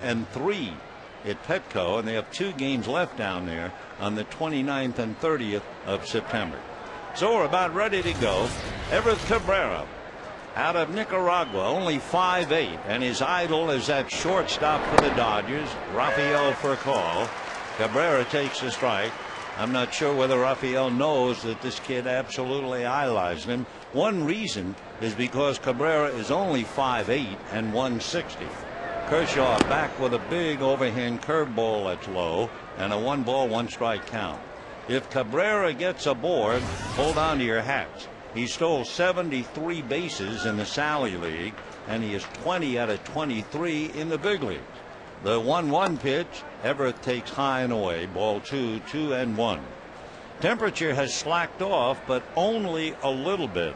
and 3 at Petco, and they have 2 games left down there on the 29th and 30th of September. So we're about ready to go. Everett Cabrera out of Nicaragua, only 5'8", and his idol is that shortstop for the Dodgers, Rafael Furcal. Cabrera takes the strike. I'm not sure whether Rafael knows that this kid absolutely idolized him. One reason is because Cabrera is only 5'8" and 160. Kershaw back with a big overhand curveball that's low, and a 1-ball 1-strike count. If Cabrera gets aboard, hold on to your hats. He stole 73 bases in the Sally League, and he is 20 out of 23 in the big leagues. The 1-1 pitch, Everett takes high and away, ball 2, 2-1. Temperature has slacked off, but only a little bit.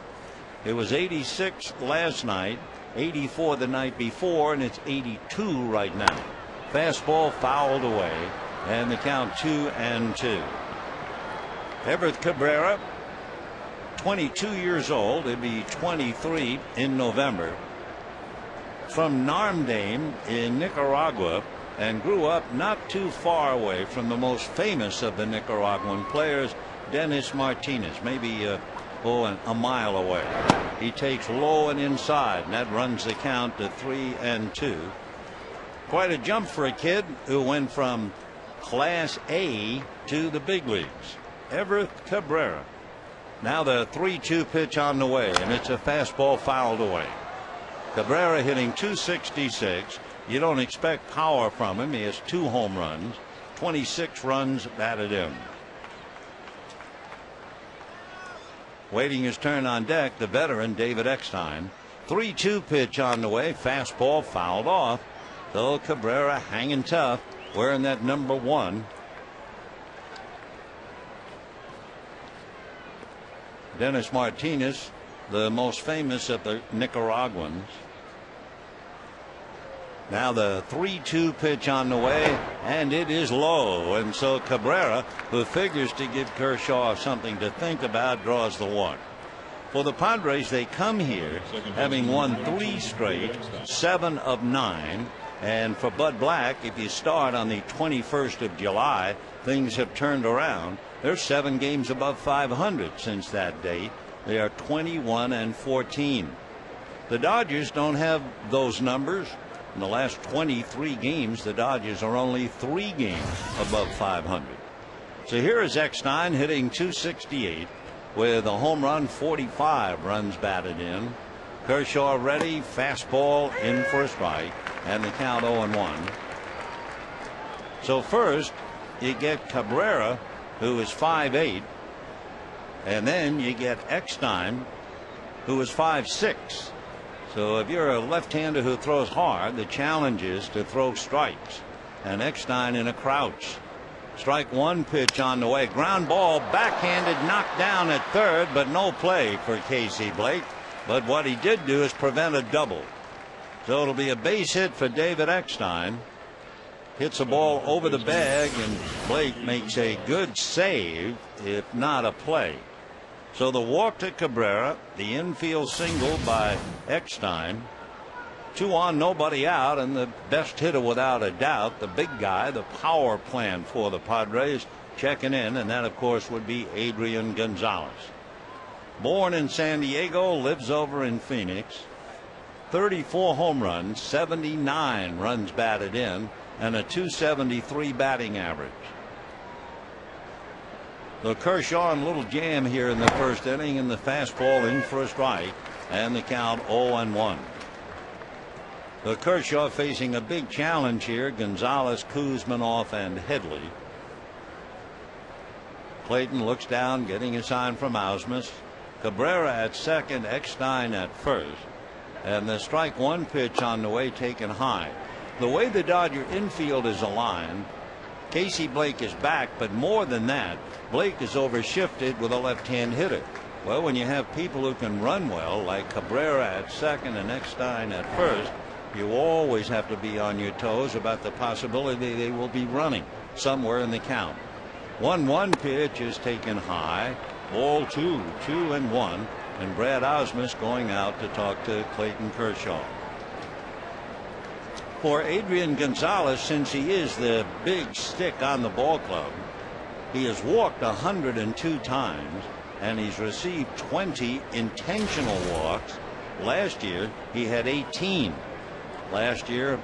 It was 86 last night, 84 the night before, and it's 82 right now. Fastball fouled away, and the count 2-2. Everett Cabrera, 22 years old. He'll be 23 in November. From Narmdame in Nicaragua, and grew up not too far away from the most famous of the Nicaraguan players, Dennis Martinez, maybe a mile away. He takes low and inside, and that runs the count to 3-2. Quite a jump for a kid who went from Class A to the big leagues. Everett Cabrera. Now the 3-2 pitch on the way, and it's a fastball fouled away. Cabrera hitting .266. You don't expect power from him. He has 2 home runs, 26 runs batted in. Waiting his turn on deck, the veteran David Eckstein. 3-2 pitch on the way, fastball fouled off. Though Cabrera hanging tough, wearing that number 1. Dennis Martinez, the most famous of the Nicaraguans. Now the 3-2 pitch on the way, and it is low, and so Cabrera, who figures to give Kershaw something to think about, draws the 1. For the Padres, they come here having won 3 straight, 7 of 9, and for Bud Black, if you start on the 21st of July, things have turned around. They're 7 games above 500 since that date. They are 21-14. The Dodgers don't have those numbers. In the last 23 games, the Dodgers are only 3 games above 500. So here is Eckstein hitting .268 with a home run, 45 runs batted in. Kershaw ready, fastball in for a strike, and the count 0-1. So first you get Cabrera, who is 5'8", and then you get Eckstein, who is 5'6". So if you're a left-hander who throws hard, the challenge is to throw strikes. And Eckstein in a crouch. Strike 1 pitch on the way. Ground ball, backhanded, knocked down at third, but no play for Casey Blake. But what he did do is prevent a double. So it'll be a base hit for David Eckstein. Hits the ball over the bag, and Blake makes a good save, if not a play. So the walk to Cabrera, the infield single by Eckstein. 2 on, nobody out, and the best hitter without a doubt, the big guy, the power plant for the Padres, checking in, and that of course would be Adrian Gonzalez. Born in San Diego, lives over in Phoenix. 34 home runs, 79 runs batted in, and a .273 batting average. The Kershaw and little jam here in the first inning, and the fastball in for a strike, and the count 0-1. The Kershaw facing a big challenge here. Gonzalez, Kuzminoff, and Headley. Clayton looks down, getting a sign from Ausmus. Cabrera at second, Eckstein at first, and the strike 1 pitch on the way taken high. The way the Dodger infield is aligned, Casey Blake is back, but more than that, Blake is overshifted with a left-hand hitter. Well, when you have people who can run well, like Cabrera at second and Eckstein at first, you always have to be on your toes about the possibility they will be running somewhere in the count. 1-1 pitch is taken high. Ball 2, 2-1, and Brad Ausmus going out to talk to Clayton Kershaw. For Adrian Gonzalez, since he is the big stick on the ball club, he has walked 102 times and he's received 20 intentional walks. Last year he had 18. Last year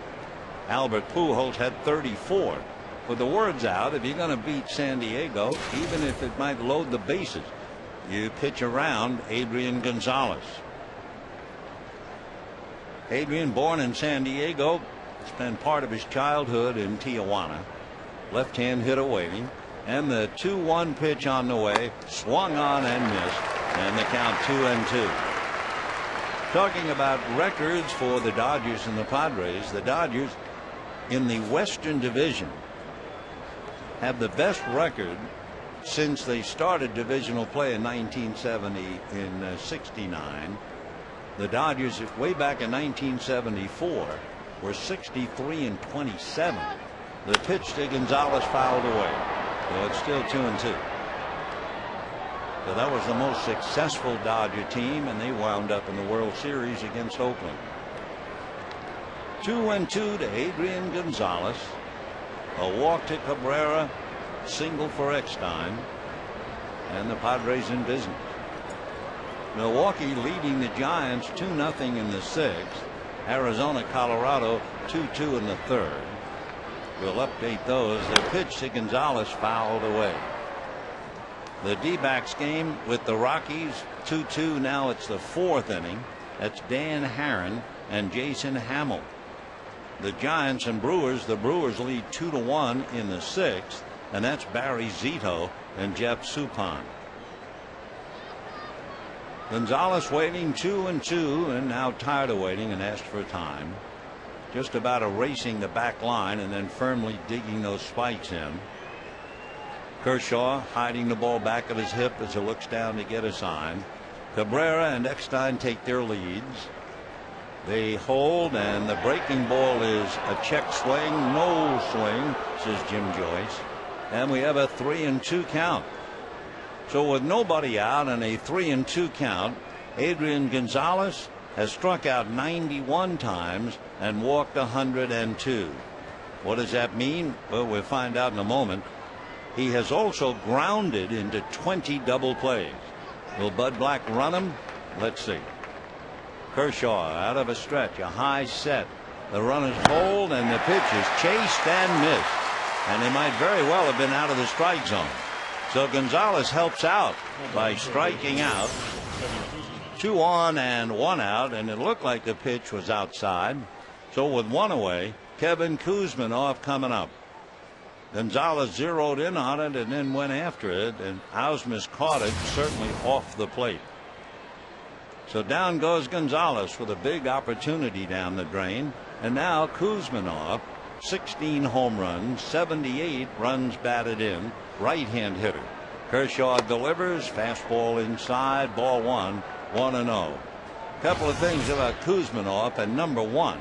Albert Pujols had 34. With the words out, if you're going to beat San Diego, even if it might load the bases, you pitch around Adrian Gonzalez. Adrian, born in San Diego, spent part of his childhood in Tijuana. Left-hand hitter waiting, and the 2-1 pitch on the way, swung on and missed, and the count 2-2. Talking about records for the Dodgers and the Padres, the Dodgers in the Western Division have the best record since they started divisional play in 1970 in 69. The Dodgers way back in 1974 were 63-27. The pitch to Gonzalez fouled away, so it's still 2-2. So that was the most successful Dodger team, and they wound up in the World Series against Oakland. 2-2 to Adrian Gonzalez. A walk to Cabrera, single for Eckstein, and the Padres in business. Milwaukee leading the Giants 2-0 in the sixth. Arizona, Colorado 2-2 in the third. We'll update those. The pitch to Gonzalez fouled away. The D-backs game with the Rockies 2-2. Now it's the fourth inning. That's Dan Haren and Jason Hamill. The Giants and Brewers, the Brewers lead 2-1 in the sixth, and that's Barry Zito and Jeff Suppan. Gonzalez waiting 2-2, and now tired of waiting and asked for time. Just about erasing the back line and then firmly digging those spikes in. Kershaw hiding the ball back of his hip as he looks down to get a sign. Cabrera and Eckstein take their leads. They hold, and the breaking ball is a check swing, no swing, says Jim Joyce. And we have a 3-2 count. So with nobody out and a 3-2 count, Adrian Gonzalez has struck out 91 times and walked 102. What does that mean? Well, we'll find out in a moment. He has also grounded into 20 double plays. Will Bud Black run him? Let's see. Kershaw out of a stretch, a high set. The runners hold, and the pitch is chased and missed. And they might very well have been out of the strike zone. So Gonzalez helps out by striking out. 2 on and 1 out, and it looked like the pitch was outside. So with 1 away, Kevin Kuzminoff coming up. Gonzalez zeroed in on it and then went after it, and Ausmus caught it, certainly off the plate. So down goes Gonzalez with a big opportunity down the drain. And now Kuzminoff, 16 home runs, 78 runs batted in, right-hand hitter. Kershaw delivers, fastball inside, ball 1, 1-0. Couple of things about Kuzminoff, and number 1,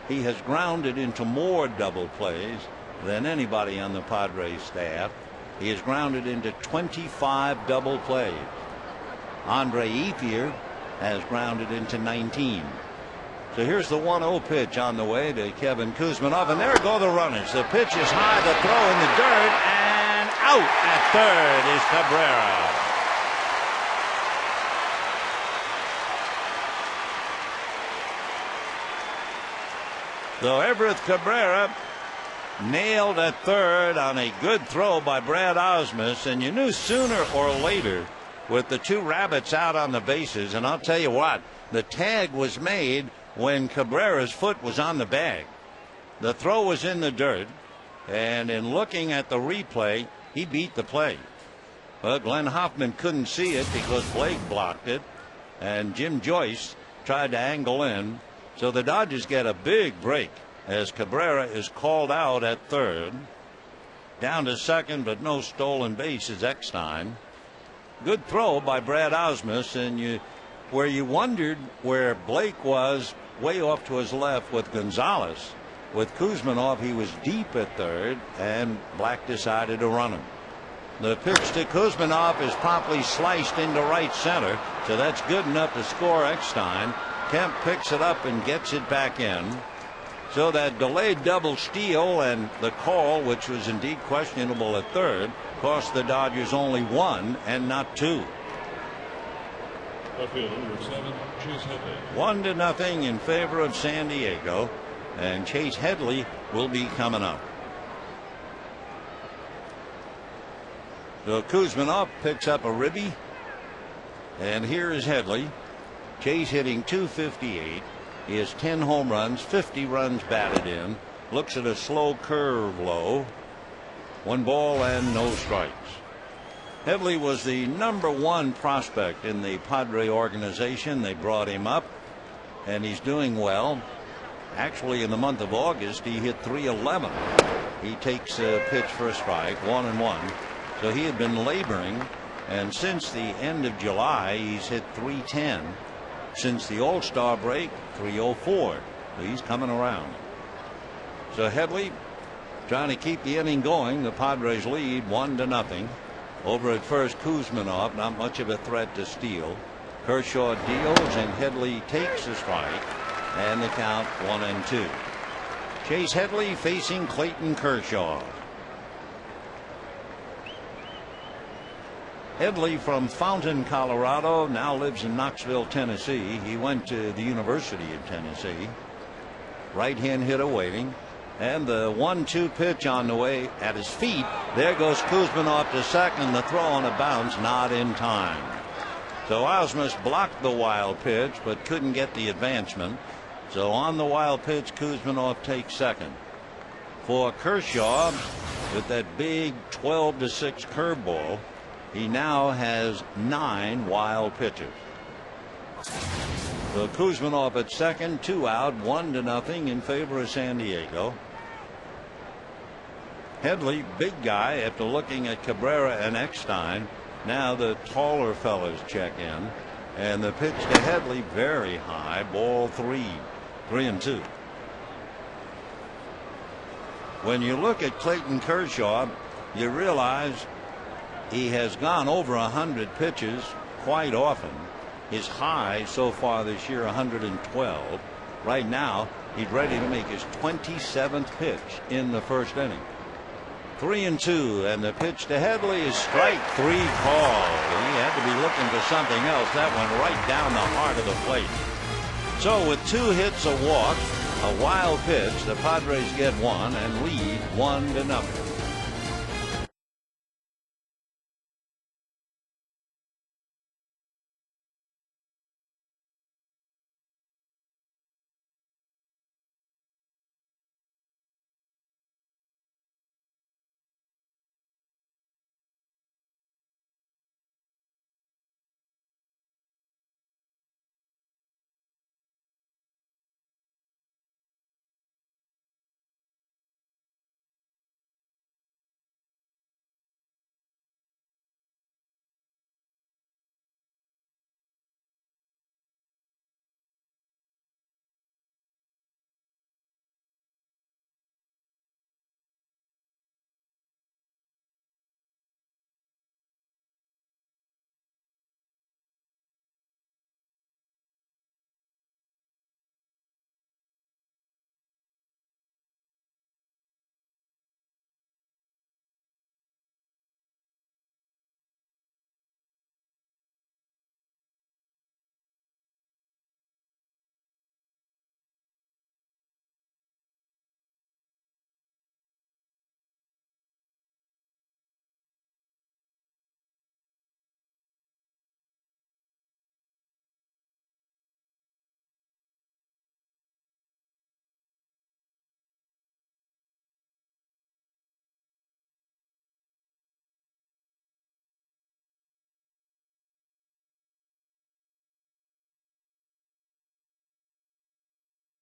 he has grounded into more double plays than anybody on the Padres staff. He has grounded into 25 double plays. Andre Ethier has grounded into 19. So here's the 1-0 pitch on the way to Kevin Kuzminoff, and there go the runners. The pitch is high, the throw in the dirt, and out at third is Cabrera. So Everett Cabrera nailed at third on a good throw by Brad Ausmus, and you knew sooner or later with the 2 rabbits out on the bases, and I'll tell you what, the tag was made when Cabrera's foot was on the bag. The throw was in the dirt, and in looking at the replay, he beat the play. Well, Glenn Hoffman couldn't see it because Blake blocked it, and Jim Joyce tried to angle in. So the Dodgers get a big break as Cabrera is called out at third. Down to second, but no stolen base is Eckstein. Good throw by Brad Ausmus, and where you wondered where Blake was, way off to his left with Gonzalez. With Kuzminoff, he was deep at third, and Black decided to run him. The pitch to Kuzminoff is promptly sliced into right center, so that's good enough to score Eckstein. Kemp picks it up and gets it back in. So that delayed double steal and the call, which was indeed questionable at third, cost the Dodgers only 1 and not 2. 1-0 in favor of San Diego, and Chase Headley will be coming up. So Kuzminov picks up a ribby, and here is Headley. Chase hitting .258. He has 10 home runs, 50 runs batted in. Looks at a slow curve low. 1 ball and no strikes. Headley was the #1 prospect in the Padres organization. They brought him up, and he's doing well. Actually, in the month of August, he hit .311. He takes a pitch for a strike, 1-1. So he had been laboring, and since the end of July, he's hit .310. Since the All-Star break, .304. So he's coming around. So Headley trying to keep the inning going. The Padres lead 1-0. Over at first, Kuzminov, not much of a threat to steal. Kershaw deals, and Headley takes a strike, and the count 1-2. Chase Headley facing Clayton Kershaw. Headley from Fountain, Colorado, now lives in Knoxville, Tennessee. He went to the University of Tennessee. Right hand hitter waiting. And the 1-2 pitch on the way at his feet. There goes Kuzminov to second. The throw on a bounce, not in time. So Ausmus blocked the wild pitch, but couldn't get the advancement. So on the wild pitch, Kuzminov takes second. For Kershaw, with that big 12-6 curveball, he now has 9 wild pitches. So Kuzminov at second, 2 out, 1-0 in favor of San Diego. Headley, big guy, after looking at Cabrera and Eckstein. Now the taller fellas check in, and the pitch to Headley very high, ball 3-2. When you look at Clayton Kershaw, you realize he has gone over 100 pitches quite often. His high so far this year, 112. Right now, he's ready to make his 27th pitch in the first inning. 3-2, and the pitch to Headley is strike 3 called. He had to be looking for something else. That went right down the heart of the plate. So with 2 hits, a walk, a wild pitch, the Padres get 1 and lead 1-0.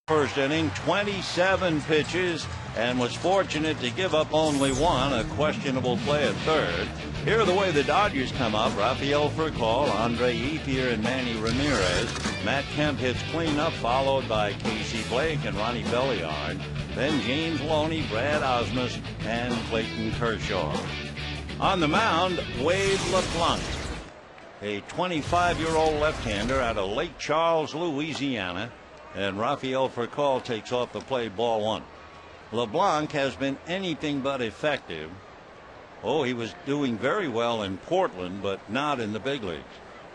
First inning, 27 pitches, and was fortunate to give up only 1, a questionable play at third. Here are the way the Dodgers come up. Rafael Furcal, Andre Ethier, and Manny Ramirez. Matt Kemp hits cleanup, followed by Casey Blake and Ronnie Belliard. Then James Looney, Brad Ausmus, and Clayton Kershaw. On the mound, Wade LeBlanc, a 25-year-old left-hander out of Lake Charles, Louisiana. And Rafael Furcal takes off the plate, ball one. LeBlanc has been anything but effective. Oh, he was doing very well in Portland, but not in the big leagues.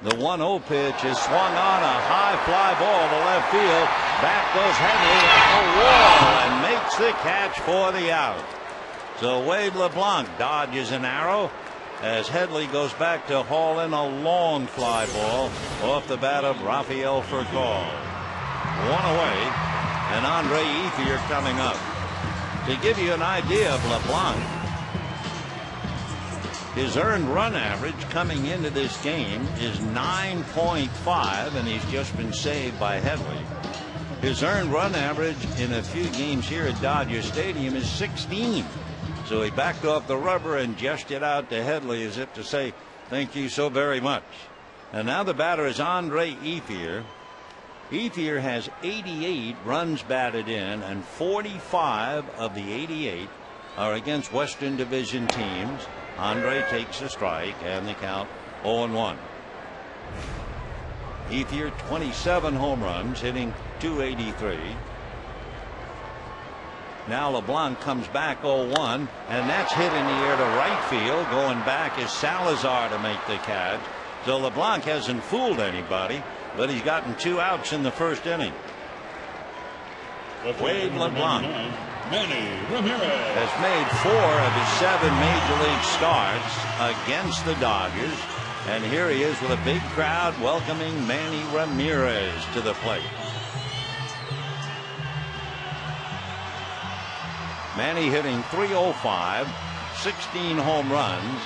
The 1-0 pitch is swung on, a high fly ball to left field. Back goes Henley at the wall and makes the catch for the out. So Wade LeBlanc dodges an arrow as Headley goes back to haul in a long fly ball off the bat of Rafael Furcal. One away, and Andre Ethier coming up. To give you an idea of LeBlanc, his earned run average coming into this game is 9.5, and he's just been saved by Headley. His earned run average in a few games here at Dodger Stadium is 16. So he backed off the rubber and gestured out to Headley as if to say, thank you so very much. And now the batter is Andre Ethier. Ethier has 88 runs batted in, and 45 of the 88 are against Western Division teams. Andre takes a strike, and the count 0-1. Ethier 27 home runs, hitting .283. Now LeBlanc comes back 0-1, and that's hit in the air to right field. Going back is Salazar to make the catch. So LeBlanc hasn't fooled anybody, but he's gotten 2 outs in the first inning. Wade LeBlanc has made 4 of his 7 major league starts against the Dodgers, and here he is with a big crowd welcoming Manny Ramirez to the plate. Manny hitting .305, 16 home runs,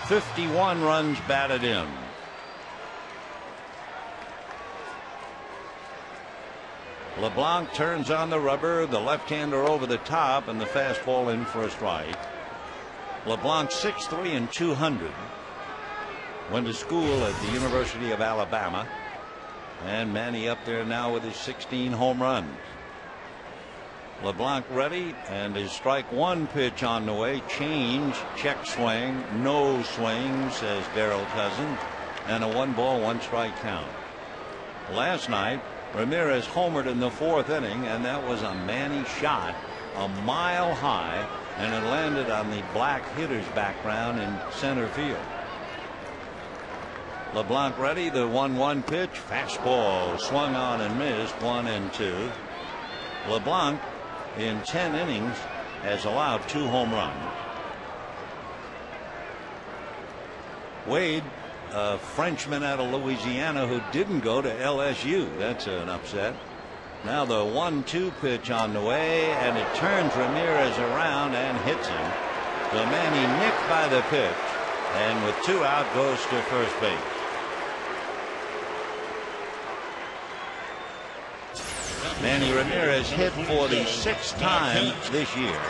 51 runs batted in. LeBlanc turns on the rubber, the left-hander over the top, and the fastball in for a strike. LeBlanc 6'3" and 200. Went to school at the University of Alabama, and Manny up there now with his 16 home runs. LeBlanc ready, and his strike one pitch on the way. Change, check swing, no swing, says Darryl Cousin, and a 1-ball, 1-strike count. Last night, Ramirez homered in the 4th inning, and that was a Manny shot a mile high, and it landed on the black hitter's background in center field. LeBlanc ready, the 1-1 pitch, fastball swung on and missed, 1-2. LeBlanc in 10 innings has allowed 2 home runs. Wade, a Frenchman out of Louisiana who didn't go to LSU. That's an upset. Now the 1-2 pitch on the way, and it turns Ramirez around and hits him. So Manny nicked by the pitch, and with 2 out goes to first base. Manny Ramirez hit for the 6th time this year.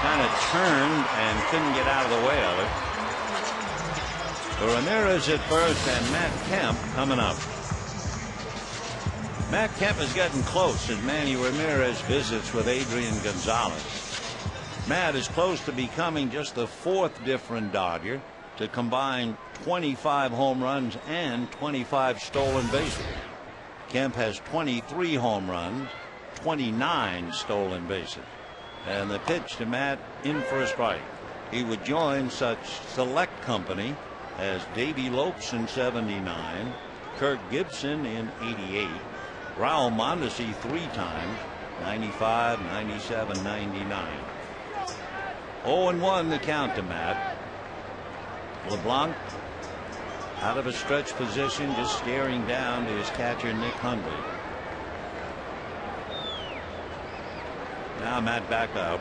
Kind of turned and couldn't get out of the way of it. So Ramirez at first, and Matt Kemp coming up. Matt Kemp is getting close as Manny Ramirez visits with Adrian Gonzalez. Matt is close to becoming just the 4th different Dodger to combine 25 home runs and 25 stolen bases. Kemp has 23 home runs, 29 stolen bases. And the pitch to Matt in for a strike. He would join such select company as Davey Lopes in '79, Kirk Gibson in '88, Raul Mondesi 3 times, '95, '97, '99. 0-1 the count to Matt. LeBlanc out of a stretch position, just staring down to his catcher Nick Hundley. Now Matt back up.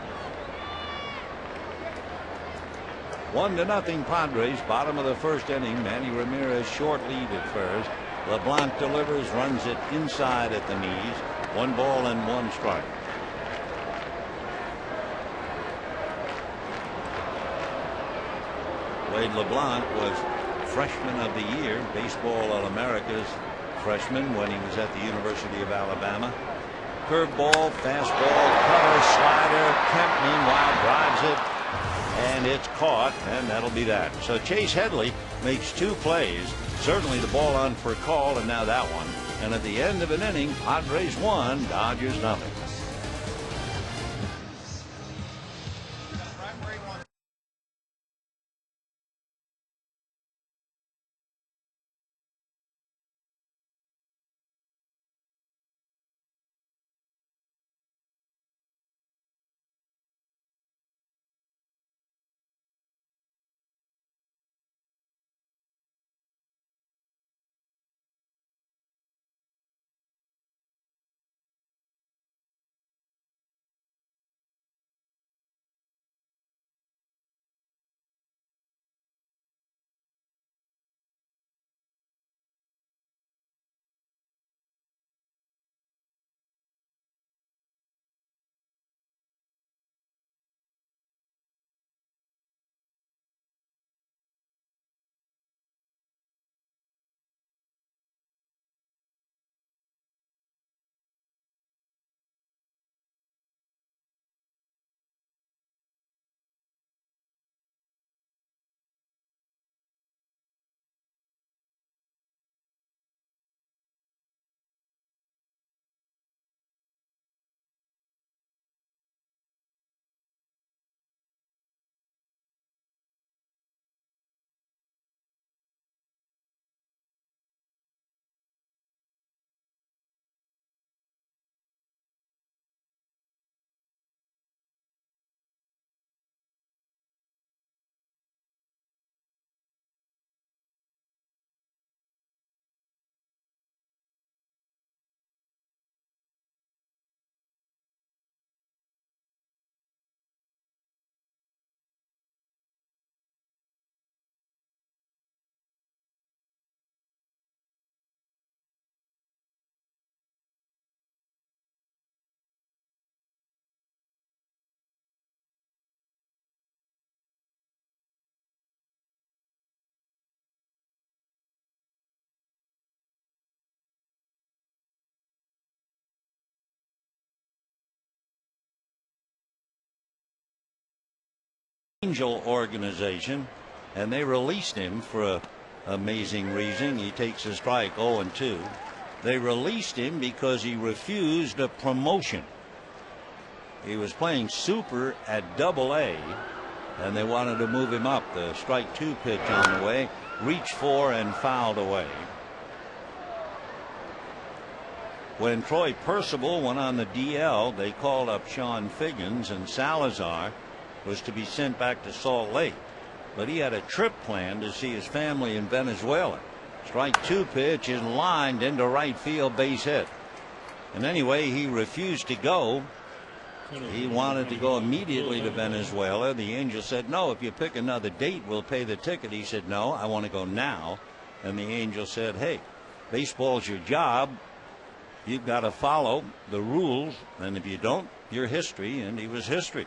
1-0 Padres, bottom of the 1st inning. Manny Ramirez short lead at first. LeBlanc delivers, runs it inside at the knees. 1 ball and 1 strike. Wade LeBlanc was Freshman of the Year, Baseball All-America's freshman when he was at the University of Alabama. Curveball, fastball, cutter, slider. Kemp meanwhile drives it, and it's caught, and that'll be that. So Chase Headley makes 2 plays. Certainly the ball on for a call, and now that one. And at the end of an inning, Padres 1, Dodgers nothing. Angel organization, and they released him for a amazing reason. He takes a strike, 0-2. They released him because he refused a promotion. He was playing super at Double-A, and they wanted to move him up. The strike 2 pitch on the way, reached for and fouled away. When Troy Percival went on the DL, they called up Sean Figgins, and Salazar was to be sent back to Salt Lake, but he had a trip planned to see his family in Venezuela. Strike 2 pitch is lined into right field, base hit. And anyway, he refused to go. He wanted to go immediately to Venezuela. The Angels said, no, if you pick another date, we'll pay the ticket. He said, no, I want to go now. And the Angels said, hey, baseball's your job. You've got to follow the rules, and if you don't, you're history. And he was history.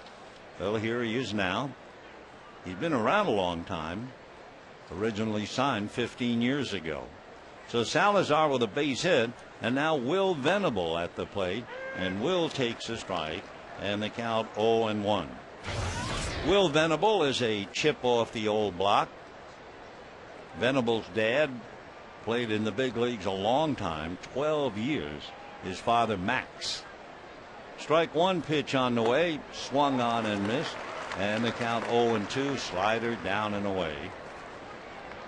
Well, here he is now. He's been around a long time. Originally signed 15 years ago. So Salazar with a base hit, and now Will Venable at the plate, and Will takes a strike, and the count 0-1. Will Venable is a chip off the old block. Venable's dad played in the big leagues a long time, 12 years. His father, Max. Strike 1 pitch on the way, swung on and missed, and the count 0-2. Slider down and away.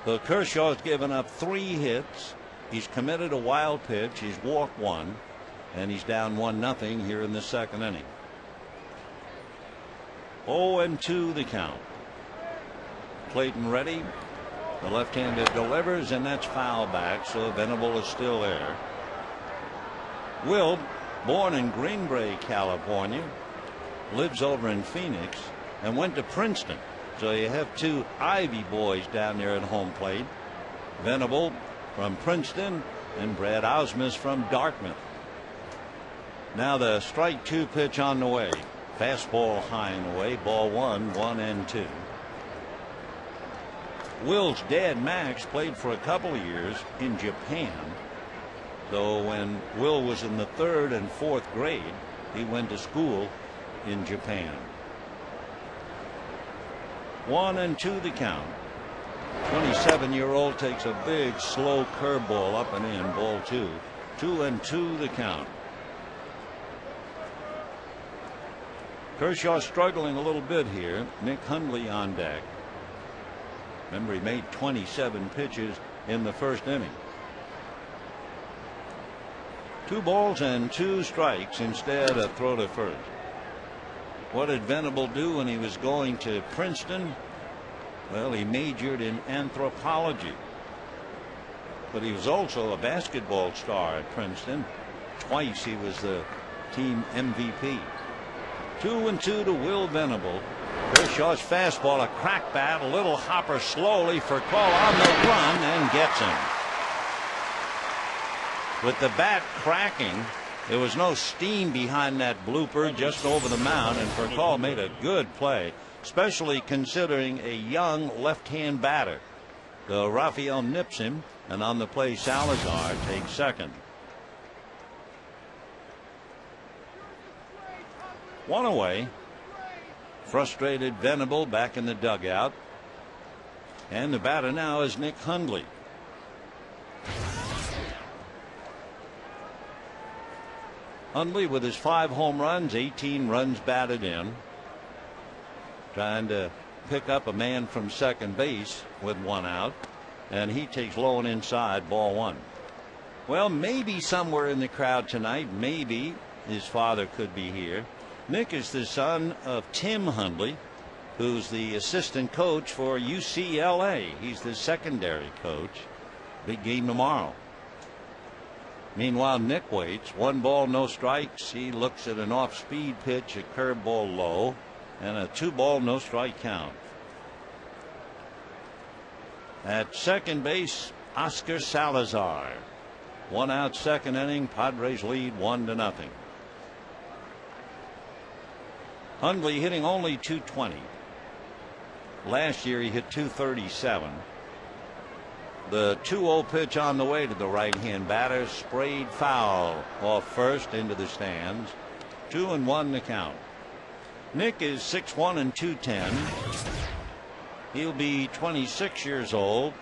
So Kershaw's given up 3 hits. He's committed a wild pitch. He's walked 1, and he's down 1-0 here in the second inning. 0-2 the count. Clayton ready. The left-hander delivers, and that's foul back, so Venable is still there. Will, born in Green Bay, California, lives over in Phoenix, and went to Princeton. So you have 2 Ivy boys down there at home plate. Venable from Princeton, and Brad Ausmus from Dartmouth. Now the strike 2 pitch on the way. Fastball high and away. Ball 1-2. Will's dad, Max, played for a couple of years in Japan. So when Will was in the 3rd and 4th grade, he went to school in Japan. 1-2 the count. 27-year-old takes a big slow curveball up and in, ball 2. 2-2 the count. Kershaw struggling a little bit here. Nick Hundley on deck. Remember, he made 27 pitches in the first inning. 2 balls and 2 strikes. Instead, a throw to first. What did Venable do when he was going to Princeton? Well, he majored in anthropology. But he was also a basketball star at Princeton. Twice he was the team MVP. 2-2 to Will Venable. Kershaw's fastball, a crack bat, a little hopper slowly for call on the run and gets him. With the bat cracking, there was no steam behind that blooper, just over the mound, and Furcal made a good play, especially considering a young left-hand batter. So Raphael nips him, and on the play Salazar takes second. 1 away. Frustrated Venable back in the dugout. And the batter now is Nick Hundley. Hundley with his 5 home runs, 18 runs batted in. Trying to pick up a man from second base with 1 out. And he takes low and inside, ball 1. Well, maybe somewhere in the crowd tonight, maybe his father could be here. Nick is the son of Tim Hundley, who's the assistant coach for UCLA. He's the secondary coach. Big game tomorrow. Meanwhile, Nick waits. 1 ball, no strikes. He looks at an off-speed pitch, a curveball low, and a 2 ball, no strike count. At second base, Oscar Salazar. 1 out, second inning. Padres lead 1-0. Hundley hitting only .220. Last year he hit .237. The 2-0 pitch on the way to the right-hand batter, sprayed foul off first into the stands. 2-1 the count. Nick is 6'1" and 210. He'll be 26 years old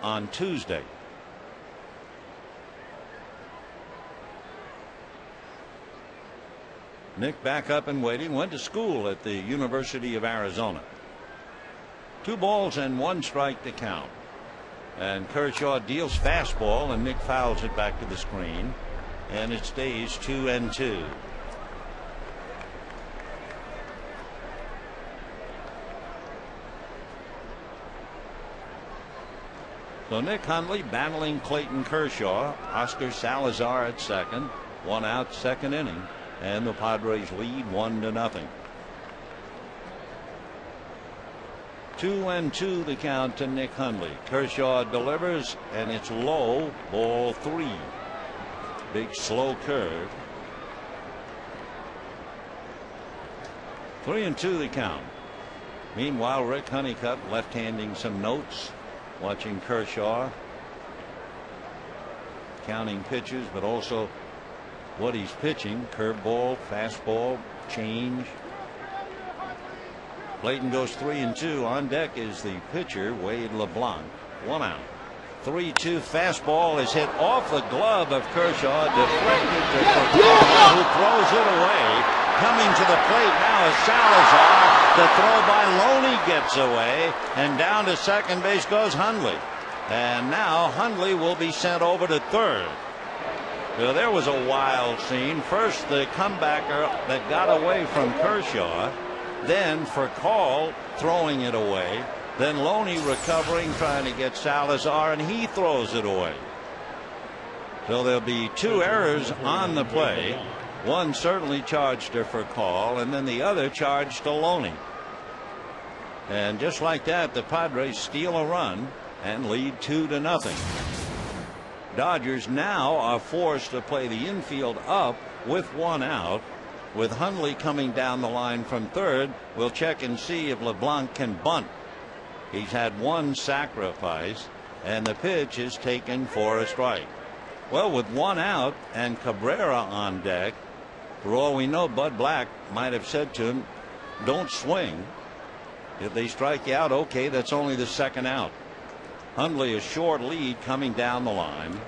on Tuesday. Nick back up and waiting. Went to school at the University of Arizona. 2 balls and 1 strike to count. And Kershaw deals fastball, and Nick fouls it back to the screen, and it stays 2-2. So Nick Hundley battling Clayton Kershaw. Oscar Salazar at second. 1 out, second inning. And the Padres lead 1-0. 2-2 the count to Nick Hundley. Kershaw delivers, and it's low, ball 3. Big slow curve. 3-2 the count. Meanwhile, Rick Honeycutt left-handing some notes, watching Kershaw, counting pitches, but also what he's pitching. Curveball, fastball, change. Clayton goes 3-2. On deck is the pitcher, Wade LeBlanc. 1 out. 3-2 fastball is hit off the glove of Kershaw, deflected to Furcal, who throws it away. Coming to the plate now is Salazar. The throw by Looney gets away, and down to second base goes Hundley. And now Hundley will be sent over to third. So there was a wild scene. First, the comebacker that got away from Kershaw. Then Furcal throwing it away. Then Looney recovering, trying to get Salazar, and he throws it away. So there'll be 2 errors on the play. One certainly charged to Furcal, and then the other charged to Looney. And just like that, the Padres steal a run and lead 2-0. Dodgers now are forced to play the infield up with 1 out. With Hundley coming down the line from third, we'll check and see if LeBlanc can bunt. He's had 1 sacrifice, and the pitch is taken for a strike. Well, with 1 out and Cabrera on deck, for all we know, Bud Black might have said to him, don't swing. If they strike you out, okay, that's only the 2nd out. Hundley a short lead coming down the line.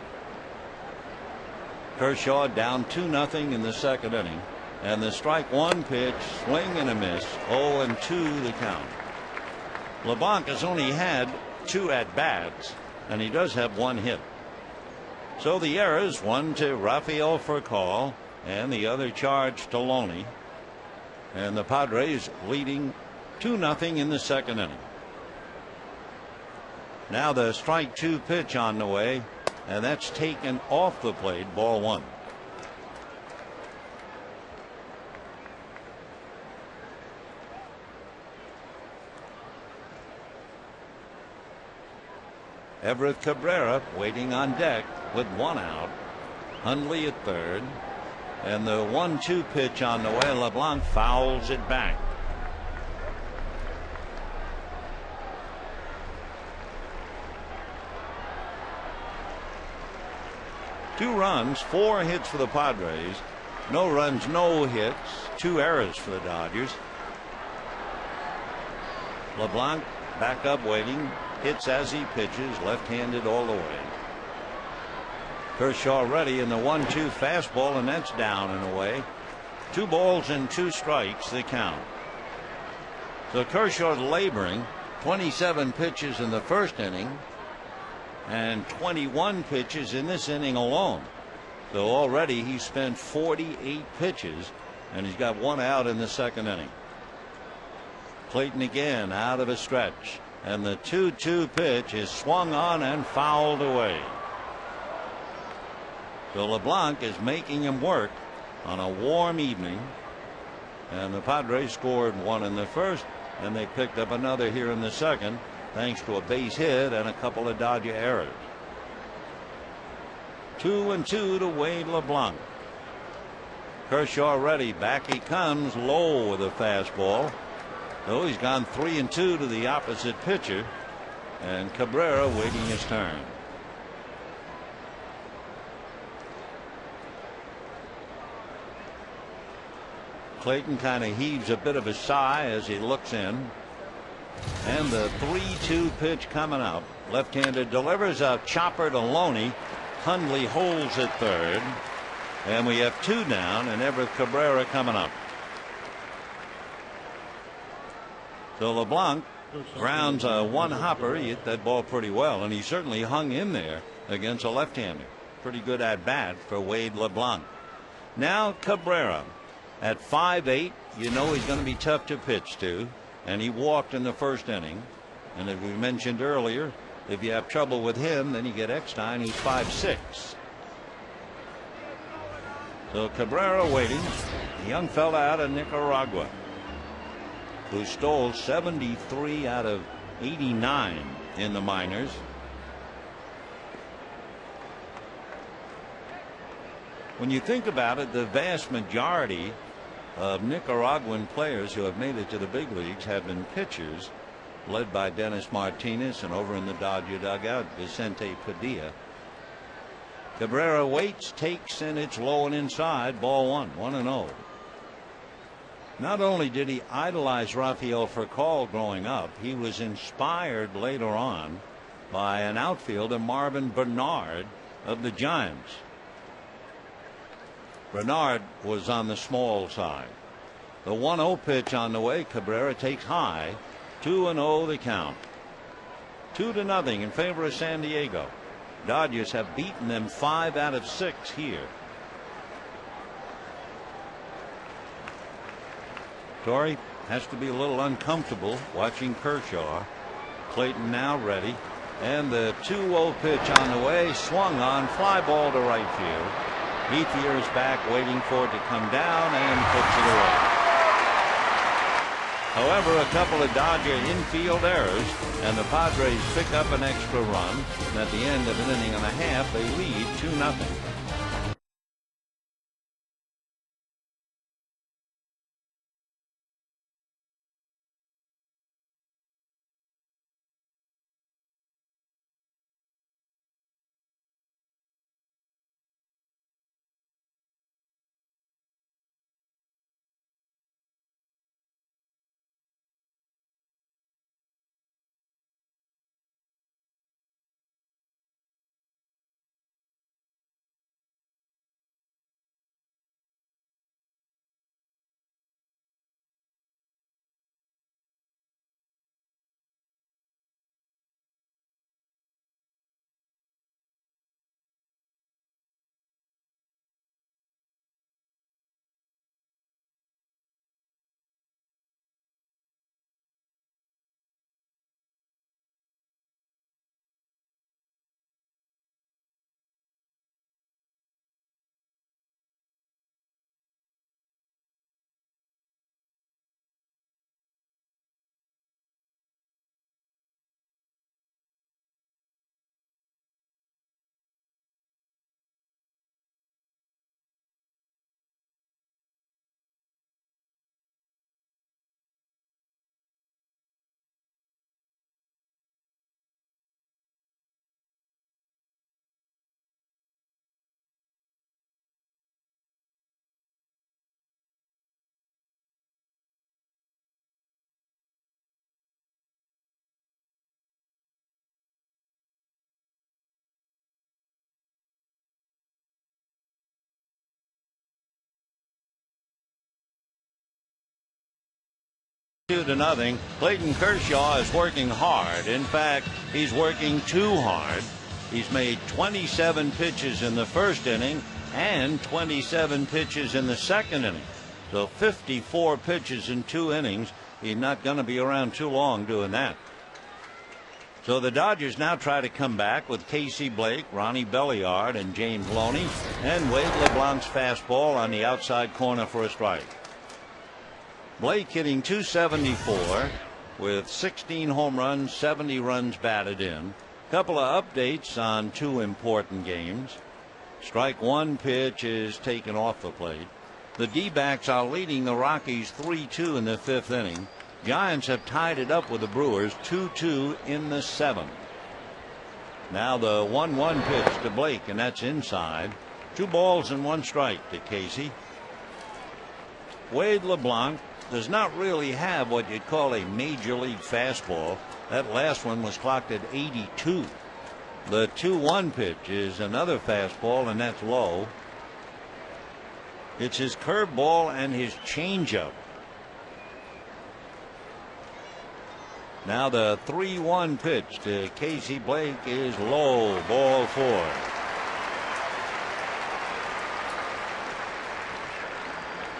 Kershaw down 2-0 in the second inning. And the strike one pitch, swing and a miss, 0-2 the count. LeBlanc has only had 2 at-bats, and he does have 1 hit. So the errors, one to Rafael Furcal and the other charge to Looney. And the Padres leading 2-0 in the second inning. Now the strike 2 pitch on the way, and that's taken off the plate, ball 1. Everett Cabrera waiting on deck with 1 out. Hundley at third. And the 1-2 pitch on the way. LeBlanc fouls it back. Two runs, 4 hits for the Padres. No runs, no hits. 2 errors for the Dodgers. LeBlanc back up waiting. Hits as he pitches, left-handed all the way. Kershaw ready in the 1-2 fastball, and that's down and away. 2 balls and 2 strikes the count. So Kershaw's laboring. 27 pitches in the first inning and 21 pitches in this inning alone. So already he's spent 48 pitches, and he's got 1 out in the second inning. Clayton again out of a stretch. And the 2-2 pitch is swung on and fouled away. So LeBlanc is making him work on a warm evening. And the Padres scored 1 in the first, and they picked up another here in the second, thanks to a base hit and a couple of Dodger errors. 2-2 to Wade LeBlanc. Kershaw ready. Back he comes, low with a fastball. So he's gone 3-2 to the opposite pitcher, and Cabrera waiting his turn. Clayton kind of heaves a bit of a sigh as he looks in. And the 3-2 pitch coming up. Left-handed delivers a chopper to Looney. Hundley holds at third. And we have 2 down, and Everett Cabrera coming up. So LeBlanc grounds a 1-hopper. He hit that ball pretty well, and he certainly hung in there against a left-hander. Pretty good at bat for Wade LeBlanc. Now Cabrera at 5'8". You know he's going to be tough to pitch to, and he walked in the first inning. And as we mentioned earlier, if you have trouble with him, then you get Eckstein, who's 5'6". So Cabrera waiting. A young fella out of Nicaragua, who stole 73 out of 89 in the minors. When you think about it, the vast majority of Nicaraguan players who have made it to the big leagues have been pitchers, led by Dennis Martinez, and over in the Dodger dugout, Vicente Padilla. Cabrera waits, takes, and it's low and inside. Ball 1, 1-0. Not only did he idolize Rafael Furcal growing up, he was inspired later on by an outfielder, Marvin Bernard of the Giants. Bernard was on the small side. The 1-0 pitch on the way. Cabrera takes high. 2-0 the count. 2-0 in favor of San Diego. Dodgers have beaten them 5 out of 6 here. Torrey has to be a little uncomfortable watching Kershaw. Clayton now ready. And the 2-0 pitch on the way. Swung on. Fly ball to right field. Ethier is back waiting for it to come down and puts it away. However, a couple of Dodger infield errors, and the Padres pick up an extra run. And at the end of an inning and a half, they lead 2-0. 2-0. Clayton Kershaw is working hard. In fact, he's working too hard. He's made 27 pitches in the first inning and 27 pitches in the second inning. So 54 pitches in 2 innings. He's not going to be around too long doing that. So the Dodgers now try to come back with Casey Blake, Ronnie Belliard, and James Looney, and Wade LeBlanc's fastball on the outside corner for a strike. Blake hitting .274 with 16 home runs, 70 runs batted in. Couple of updates on 2 important games. Strike 1 pitch is taken off the plate. The D-backs are leading the Rockies 3-2 in the 5th inning. Giants have tied it up with the Brewers 2-2 in the 7th. Now the 1-1 pitch to Blake, and that's inside. 2 balls and 1 strike to Casey. Wade LeBlanc does not really have what you'd call a major league fastball. That last one was clocked at 82. The 2-1 pitch is another fastball, and that's low. It's his curveball and his changeup. Now the 3-1 pitch to Casey Blake is low, ball 4.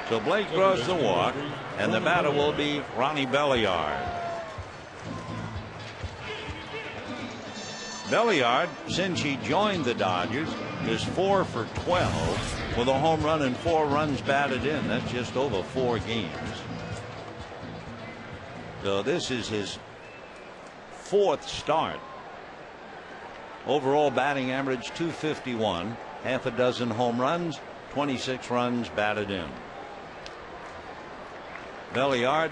So Blake draws the walk, and the batter will be Ronnie Belliard. Belliard, since he joined the Dodgers, is 4 for 12 with a home run and 4 runs batted in. That's just over 4 games. So this is his 4th start. Overall batting average .251, half a dozen home runs, 26 runs batted in. Belliard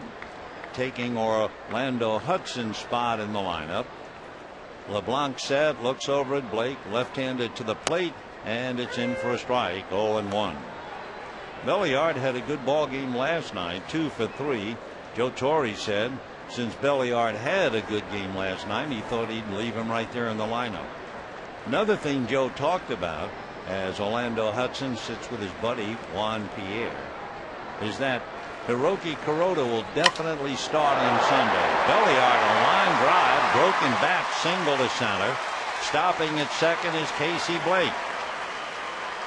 taking Orlando Hudson's spot in the lineup. LeBlanc set, looks over at Blake, left-handed to the plate, and it's in for a strike, 0-1. Belliard had a good ball game last night, 2 for 3. Joe Torre said since Belliard had a good game last night, he thought he'd leave him right there in the lineup. Another thing Joe talked about as Orlando Hudson sits with his buddy Juan Pierre is that Hiroki Kuroda will definitely start on Sunday. Belliard, a line drive, broken bat, single to center. Stopping at second is Casey Blake.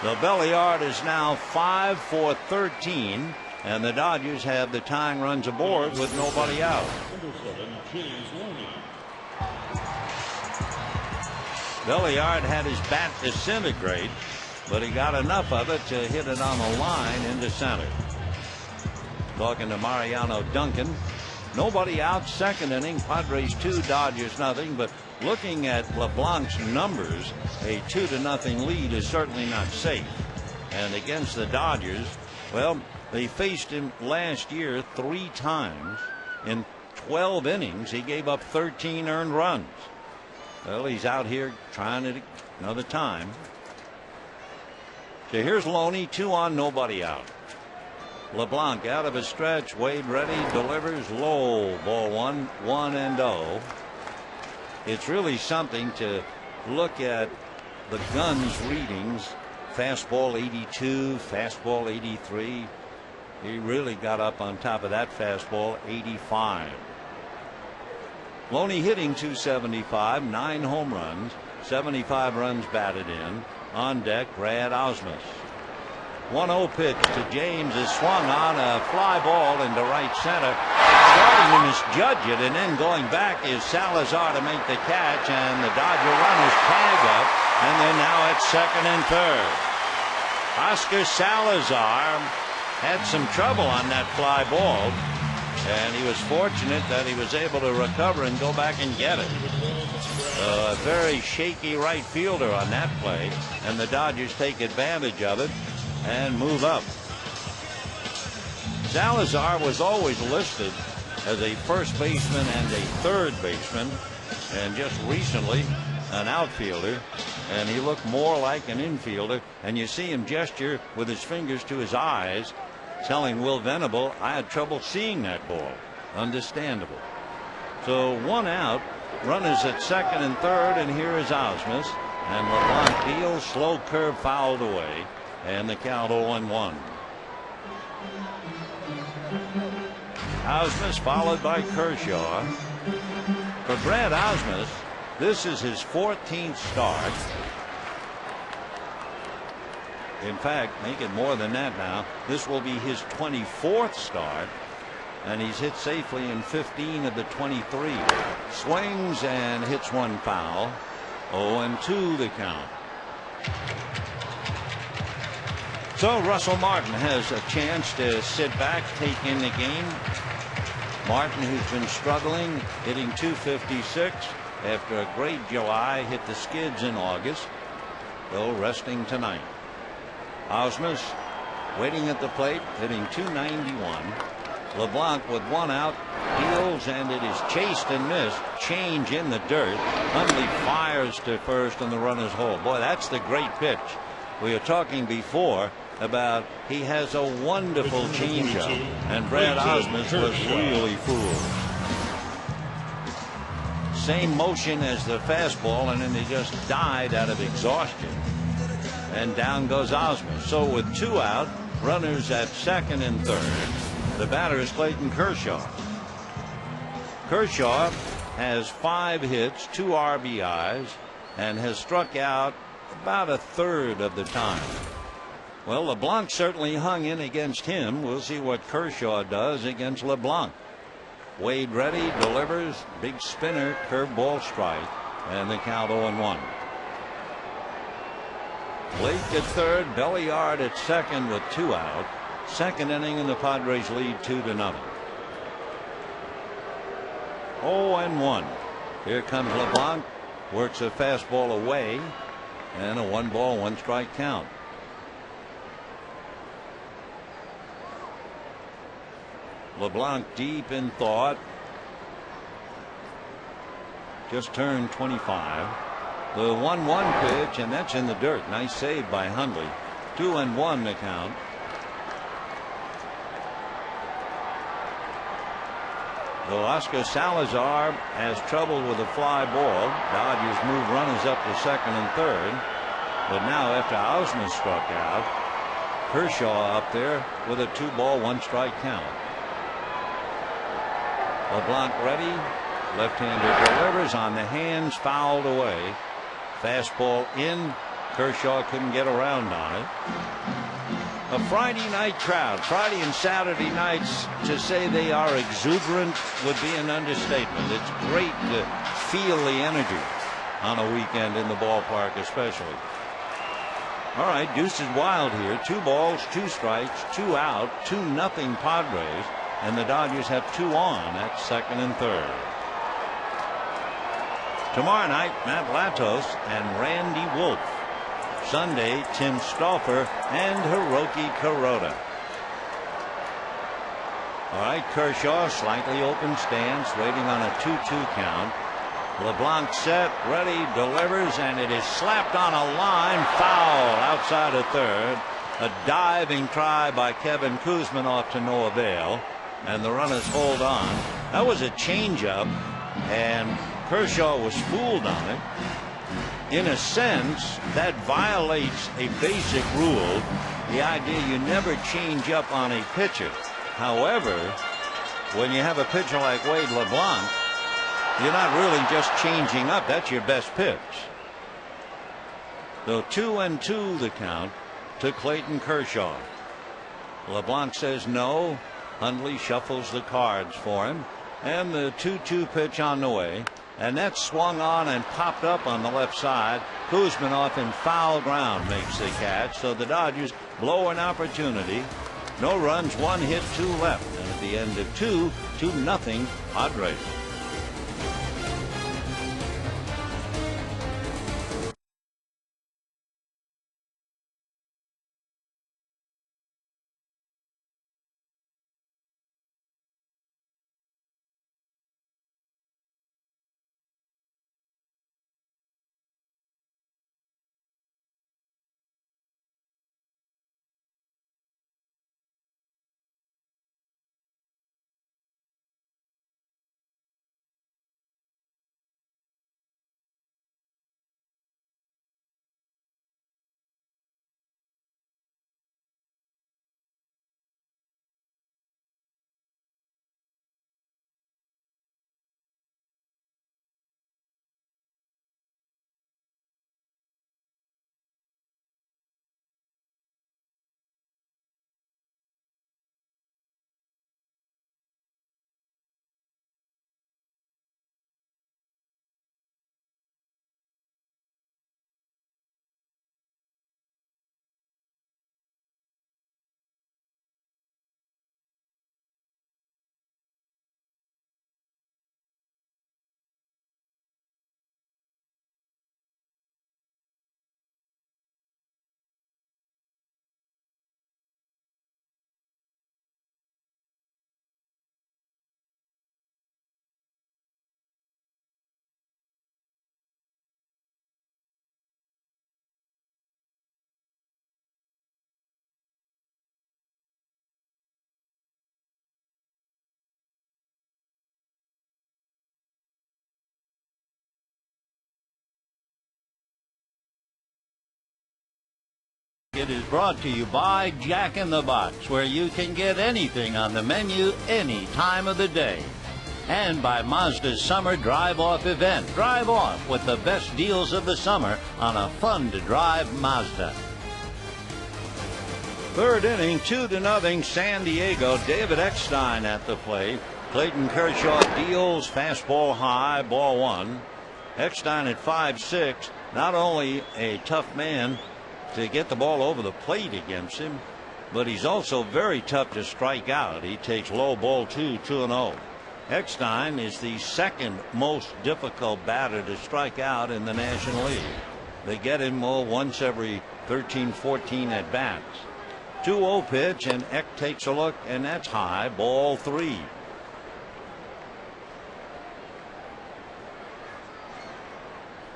The Belliard is now 5 for 13, and the Dodgers have the tying runs aboard with nobody out. Belliard had his bat disintegrate, but he got enough of it to hit it on the line into center. Talking to Mariano Duncan. Nobody out, second inning. Padres 2, Dodgers nothing. But looking at LeBlanc's numbers, a 2-0 lead is certainly not safe. And against the Dodgers, well, they faced him last year 3 times. In 12 innings, he gave up 13 earned runs. Well, he's out here trying it another time. So here's Looney, 2 on, nobody out. LeBlanc out of his stretch. Wade ready, delivers low, ball 1, 1-0. It's really something to look at the Guns readings. Fastball 82, fastball 83. He really got up on top of that fastball, 85. Looney hitting .275, 9 home runs, 75 runs batted in. On deck, Brad Ausmus. 1-0 pitch to James is swung on, a fly ball into right center. Starting to misjudge it, and then going back is Salazar to make the catch, and the Dodger runners tag up, and they're now at second and third. Oscar Salazar had some trouble on that fly ball, and he was fortunate that he was able to recover and go back and get it. A very shaky right fielder on that play, and the Dodgers take advantage of it and move up. Salazar was always listed as a first baseman and a third baseman, and just recently an outfielder, and he looked more like an infielder. And you see him gesture with his fingers to his eyes, telling Will Venable, I had trouble seeing that ball. Understandable. So 1 out, runners at second and third, and here is Ausmus, and LeBlanc deals, slow curve fouled away, and the count 0-1. Ausmus followed by Kershaw. For Brad Ausmus, this is his 14th start. In fact, make it more than that now. This will be his 24th start, and he's hit safely in 15 of the 23. Swings and hits one foul. 0-2 the count. So Russell Martin has a chance to sit back, take in the game. Martin, who's been struggling, hitting .256 after a great July, hit the skids in August, though resting tonight. Ausmus waiting at the plate, hitting .291. LeBlanc with one out, deals, and it is chased and missed. Change in the dirt. Hundley fires to first, and the runner's home. Boy, that's the great pitch. We were talking before about he has a wonderful changeup, and Brad Ausmus was really fooled. Same motion as the fastball, and then he just died out of exhaustion. And down goes Ausmus. So with two out, runners at second and third, the batter is Clayton Kershaw. Kershaw has 5 hits, 2 RBIs, and has struck out about a third of the time. Well, LeBlanc certainly hung in against him. We'll see what Kershaw does against LeBlanc. Wade ready, delivers, big spinner, curveball strike, and the count 0-1. Blake at third, Belliard at second with 2 out. Second inning, and the Padres lead 2-0. 0-1. Here comes LeBlanc, works a fastball away, and a 1-ball, 1-strike count. LeBlanc deep in thought. Just turned 25. The 1-1 pitch, and that's in the dirt. Nice save by Hundley. 2-1 the count. Though Oscar Salazar has trouble with a fly ball, Dodgers move runners up to second and third. But now, after Ausmus struck out, Kershaw up there with a 2-ball, 1-strike count. LeBlanc ready. Left-hander delivers on the hands, fouled away. Fastball in. Kershaw couldn't get around on it. A Friday night crowd. Friday and Saturday nights, to say they are exuberant would be an understatement. It's great to feel the energy on a weekend in the ballpark, especially. All right, deuce is wild here. 2 balls, 2 strikes, 2 out, 2-0 Padres. And the Dodgers have 2 on at second and third. Tomorrow night, Matt Latos and Randy Wolf. Sunday, Tim Stauffer and Hiroki Kuroda. All right, Kershaw, slightly open stance, waiting on a 2-2 count. LeBlanc set, ready, delivers, and it is slapped on a line, foul outside of third. A diving try by Kevin Kuzminoff to no avail, and the runners hold on. That was a changeup, and Kershaw was fooled on it. In a sense, that violates a basic rule, the idea you never change up on a pitcher. However, when you have a pitcher like Wade LeBlanc, you're not really just changing up. That's your best pitch. So 2-2 the count to Clayton Kershaw. LeBlanc says no. Hundley shuffles the cards for him, and the 2-2 pitch on the way, and that swung on and popped up on the left side. Kuzminoff in foul ground makes the catch, so the Dodgers blow an opportunity. No runs, 1 hit, 2 left, and at the end of 2-0 Padres. It is brought to you by Jack in the Box, where you can get anything on the menu any time of the day. And by Mazda's Summer Drive-Off event. Drive off with the best deals of the summer on a fun-to-drive Mazda. Third inning, 2-0 San Diego. David Eckstein at the plate. Clayton Kershaw deals fastball high, ball one. Eckstein at 5'6", not only a tough man to get the ball over the plate against him, but he's also very tough to strike out. He takes low, ball 2-0. Eckstein is the second most difficult batter to strike out in the National League. They get him once every 13-14 at bats. 2-0 pitch, and Eck takes a look, and that's high, ball 3.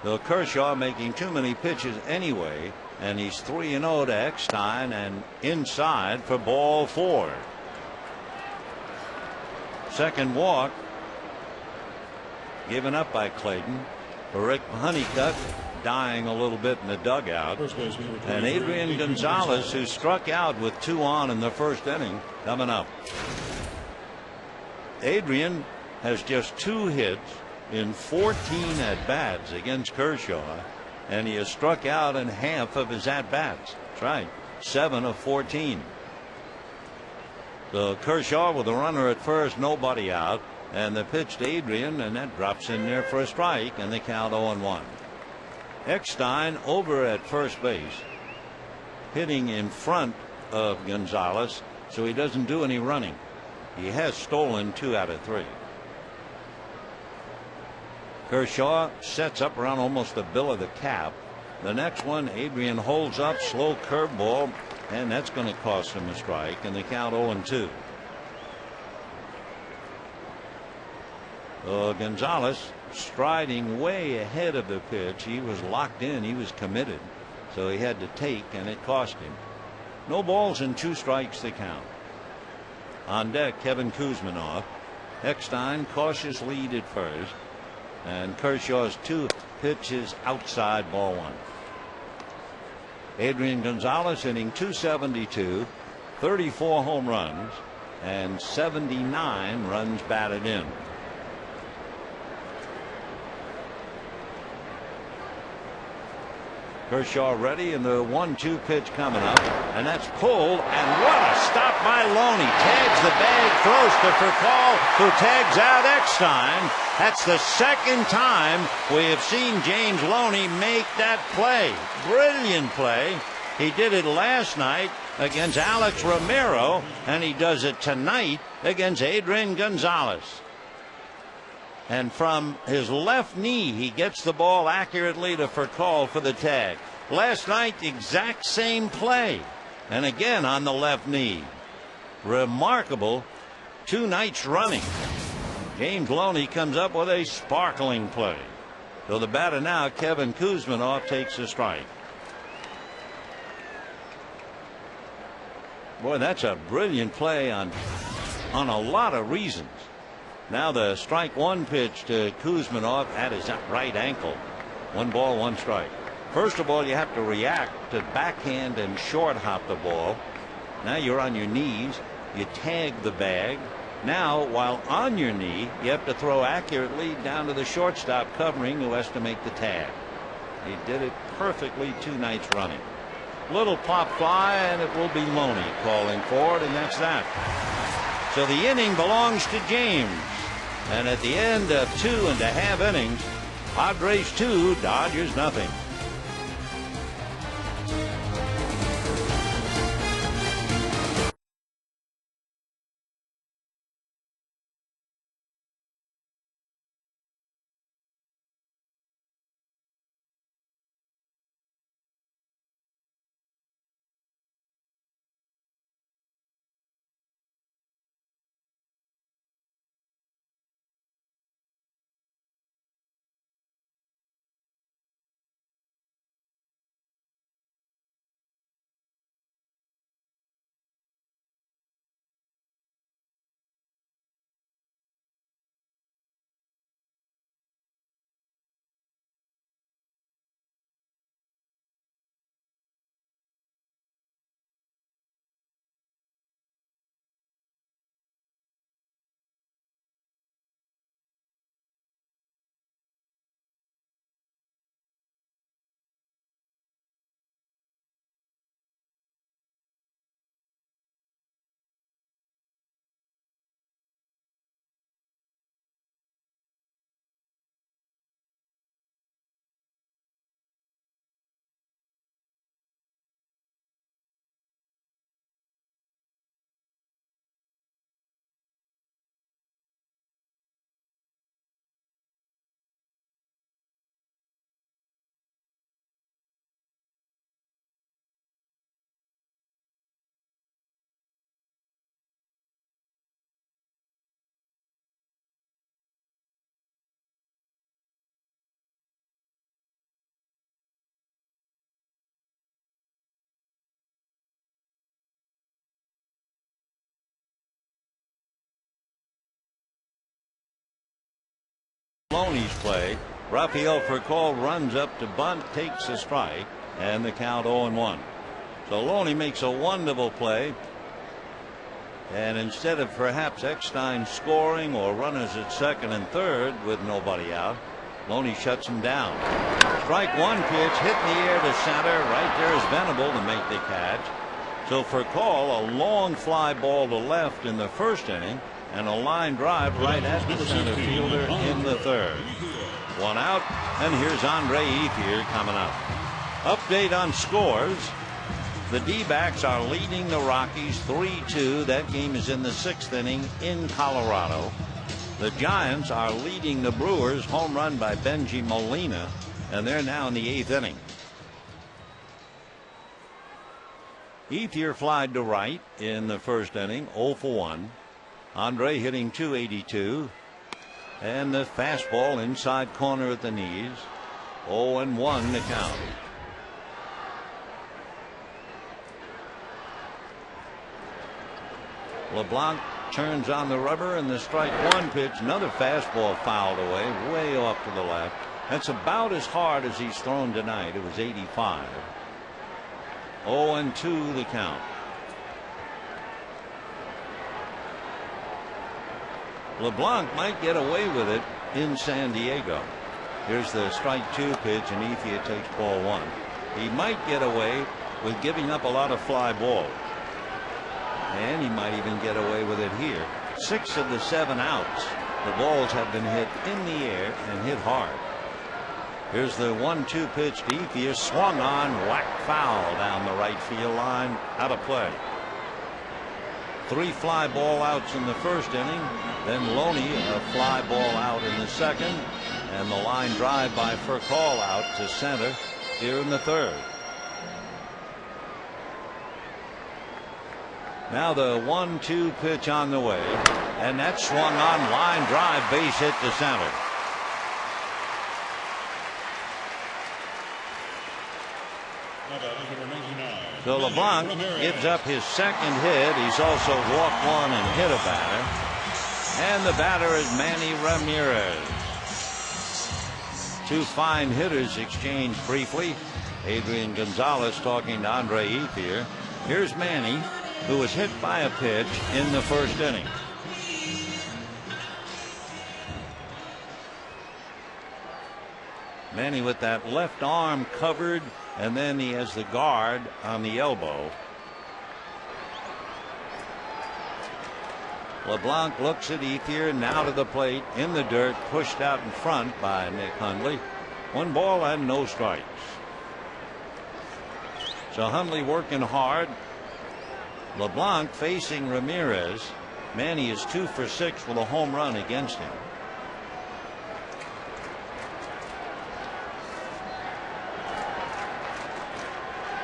So Kershaw making too many pitches anyway, and he's 3-0 to Eckstein, and inside for ball 4. Second walk given up by Clayton. Rick Honeycutt dying a little bit in the dugout, and Adrian Gonzalez, who struck out with 2 on in the first inning, coming up. Adrian has just 2 hits in 14 at bats against Kershaw, and he has struck out in half of his at bats. That's right, 7 of 14. So Kershaw with a runner at first, nobody out, and the pitch to Adrian, and that drops in there for a strike, and the count 0-1. Eckstein over at first base, hitting in front of Gonzalez, so he doesn't do any running. He has stolen 2 out of 3. Kershaw sets up around almost the bill of the cap. The next one, Adrian holds up, slow curveball, and that's going to cost him a strike, and the count 0-2. Gonzalez striding way ahead of the pitch. He was locked in, he was committed, so he had to take, and it cost him. No balls and 2 strikes to count. On deck, Kevin Kuzminoff. Eckstein cautious lead at first, and Kershaw's 2 pitches outside, ball 1. Adrian Gonzalez hitting .272, 34 home runs, and 79 runs batted in. Kershaw ready, and the 1-2 pitch coming up, and that's pulled, and what a stop by Looney. Tags the bag, throws to Furcal, who tags out Eckstein. That's the second time we have seen James Looney make that play. Brilliant play. He did it last night against Alex Romero, and he does it tonight against Adrian Gonzalez. And from his left knee, he gets the ball accurately to Furcal for the tag. Last night, exact same play, and again on the left knee. Remarkable 2 nights running. James Looney comes up with a sparkling play. So the batter now, Kevin Kuzminoff, takes a strike. Boy, that's a brilliant play on a lot of reasons. Now the strike 1 pitch to Kuzminoff at his right ankle. 1 ball, 1 strike. First of all, you have to react to backhand and short hop the ball. Now you're on your knees. You tag the bag. Now, while on your knee, you have to throw accurately down to the shortstop covering, who has to make the tag. He did it perfectly 2 nights running. Little pop fly, and it will be Looney calling for it, and that's that. So the inning belongs to James. And at the end of 2.5 innings, Padres 2, Dodgers nothing. Looney's play. Rafael Furcal runs up to bunt, takes a strike, and the count 0-1. So Looney makes a wonderful play. And instead of perhaps Eckstein scoring or runners at second and third with nobody out, Looney shuts him down. Strike one pitch, hit in the air to center. Right there is Venable to make the catch. So for call, a long fly ball to left in the first inning and a line drive right at the center fielder in the third. One out, and here's Andre Ethier coming up. Update on scores. The D-backs are leading the Rockies 3-2. That game is in the sixth inning in Colorado. The Giants are leading the Brewers, home run by Benji Molina, and they're now in the eighth inning. Ethier flied to right in the first inning, 0 for 1. Andre hitting .282, and the fastball inside corner at the knees, 0-1 to count. LeBlanc turns on the rubber, and the strike one pitch, another fastball fouled away, way off to the left. That's about as hard as he's thrown tonight. It was 85. 0-2 the count. LeBlanc might get away with it in San Diego. Here's the strike two pitch, and Ethier takes ball one. He might get away with giving up a lot of fly balls. And he might even get away with it here. 6 of the 7 outs, the balls have been hit in the air and hit hard. Here's the 1-2 pitch to Ethier, swung on, whacked foul down the right field line, out of play. 3 fly ball outs in the first inning, then Looney a fly ball out in the second, and the line drive by Furcal out to center here in the third. Now the 1-2 pitch on the way, and that swung on, line drive, base hit to center. So LeBlanc gives up his second hit. He's also walked one and hit a batter. And the batter is Manny Ramirez. 2 fine hitters exchanged briefly. Adrian Gonzalez talking to Andre Ethier. Here's Manny, who was hit by a pitch in the first inning. Manny with that left arm covered, and then he has the guard on the elbow. LeBlanc looks at Ethier, now to the plate, in the dirt, pushed out in front by Nick Hundley. 1 ball and no strikes. So Hundley working hard. LeBlanc facing Ramirez. Manny is 2 for 6 with a home run against him.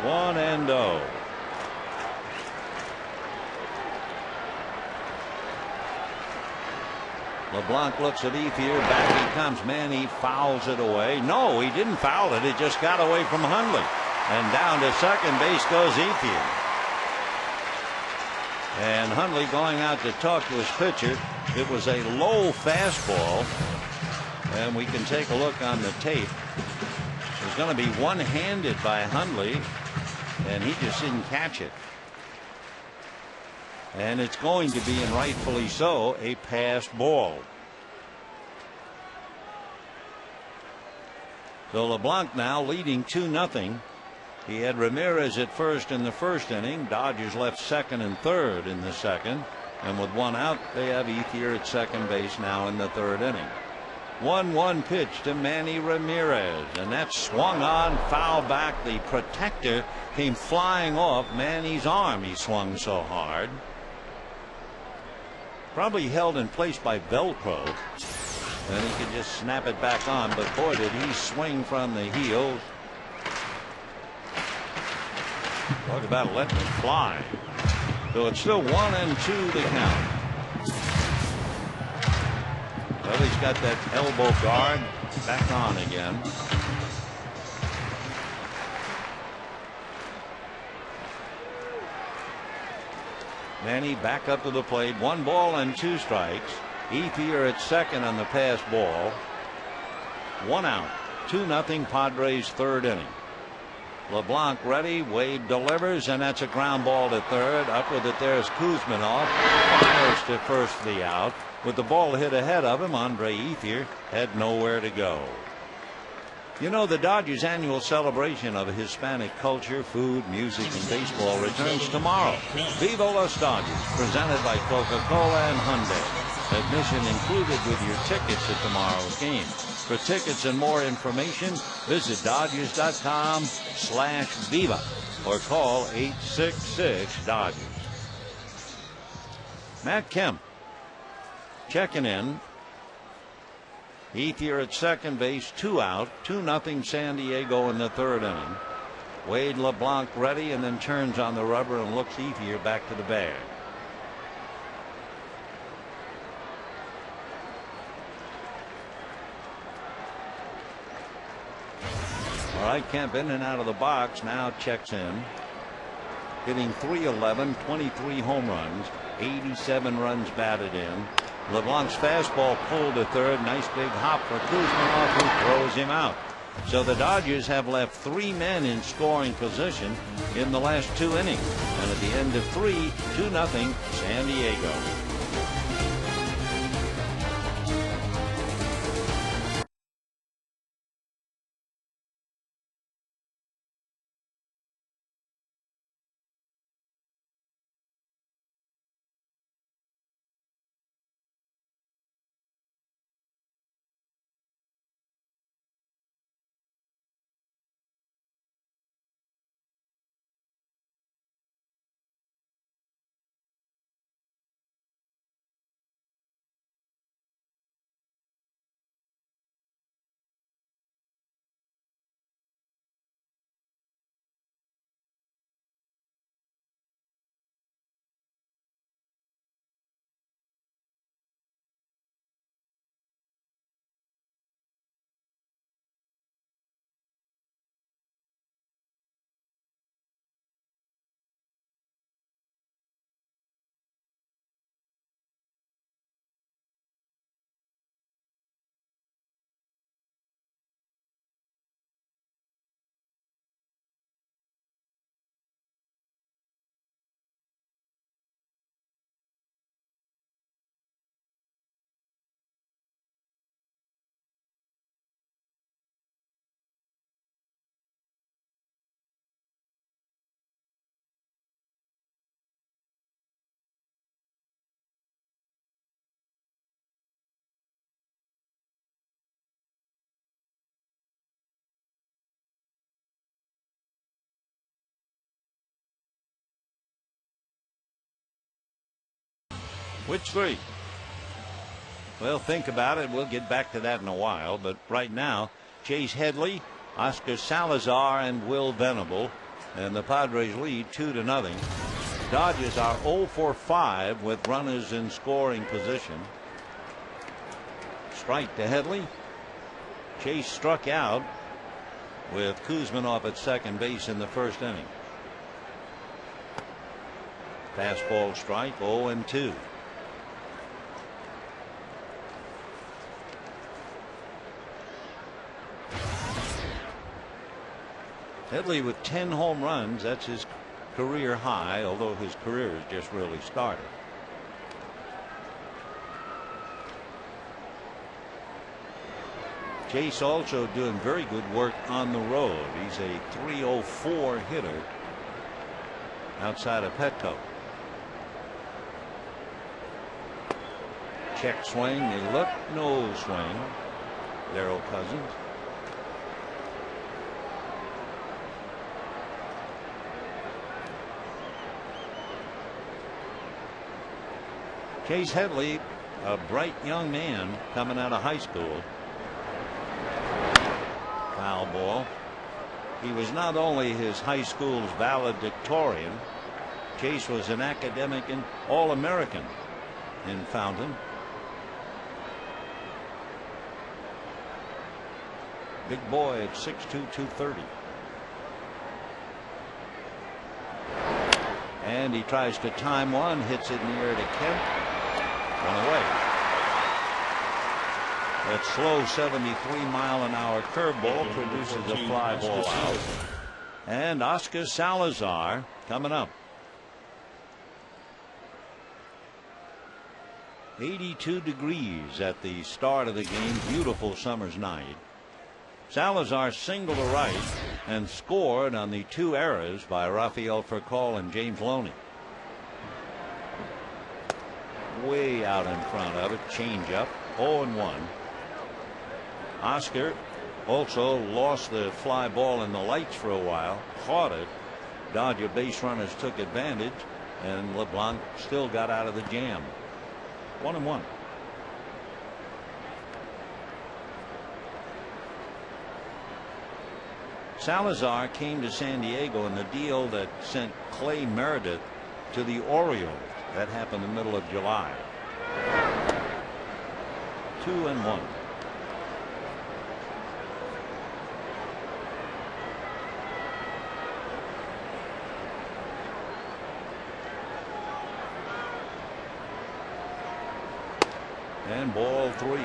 One and 0. LeBlanc looks at Ethier. Back he comes. Manny fouls it away. No, he didn't foul it. It just got away from Hundley. And down to second base goes Ethier. And Hundley going out to talk to his pitcher. It was a low fastball. And we can take a look on the tape. It was going to be one-handed by Hundley, and he just didn't catch it. And it's going to be, and rightfully so, a passed ball. So LeBlanc now leading 2-0. He had Ramirez at first in the first inning. Dodgers left second and third in the second. And with 1 out, they have Ethier at second base now in the third inning. 1-1 pitch to Manny Ramirez, and that swung on, foul back. The protector came flying off Manny's arm. He swung so hard. Probably held in place by Velcro, and he could just snap it back on. But boy, did he swing from the heels. Talk about letting it fly. So it's still 1-2 to count. Well, he's got that elbow guard back on again. Manny back up to the plate. 1 ball and 2 strikes. Ethier at second on the pass ball. 1 out. 2-0 Padres, third inning. LeBlanc ready. Wade delivers, and that's a ground ball to third. Up with it, there's Kuzminov. Fires to first for the out. With the ball hit ahead of him, Andre Ethier had nowhere to go. You know, the Dodgers' annual celebration of Hispanic culture, food, music, and baseball returns tomorrow. Viva Los Dodgers, presented by Coca-Cola and Hyundai. Admission included with your tickets at tomorrow's game. For tickets and more information, visit Dodgers.com/Viva or call 866-DODGERS. Matt Kemp checking in. Ethier at second base, 2 out. 2-0 San Diego in the third inning. Wade LeBlanc ready, and then turns on the rubber and looks Ethier back to the bag. All right, Kemp in and out of the box, now checks in. Hitting .311, 23 home runs, 87 runs batted in. LeBlanc's fastball pulled to third. Nice big hop for Kuzminov, who throws him out. So the Dodgers have left 3 men in scoring position in the last 2 innings. And at the end of 3, 2-0 San Diego. Which 3? Well, think about it. We'll get back to that in a while. But right now, Chase Headley, Oscar Salazar, and Will Venable. And the Padres lead 2-0. Dodgers are 0 for 5 with runners in scoring position. Strike to Headley. Chase struck out with Kuzminov at second base in the first inning. Fastball strike, 0-2. Headley with 10 home runs. That's his career high, although his career has just really started. Chase also doing very good work on the road. He's a .304 hitter outside of Petco. Check swing. They look. No swing. Darryl Cousins. Chase Headley, a bright young man coming out of high school. Foul ball. He was not only his high school's valedictorian, Chase was an academic and All-American in Fountain. Big boy at 6'2", 230. And he tries to time one, hits it in the air to Kemp. One away. That slow 73-mile-an-hour curveball produces a fly ball out. And Oscar Salazar coming up. 82 degrees at the start of the game. Beautiful summer's night. Salazar singled to right and scored on the 2 errors by Rafael Furcal and James Looney. Way out in front of it. Changeup. 0-1. Oscar also lost the fly ball in the lights for a while. Caught it. Dodger base runners took advantage, and LeBlanc still got out of the jam. 1-1. Salazar came to San Diego in the deal that sent Clay Meredith to the Orioles. That happened in the middle of July. 2-1. And ball 3.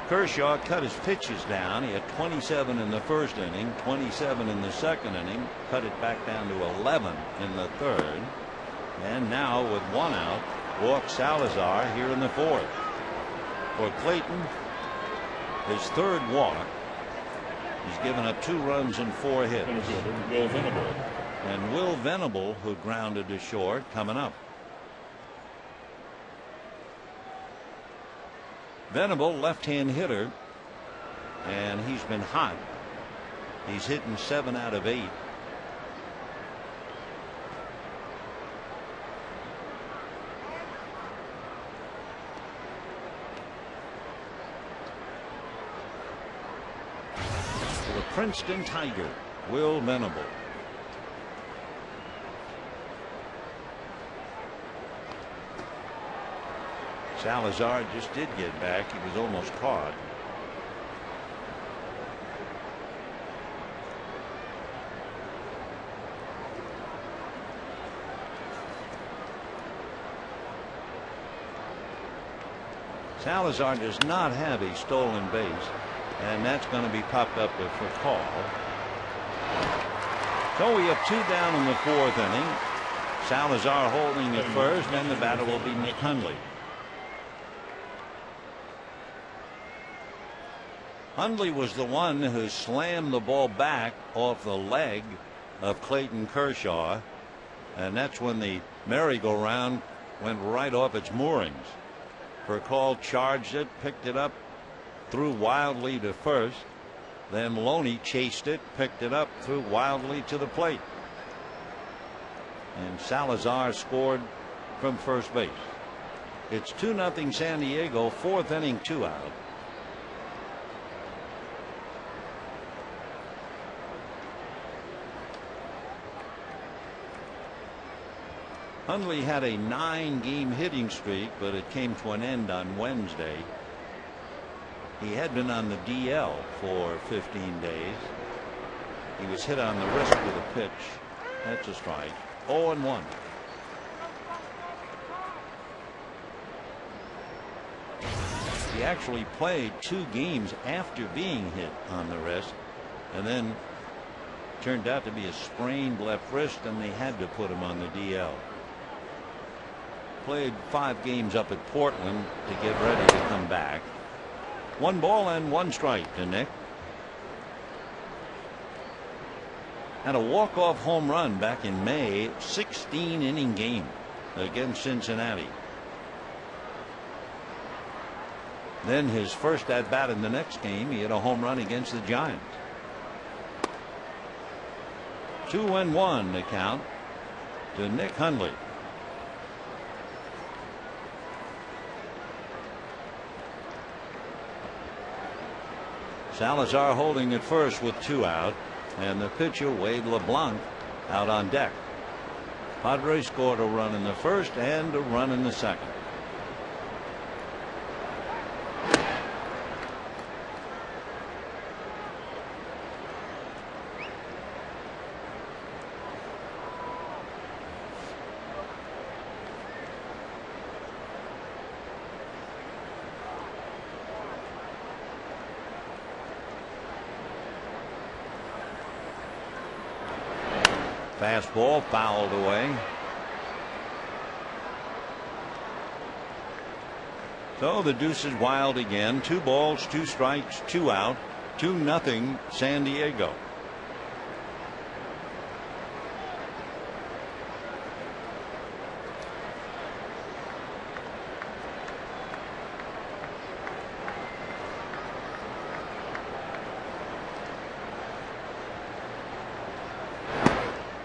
Kershaw cut his pitches down. He had 27 in the first inning, 27 in the second inning, cut it back down to 11 in the third. And now with 1 out, walks Salazar here in the 4th. For Clayton, his 3rd walk. He's given up 2 runs and 4 hits. And Will Venable, who grounded to short, coming up. Venable, left-hand hitter, and he's been hot. He's hitting 7 out of 8. The Princeton Tiger, Will Venable. Salazar just did get back. He was almost caught. Salazar does not have a stolen base, and that's going to be popped up for call. So we have 2 down in the 4th inning. Salazar holding at first, and the batter will be Nick Hundley. Hundley was the one who slammed the ball back off the leg of Clayton Kershaw, and that's when the merry-go-round went right off its moorings. Furcal charged it, picked it up, threw wildly to first. Then Looney chased it, picked it up, threw wildly to the plate. And Salazar scored from first base. It's 2-0 San Diego, 4th inning, 2 out. Hundley had a 9-game hitting streak, but it came to an end on Wednesday. He had been on the DL for 15 days. He was hit on the wrist with a pitch. That's a strike. 0-1. He actually played 2 games after being hit on the wrist, and then turned out to be a sprained left wrist, and they had to put him on the DL. Played 5 games up at Portland to get ready to come back. 1 ball and 1 strike to Nick. Had a walk-off home run back in May, 16-inning game against Cincinnati. Then his first at-bat in the next game, he hit a home run against the Giants. 2-1 the count to Nick Hundley. Salazar holding at first with 2 out, and the pitcher Wade LeBlanc out on deck. Padres scored a run in the first and a run in the second. Fastball fouled away. So the deuce is wild again. 2 balls, 2 strikes, 2 out. 2-0 San Diego.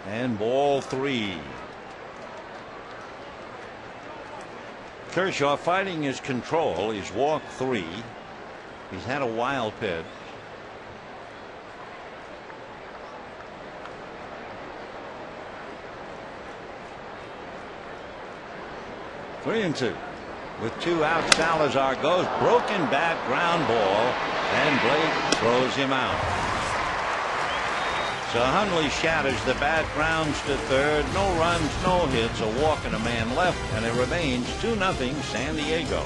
And ball 3. Kershaw fighting his control. He's walked 3. He's had a wild pitch. Three and 2. With 2 out, Salazar goes. Broken bat, ground ball, and Blake throws him out. So Hundley shatters the bat, grounds to third. No runs, no hits, a walk and a man left, and it remains 2-0 San Diego.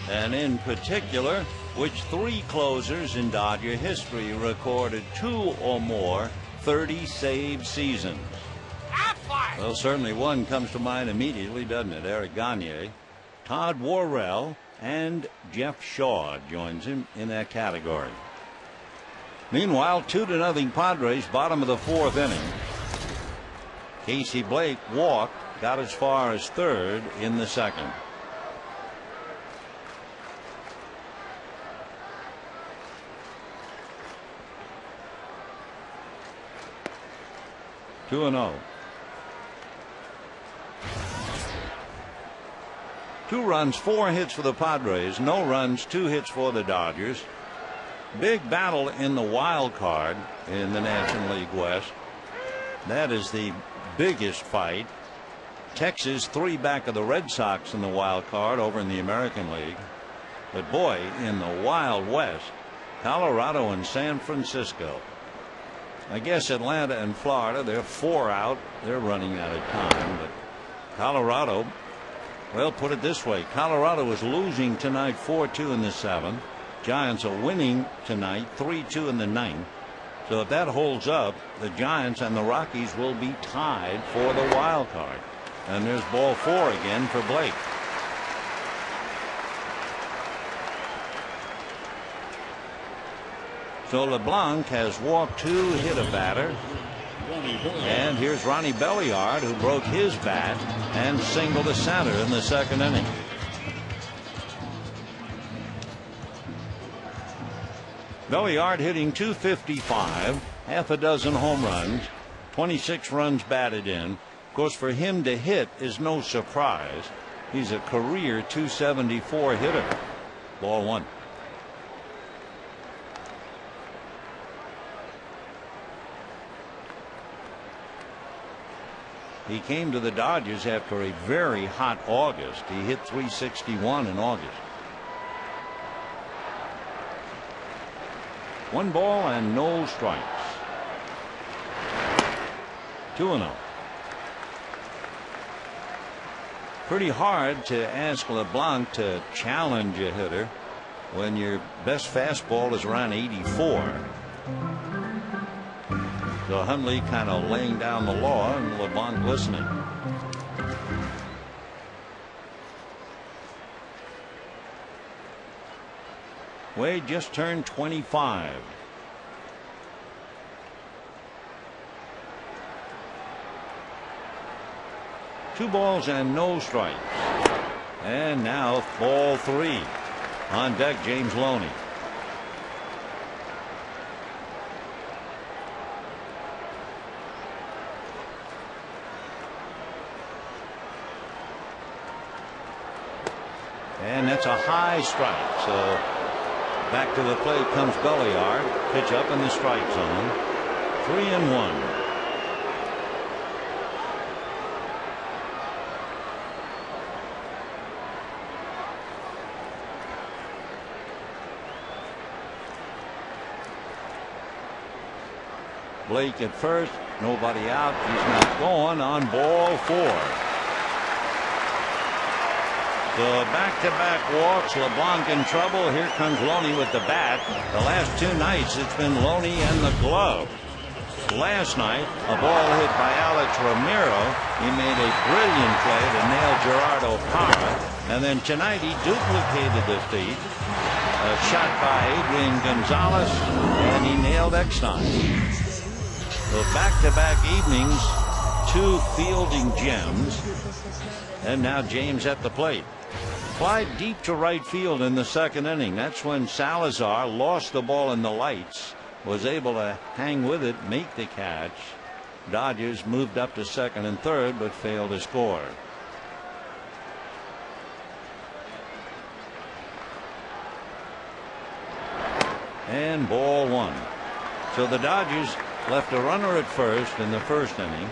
And in particular, which 3 closers in Dodger history recorded 2 or more 30-save seasons? Well, certainly one comes to mind immediately, doesn't it? Eric Gagne. Todd Worrell and Jeff Shaw joins him in that category. Meanwhile, 2-0 Padres, bottom of the 4th inning. Casey Blake walked, got as far as 3rd in the 2nd. Two and 0. 2 runs, 4 hits for the Padres. No runs, 2 hits for the Dodgers. Big battle in the wild card in the National League West. That is the biggest fight. Texas 3 back of the Red Sox in the wild card over in the American League. But boy, in the Wild West, Colorado and San Francisco. I guess Atlanta and Florida, they're 4 out. They're running out of time. But Colorado, well, put it this way. Colorado is losing tonight 4-2 in the 7th. Giants are winning tonight 3-2 in the 9th. So if that holds up, the Giants and the Rockies will be tied for the wild card. And there's ball 4 again for Blake. So LeBlanc has walked 2, hit a batter. And here's Ronnie Belliard, who broke his bat and singled to center in the 2nd inning. Belliard hitting .255, half a dozen home runs, 26 runs batted in. Of course, for him to hit is no surprise. He's a career .274 hitter. Ball 1. He came to the Dodgers after a very hot August. He hit .361 in August. 1 ball and no strikes. 2-0. Pretty hard to ask LeBlanc to challenge a hitter when your best fastball is around 84. So Hundley kind of laying down the law and LeBlanc listening. Wade just turned 25. Two balls and no strikes. And now ball 3. On deck, James Looney. And that's a high strike. So back to the plate comes Belliard. Pitch up in the strike zone. 3-1. Blake at first, nobody out. He's not going on ball 4. So back-to-back walks. LeBlanc in trouble. Here comes Looney with the bat. The last 2 nights it's been Looney and the glove. Last night a ball hit by Alex Ramiro. He made a brilliant play to nail Gerard O'Para. And then tonight he duplicated the feat. A shot by Adrian Gonzalez and he nailed Eckstein. So back-to-back evenings, 2 fielding gems. And now James at the plate. Fly deep to right field in the 2nd inning. That's when Salazar lost the ball in the lights, was able to hang with it, make the catch. Dodgers moved up to 2nd and 3rd, but failed to score. And ball 1. So the Dodgers left a runner at first in the 1st inning.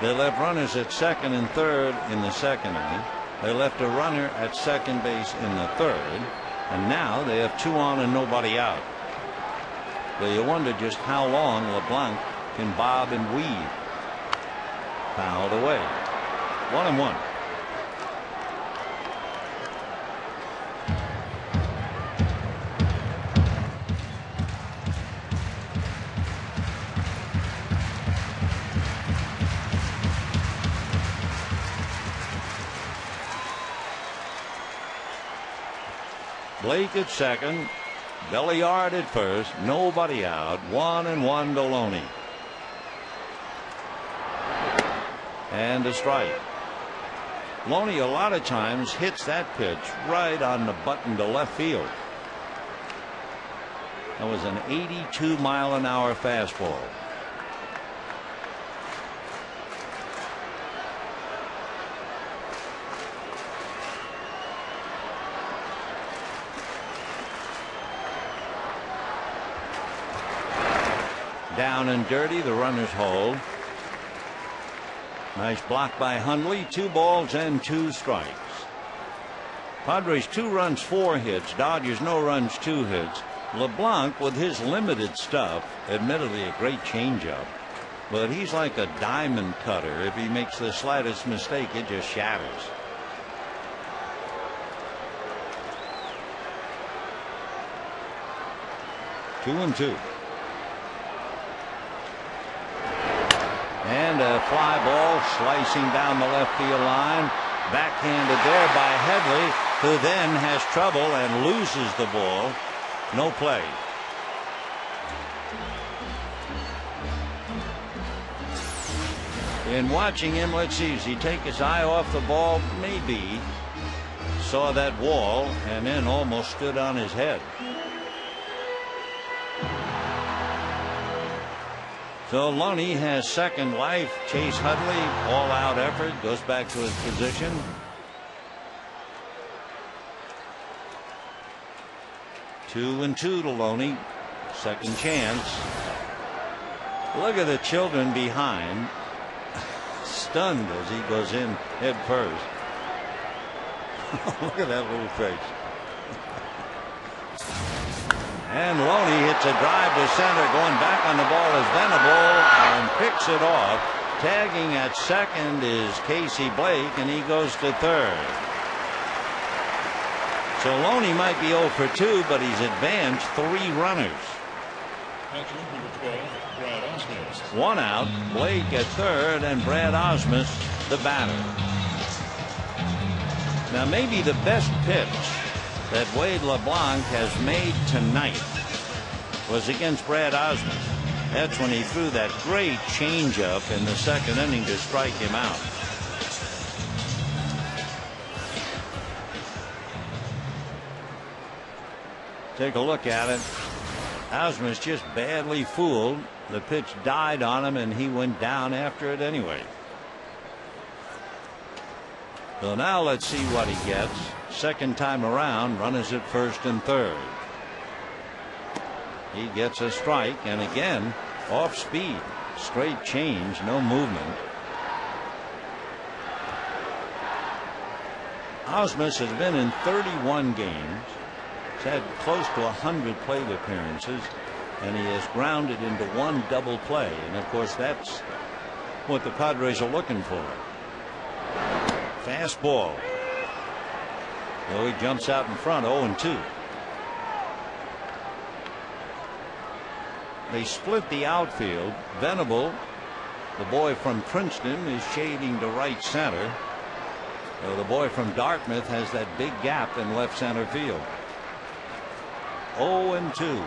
They left runners at 2nd and 3rd in the 2nd inning. They left a runner at 2nd base in the 3rd. And now they have 2 on and nobody out. So you wonder just how long LeBlanc can bob and weave. Fouled away. 1-1. Blake at 2nd, Belliard at 1st, nobody out, 1-1 to Looney. And a strike. Looney a lot of times hits that pitch right on the button to left field. That was an 82-mile-an-hour fastball. Down and dirty, the runners hold. Nice block by Hundley. 2 balls and 2 strikes. Padres 2 runs, 4 hits. Dodgers no runs, 2 hits. LeBlanc with his limited stuff, admittedly a great changeup, but he's like a diamond cutter. If he makes the slightest mistake, it just shatters. Two and 2. And a fly ball slicing down the left field line. Backhanded there by Headley, who then has trouble and loses the ball. No play. In watching him, let's see, does he take his eye off the ball? Maybe. Saw that wall and then almost stood on his head. So Looney has second life. Chase Hundley, all-out effort, goes back to his position. Two and 2 to Looney. Second chance. Look at the children behind. stunned as he goes in head first. Look at that little face. And Looney hits a drive to center. Going back on the ball is Venable and picks it off. Tagging at second is Casey Blake, and he goes to third. So Looney might be 0 for 2, but he's advanced 3 runners. One out, Blake at third, and Brad Osmus the batter. Now maybe the best pitch that Wade LeBlanc has made tonight was against Brad Osmus. That's when he threw that great changeup in the second inning to strike him out. Take a look at it. Osmus just badly fooled. The pitch died on him and he went down after it anyway. So now let's see what he gets. Second time around, runners at first and third. He gets a strike, and again off speed. Straight change, no movement. Osmus has been in 31 games. He's had close to 100 plate appearances, and he has grounded into 1 double play. And of course, that's what the Padres are looking for. Fastball. So he jumps out in front, 0-2. They split the outfield. Venable, the boy from Princeton, is shading to right center. So the boy from Dartmouth has that big gap in left center field. 0-2.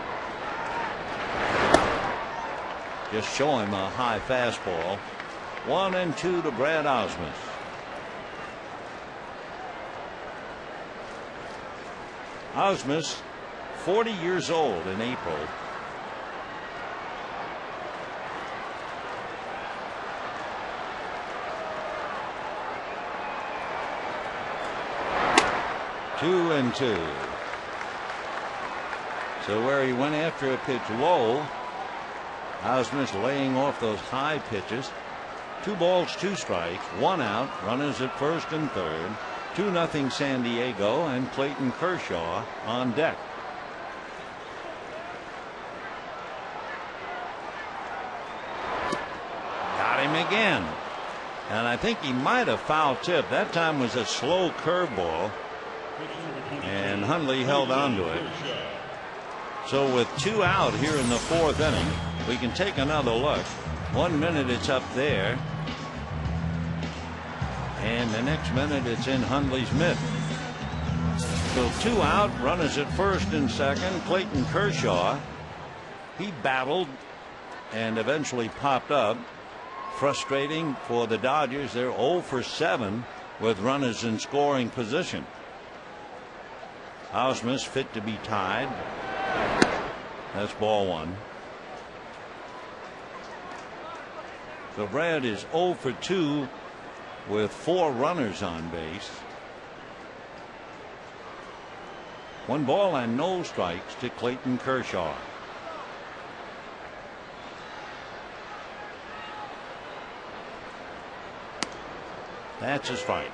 Just show him a high fastball. 1-2 to Brad Osmus. Osmus, 40 years old in April. Two and two. So where he went after a pitch low, Osmus laying off those high pitches. 2 balls, 2 strikes, 1 out, runners at first and third. 2-0 San Diego, and Clayton Kershaw on deck. Got him again. And I think he might have foul tipped. That time was a slow curveball, and Hundley held on to it. So with 2 out here in the 4th inning, we can take another look. 1 minute it's up there, and the next minute it's in Hundley's mitt. So 2 out, runners at first and second. Clayton Kershaw, he battled and eventually popped up. Frustrating for the Dodgers. They're 0 for 7 with runners in scoring position. Osmus fit to be tied. That's ball 1. So Brad is 0 for 2 with 4 runners on base. 1 ball and no strikes to Clayton Kershaw. That's a strike.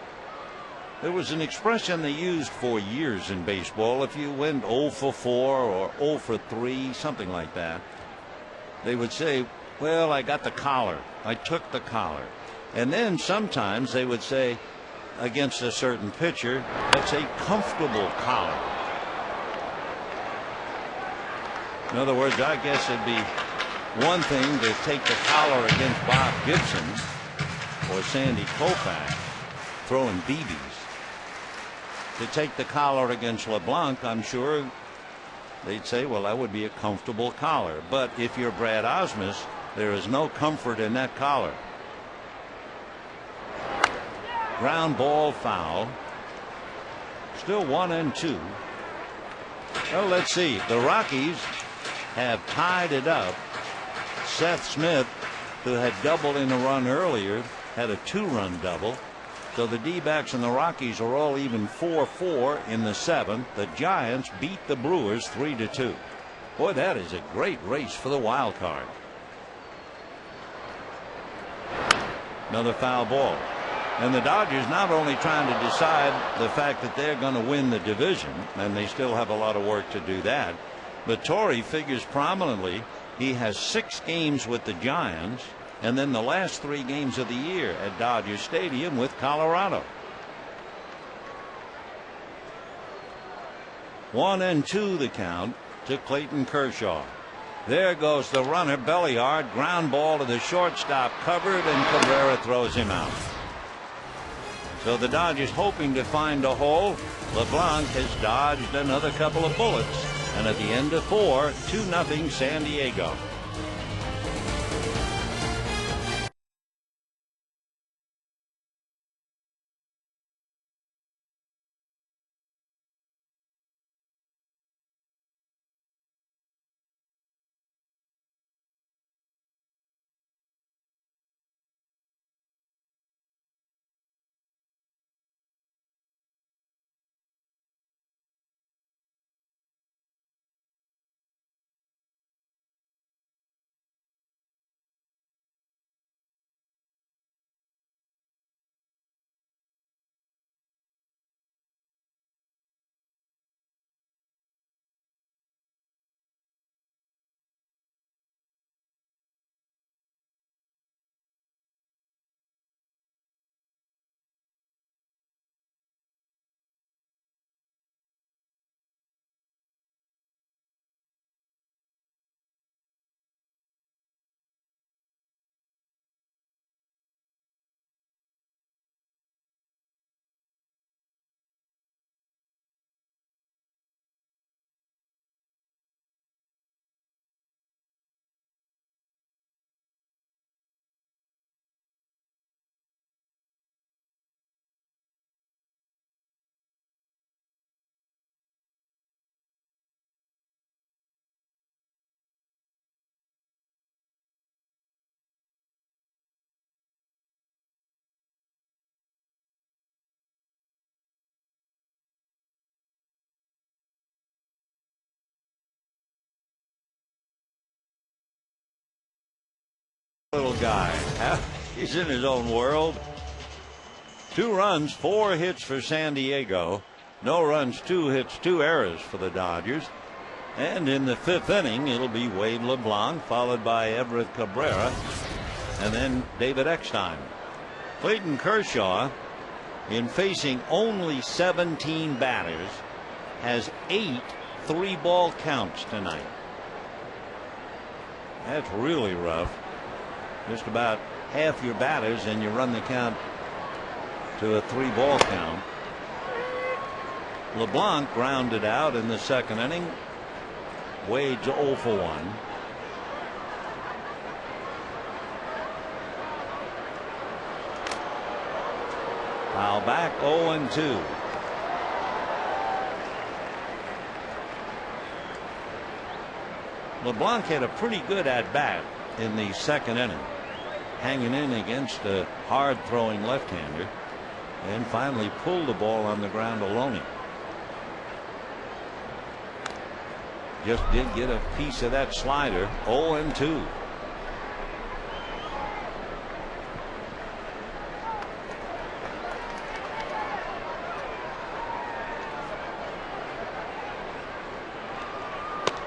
There was an expression they used for years in baseball. If you went 0 for 4 or 0 for 3, something like that, they would say, well, I got the collar. I took the collar. And then sometimes they would say against a certain pitcher, that's a comfortable collar. In other words, I guess it'd be one thing to take the collar against Bob Gibson or Sandy Koufax throwing BBs. To take the collar against LeBlanc, I'm sure they'd say, well, that would be a comfortable collar. But if you're Brad Osmus, there is no comfort in that collar. Ground ball, foul. Still 1-2. Well, let's see. The Rockies have tied it up. Seth Smith, who had doubled in a run earlier, had a 2-run double. So the D-backs and the Rockies are all even 4-4 in the 7th. The Giants beat the Brewers 3-2. Boy, that is a great race for the wild card. Another foul ball. And the Dodgers not only trying to decide the fact that they're going to win the division, and they still have a lot of work to do that, but Torrey figures prominently. He has 6 games with the Giants, and then the last 3 games of the year at Dodger Stadium with Colorado. 1-2 the count to Clayton Kershaw. There goes the runner, belly hard, ground ball to the shortstop, covered, and Cabrera throws him out. So the Dodgers hoping to find a hole. LeBlanc has dodged another couple of bullets, and at the end of 4, 2-0 San Diego. Little guy, he's in his own world. 2 runs, 4 hits for San Diego. No runs, 2 hits, 2 errors for the Dodgers. And in the 5th inning, it'll be Wade LeBlanc, followed by Everett Cabrera, and then David Eckstein. Clayton Kershaw, in facing only 17 batters, has 8 3-ball counts tonight. That's really rough. Just about half your batters, and you run the count to a 3-ball count. LeBlanc grounded out in the 2nd inning. Wade's 0 for 1. Foul back, 0-2. LeBlanc had a pretty good at bat in the 2nd inning, hanging in against a hard throwing left-hander, and finally pulled the ball on the ground to Looney. Just did get a piece of that slider. 0-2.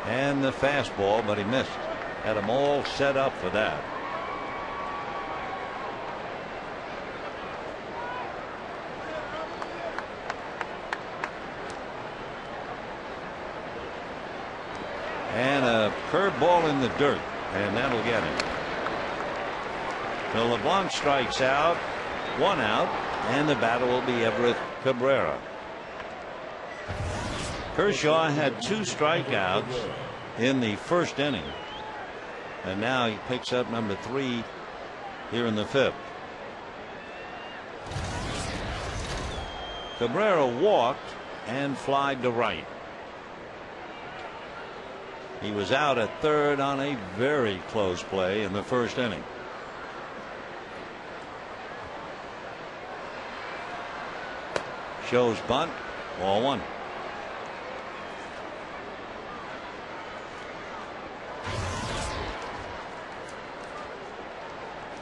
And the fastball, but he missed. Had them all set up for that. And a curveball in the dirt, and that'll get him. So LeBlanc strikes out, 1 out, and the batter will be Everett Cabrera. Kershaw had 2 strikeouts in the 1st inning, and now he picks up number 3 here in the 5th. Cabrera walked and flied to right. He was out at 3rd on a very close play in the 1st inning. Shows bunt, ball 1.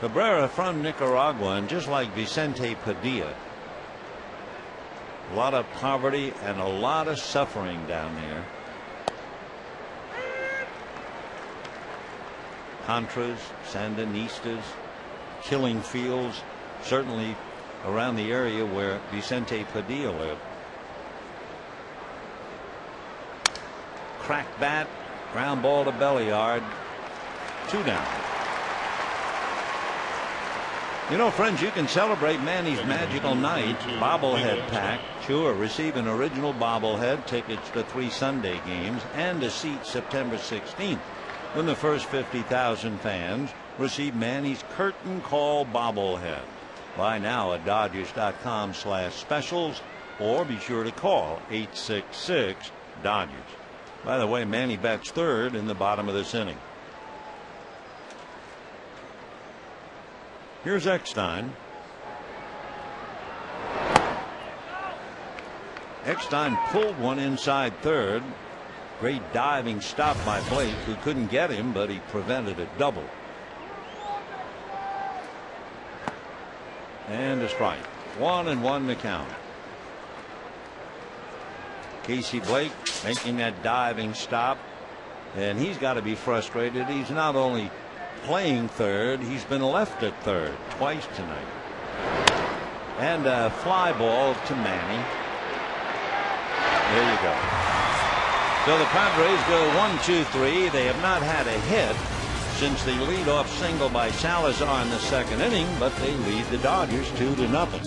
Cabrera from Nicaragua, and just like Vicente Padilla, a lot of poverty and a lot of suffering down there. Contras, Sandinistas, killing fields, certainly around the area where Vicente Padilla lived. Crack bat, ground ball to belly yard, 2 down. You know, friends, you can celebrate Manny's magical night bobblehead pack. Sure, receive an original bobblehead, tickets to 3 Sunday games, and a seat September 16th when the first 50,000 fans receive Manny's curtain call bobblehead. Buy now at Dodgers.com/specials, or be sure to call 866-DODGERS. By the way, Manny bats third in the bottom of this inning. Here's Eckstein. Eckstein pulled one inside third. Great diving stop by Blake, who couldn't get him, but he prevented a double. And a strike. 1-1 to count. Casey Blake making that diving stop, and he's got to be frustrated. He's not only playing third, he's been left at third twice tonight. And a fly ball to Manny. There you go. So the Padres go 1-2-3. They have not had a hit since the leadoff single by Salazar in the second inning, but they lead the Dodgers 2-0.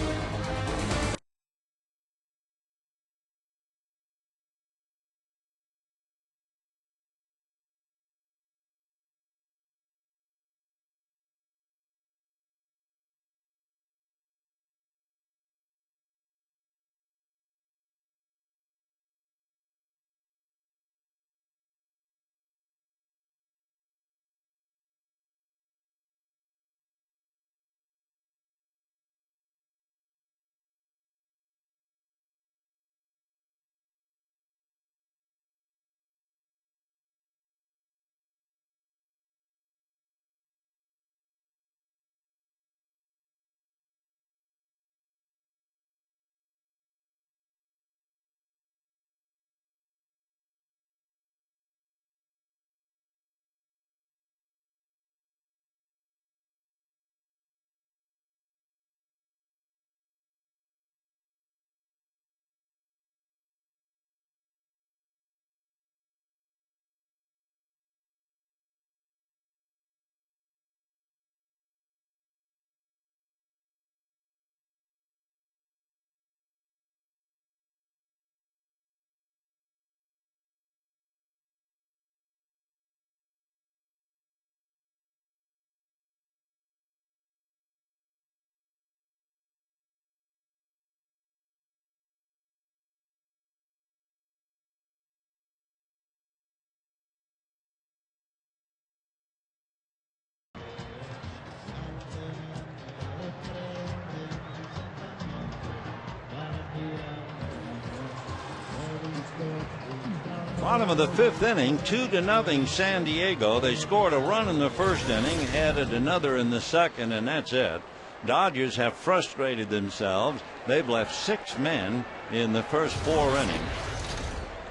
Bottom of the 5th inning, 2-0 San Diego. They scored a run in the first inning, added another in the second, and that's it. Dodgers have frustrated themselves. They've left 6 men in the first 4 innings,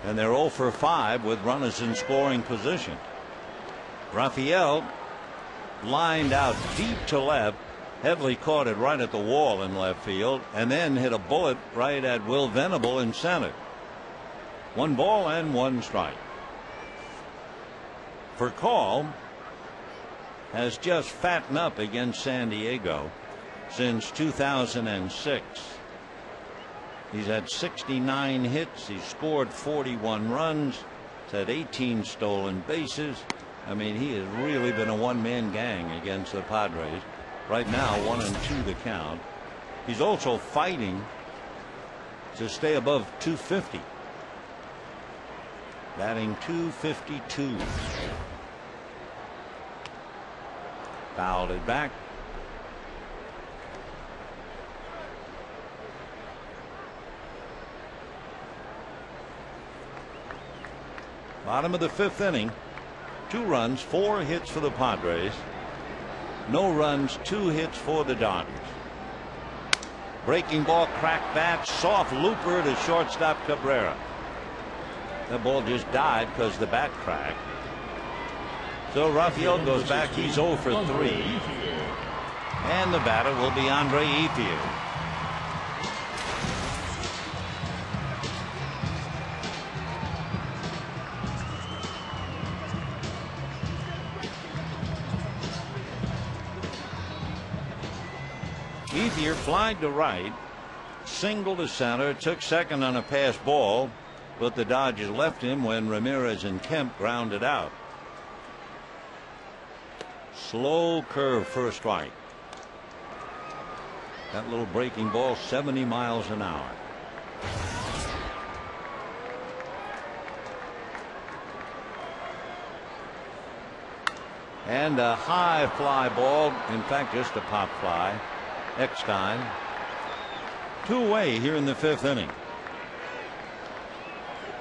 and they're 0 for 5 with runners in scoring position. Rafael lined out deep to left. Headley caught it right at the wall in left field, and then hit a bullet right at Will Venable in center. 1 ball and 1 strike. Furcal has just fattened up against San Diego since 2006. He's had 69 hits. He's scored 41 runs. He's had 18 stolen bases. I mean, he has really been a one-man gang against the Padres. Right now, 1-2 the count. He's also fighting to stay above 250. Batting .252. Fouled it back. Bottom of the 5th inning. 2 runs, 4 hits for the Padres. No runs, 2 hits for the Dodgers. Breaking ball, cracked bat, soft looper to shortstop Cabrera. That ball just died because the bat cracked. So Rafael goes back. He's 0 for 3. And the batter will be Andre Ethier. Ethier flied to right, single to center, took second on a pass ball, but the Dodgers left him when Ramirez and Kemp grounded out. Slow curve for a strike. That little breaking ball, 70 miles an hour. And a high fly ball, in fact just a pop fly. Eckstein. 2-away here in the 5th inning.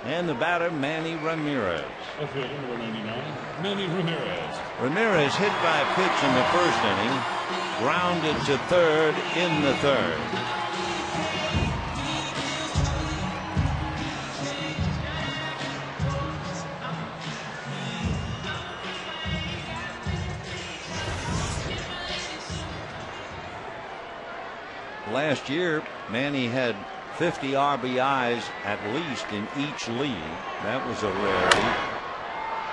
And the batter, Manny Ramirez. Okay, number 99, Manny Ramirez. Ramirez hit by a pitch in the 1st inning, grounded to 3rd in the 3rd. Last year, Manny had 50 RBIs at least in each league. That was a rarity.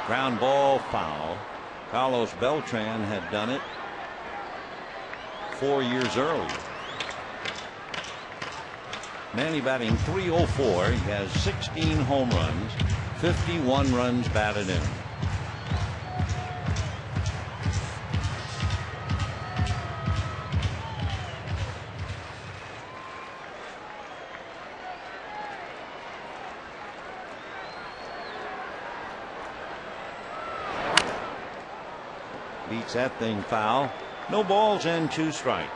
Ground ball, foul. Carlos Beltran had done it 4 years earlier. Manny batting .304. He has 16 home runs, 51 runs batted in. Beats that thing foul. No balls and 2 strikes.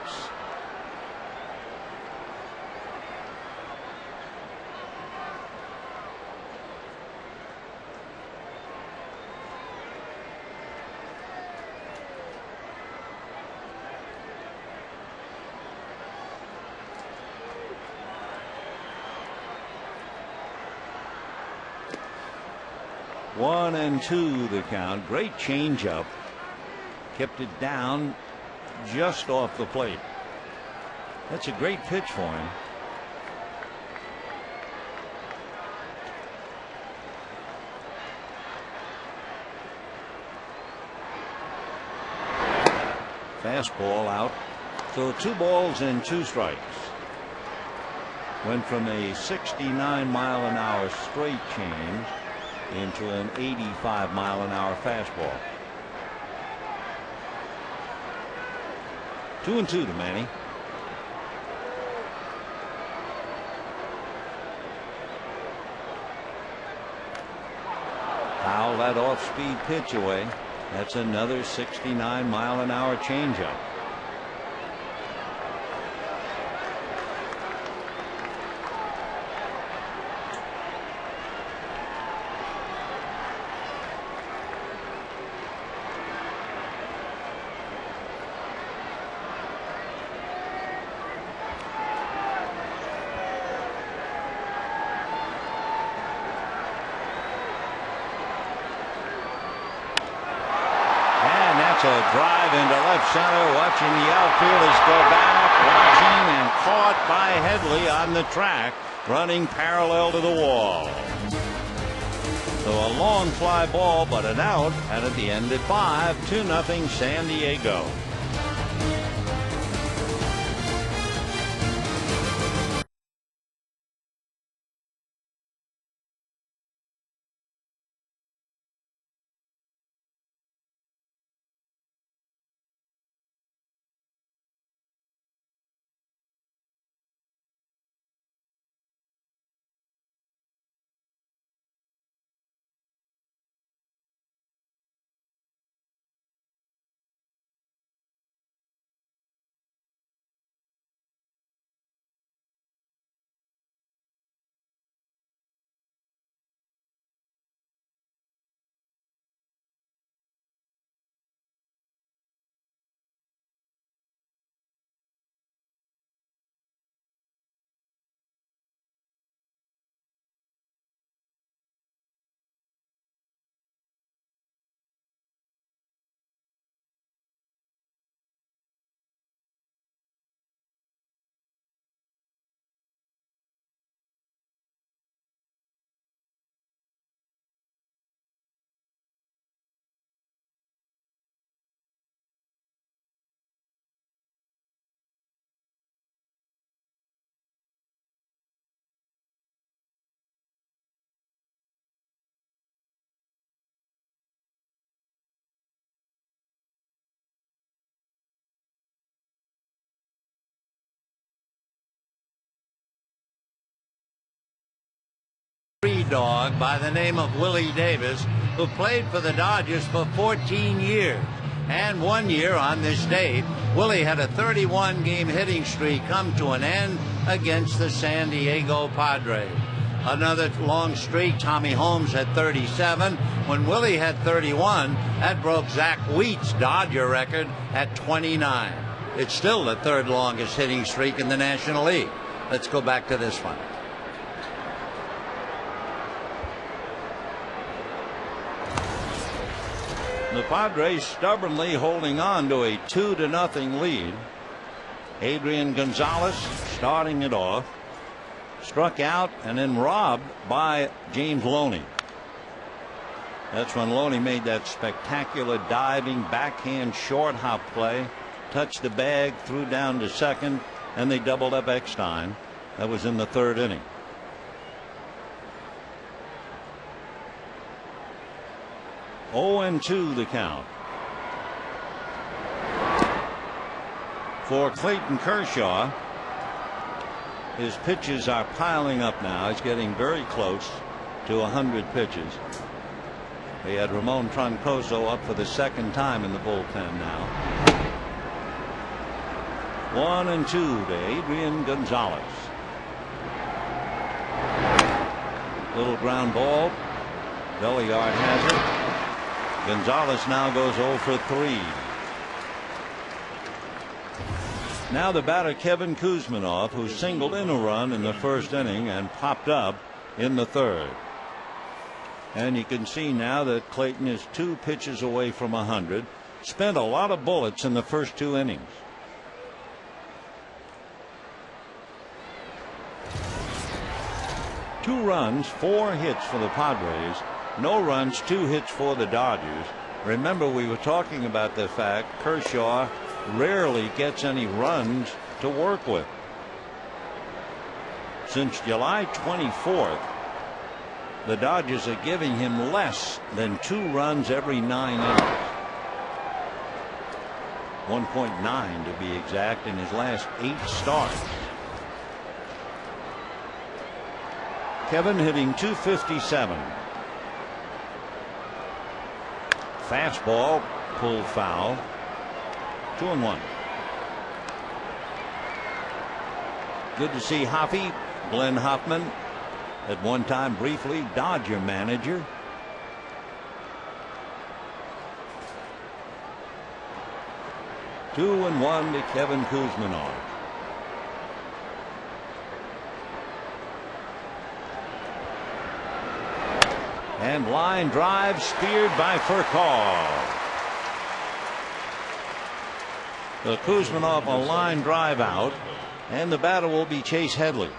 One and 2 the count. Great changeup. Kept it down just off the plate. That's a great pitch for him. Fastball out. So 2 balls and 2 strikes. Went from a 69-mile-an-hour straight change into an 85-mile-an-hour fastball. 2-2 to Manny. Foul that off-speed pitch away. That's another 69-mile-an-hour changeup. A drive into left center. Watching the outfielders go back, watching, and caught by Headley on the track, running parallel to the wall. So a long fly ball, but an out, and at the end at 5, 2-0 San Diego. dog by the name of Willie Davis, who played for the Dodgers for 14 years. And 1 year on this date, Willie had a 31-game hitting streak come to an end against the San Diego Padres. Another long streak, Tommy Holmes had 37. When Willie had 31, that broke Zach Wheat's Dodger record at 29. It's still the third longest hitting streak in the National League. Let's go back to this one. The Padres stubbornly holding on to a 2-0 lead. Adrian Gonzalez starting it off. Struck out and then robbed by James Looney. That's when Looney made that spectacular diving backhand short hop play. Touched the bag, threw down to second, and they doubled up Eckstein. That was in the third inning. Oh, 2 the count. For Clayton Kershaw, his pitches are piling up now. He's getting very close to 100 pitches. They had Ramon Troncoso up for the second time in the bullpen now. 1-2 to Adrian Gonzalez. Little ground ball. Belliard has it. Gonzalez now goes 0 for 3. Now the batter Kevin Kuzminoff, who singled in a run in the first inning and popped up in the third. And you can see now that Clayton is 2 pitches away from 100. Spent a lot of bullets in the first 2 innings. Two runs, 4 hits for the Padres. No runs, 2 hits for the Dodgers. Remember, we were talking about the fact Kershaw rarely gets any runs to work with. Since July 24th, the Dodgers are giving him less than 2 runs every 9 innings. 1.9 to be exact in his last 8 starts. Kevin hitting .257. Fastball pulled foul. 2-1. Good to see Hoffy, Glenn Hoffman, at one time briefly Dodger manager. Two and 1 to Kevin Kuzminoff. And line drive speared by Furcal. The Kuzminoff a line drive out, and the batter will be Chase Headley.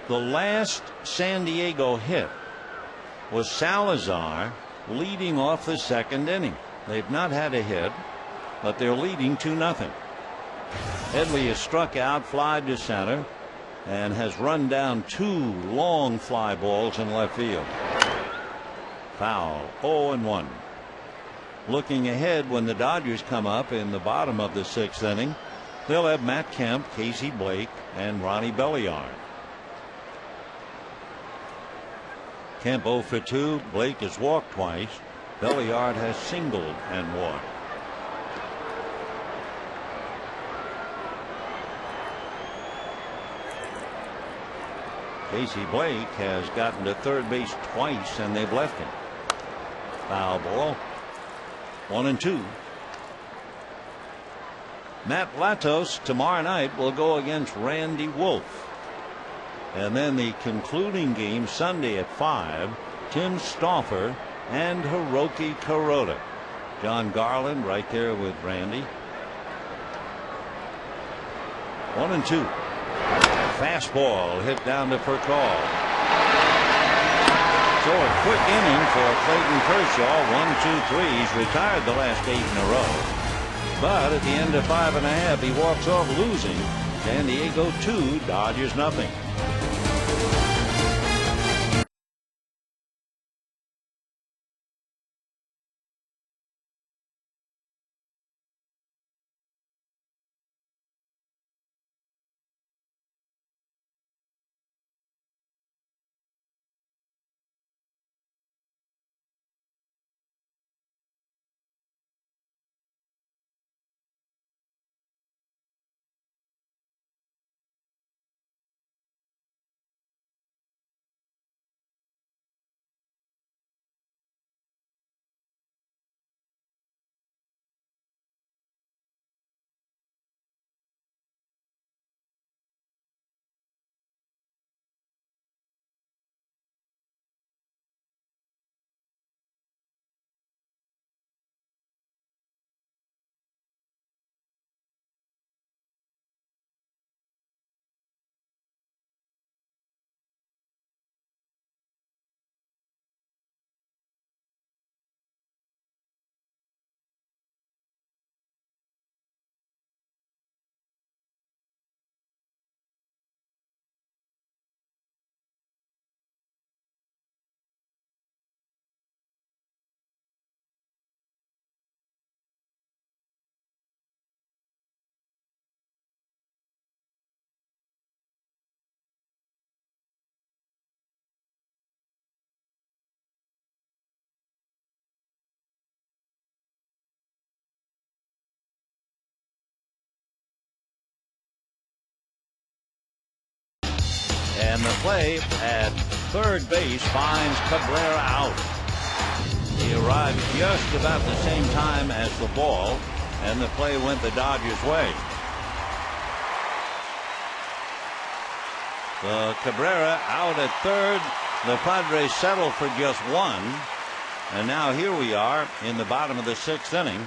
The last San Diego hit was Salazar leading off the second inning. They've not had a hit, but they're leading 2-0. Headley is struck out, fly to center, and has run down 2 long fly balls in left field. Foul. 0-1. Looking ahead, when the Dodgers come up in the bottom of the 6th inning, they'll have Matt Kemp, Casey Blake, and Ronnie Belliard. Kemp 0 for 2. Blake has walked twice. Belliard has singled and walked. Casey Blake has gotten to third base twice, and they've left him. Foul ball. 1-2. Matt Latos tomorrow night will go against Randy Wolf. And then the concluding game Sunday at 5, Tim Stauffer and Hiroki Kuroda. John Garland right there with Randy. 1-2. Fastball hit down to Furcal. So a quick inning for Clayton Kershaw. 1-2-3. He's retired the last 8 in a row. But at the end of 5.5, he walks off losing. San Diego 2, Dodgers 0. And the play at third base finds Cabrera out. He arrived just about the same time as the ball, and the play went the Dodgers' way. So Cabrera out at third. The Padres settle for just one. And now here we are in the bottom of the sixth inning.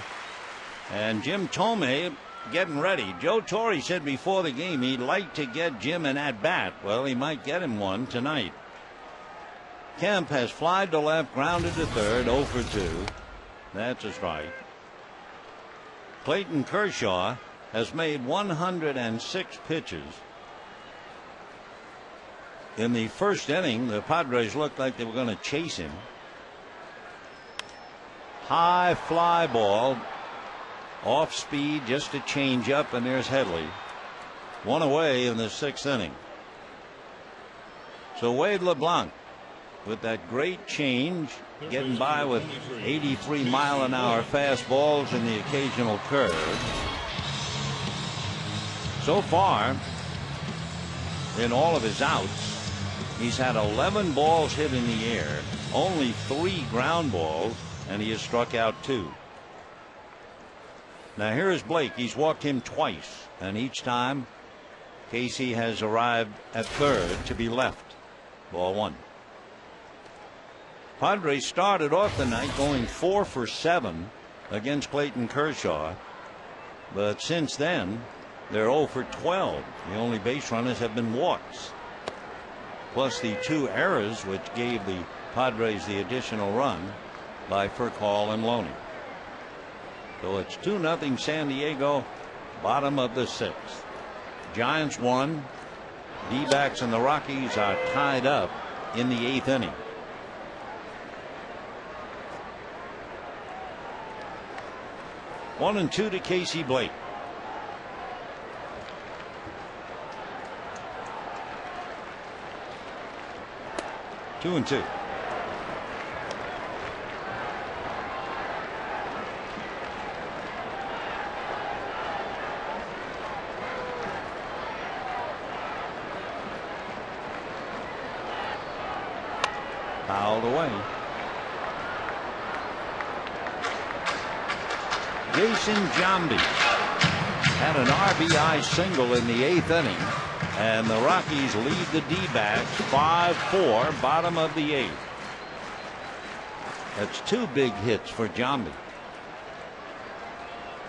And Jim Thome getting ready. Joe Torre said before the game he'd like to get Jim an at-bat. Well, he might get him one tonight. Kemp has flied to left, grounded to third, 0 for 2. That's a strike. Clayton Kershaw has made 106 pitches. In the first inning, the Padres looked like they were going to chase him. High fly ball. Off speed, just a change up, and there's Headley. One away in the sixth inning. So Wade LeBlanc with that great change, getting by with 83-mile-an-hour fastballs and the occasional curve. So far, in all of his outs, he's had 11 balls hit in the air, only 3 ground balls, and he has struck out 2. Now here's Blake. He's walked him twice, and each time Casey has arrived at third to be left. Ball 1. Padres started off the night going 4 for 7 against Clayton Kershaw, but since then they're 0 for 12. The only base runners have been walks, plus the 2 errors which gave the Padres the additional run by Furcal and Looney. So it's 2-0 San Diego, bottom of the sixth. Giants won. D-backs and the Rockies are tied up in the eighth inning. One and 2 to Casey Blake. Two and 2. Fouled away. Jason Giambi had an RBI single in the eighth inning, and the Rockies lead the D-backs 5-4, bottom of the eighth. That's 2 big hits for Giambi.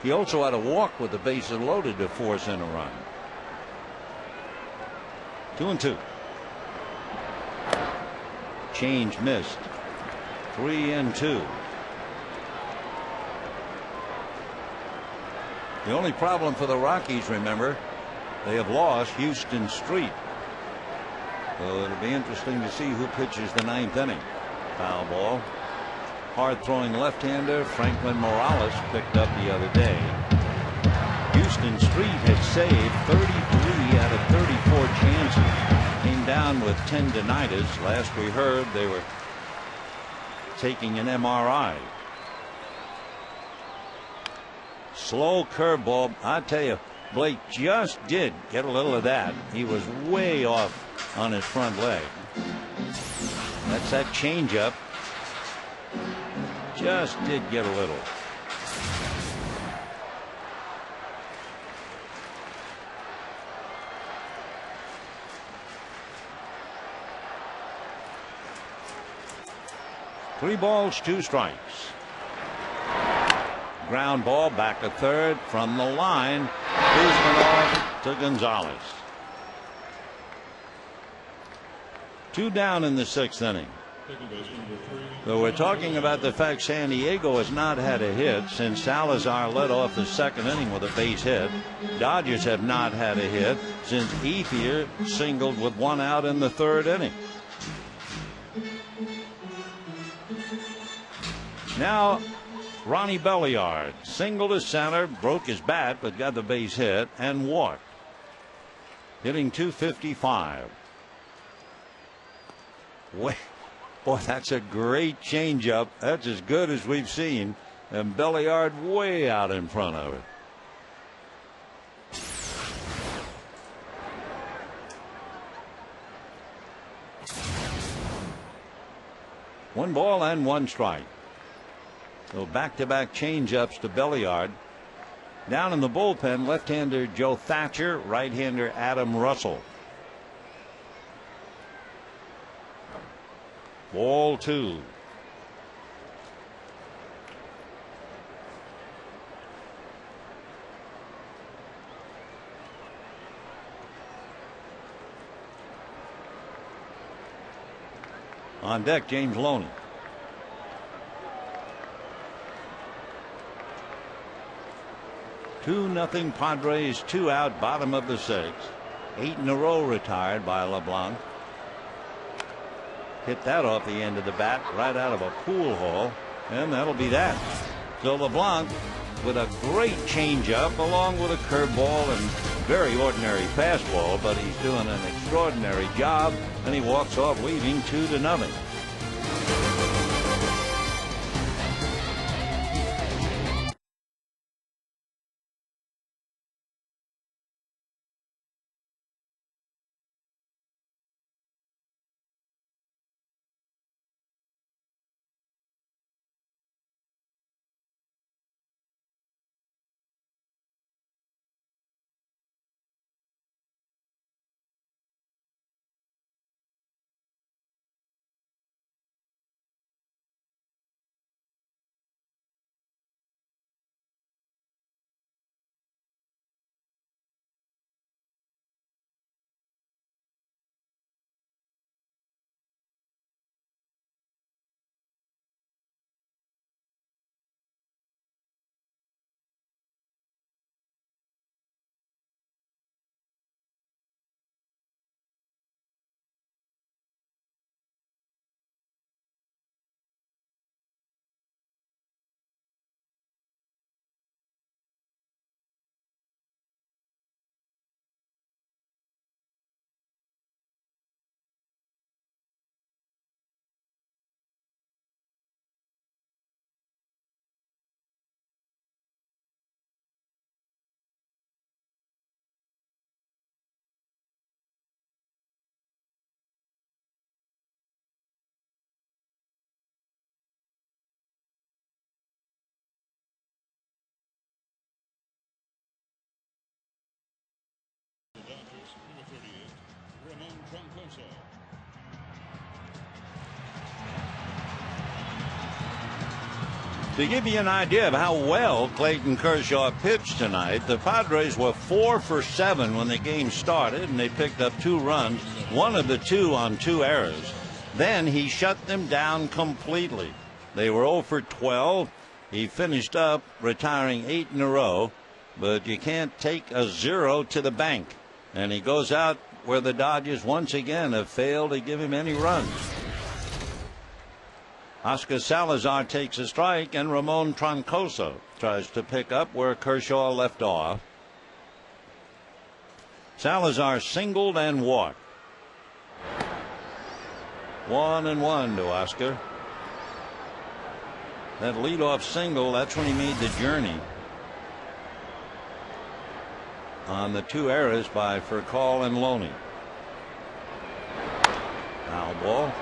He also had a walk with the bases loaded to force in a run. 2 and 2. Change missed. 3 and 2. The only problem for the Rockies, remember, they have lost Houston Street. So it'll be interesting to see who pitches the ninth inning. Foul ball. Hard throwing left-hander Franklin Morales picked up the other day. Houston Street had saved 33 out of 34 chances. Came down with tendinitis. Last we heard, they were taking an MRI. Slow curveball. I tell you, Blake just did get a little of that. He was way off on his front leg. That's that changeup. Just did get a little. Three balls, 2 strikes. Ground ball back to third from the line. Kuzmanov to Gonzalez. 2 down in the sixth inning. So we're talking about the fact San Diego has not had a hit since Salazar led off the second inning with a base hit. Dodgers have not had a hit since Ethier singled with 1 out in the third inning. Now Ronnie Belliard singled to center, broke his bat, but got the base hit and walked. Hitting .255. Boy, that's a great changeup. That's as good as we've seen. And Belliard way out in front of it. 1 ball and 1 strike. So back-to-back changeups to Belliard. Down in the bullpen, left-hander Joe Thatcher, right-hander Adam Russell. Ball 2. On deck, James Looney. 2-0 Padres, 2 out, bottom of the 6th. 8 in a row retired by LeBlanc. Hit that off the end of the bat, right out of a pool hall, and that'll be that. So LeBlanc with a great changeup along with a curveball and very ordinary fastball, but he's doing an extraordinary job, and he walks off leading 2-0. To give you an idea of how well Clayton Kershaw pitched tonight, the Padres were 4 for 7 when the game started, and they picked up 2 runs, one of the 2 on 2 errors. Then he shut them down completely. They were 0 for 12. He finished up retiring 8 in a row, but you can't take a 0 to the bank. And he goes out where the Dodgers once again have failed to give him any runs. Oscar Salazar takes a strike, and Ramon Troncoso tries to pick up where Kershaw left off. Salazar singled and walked. 1-1 to Oscar. That leadoff single, that's when he made the journey on the 2 errors by Furcal and Looney. Foul ball.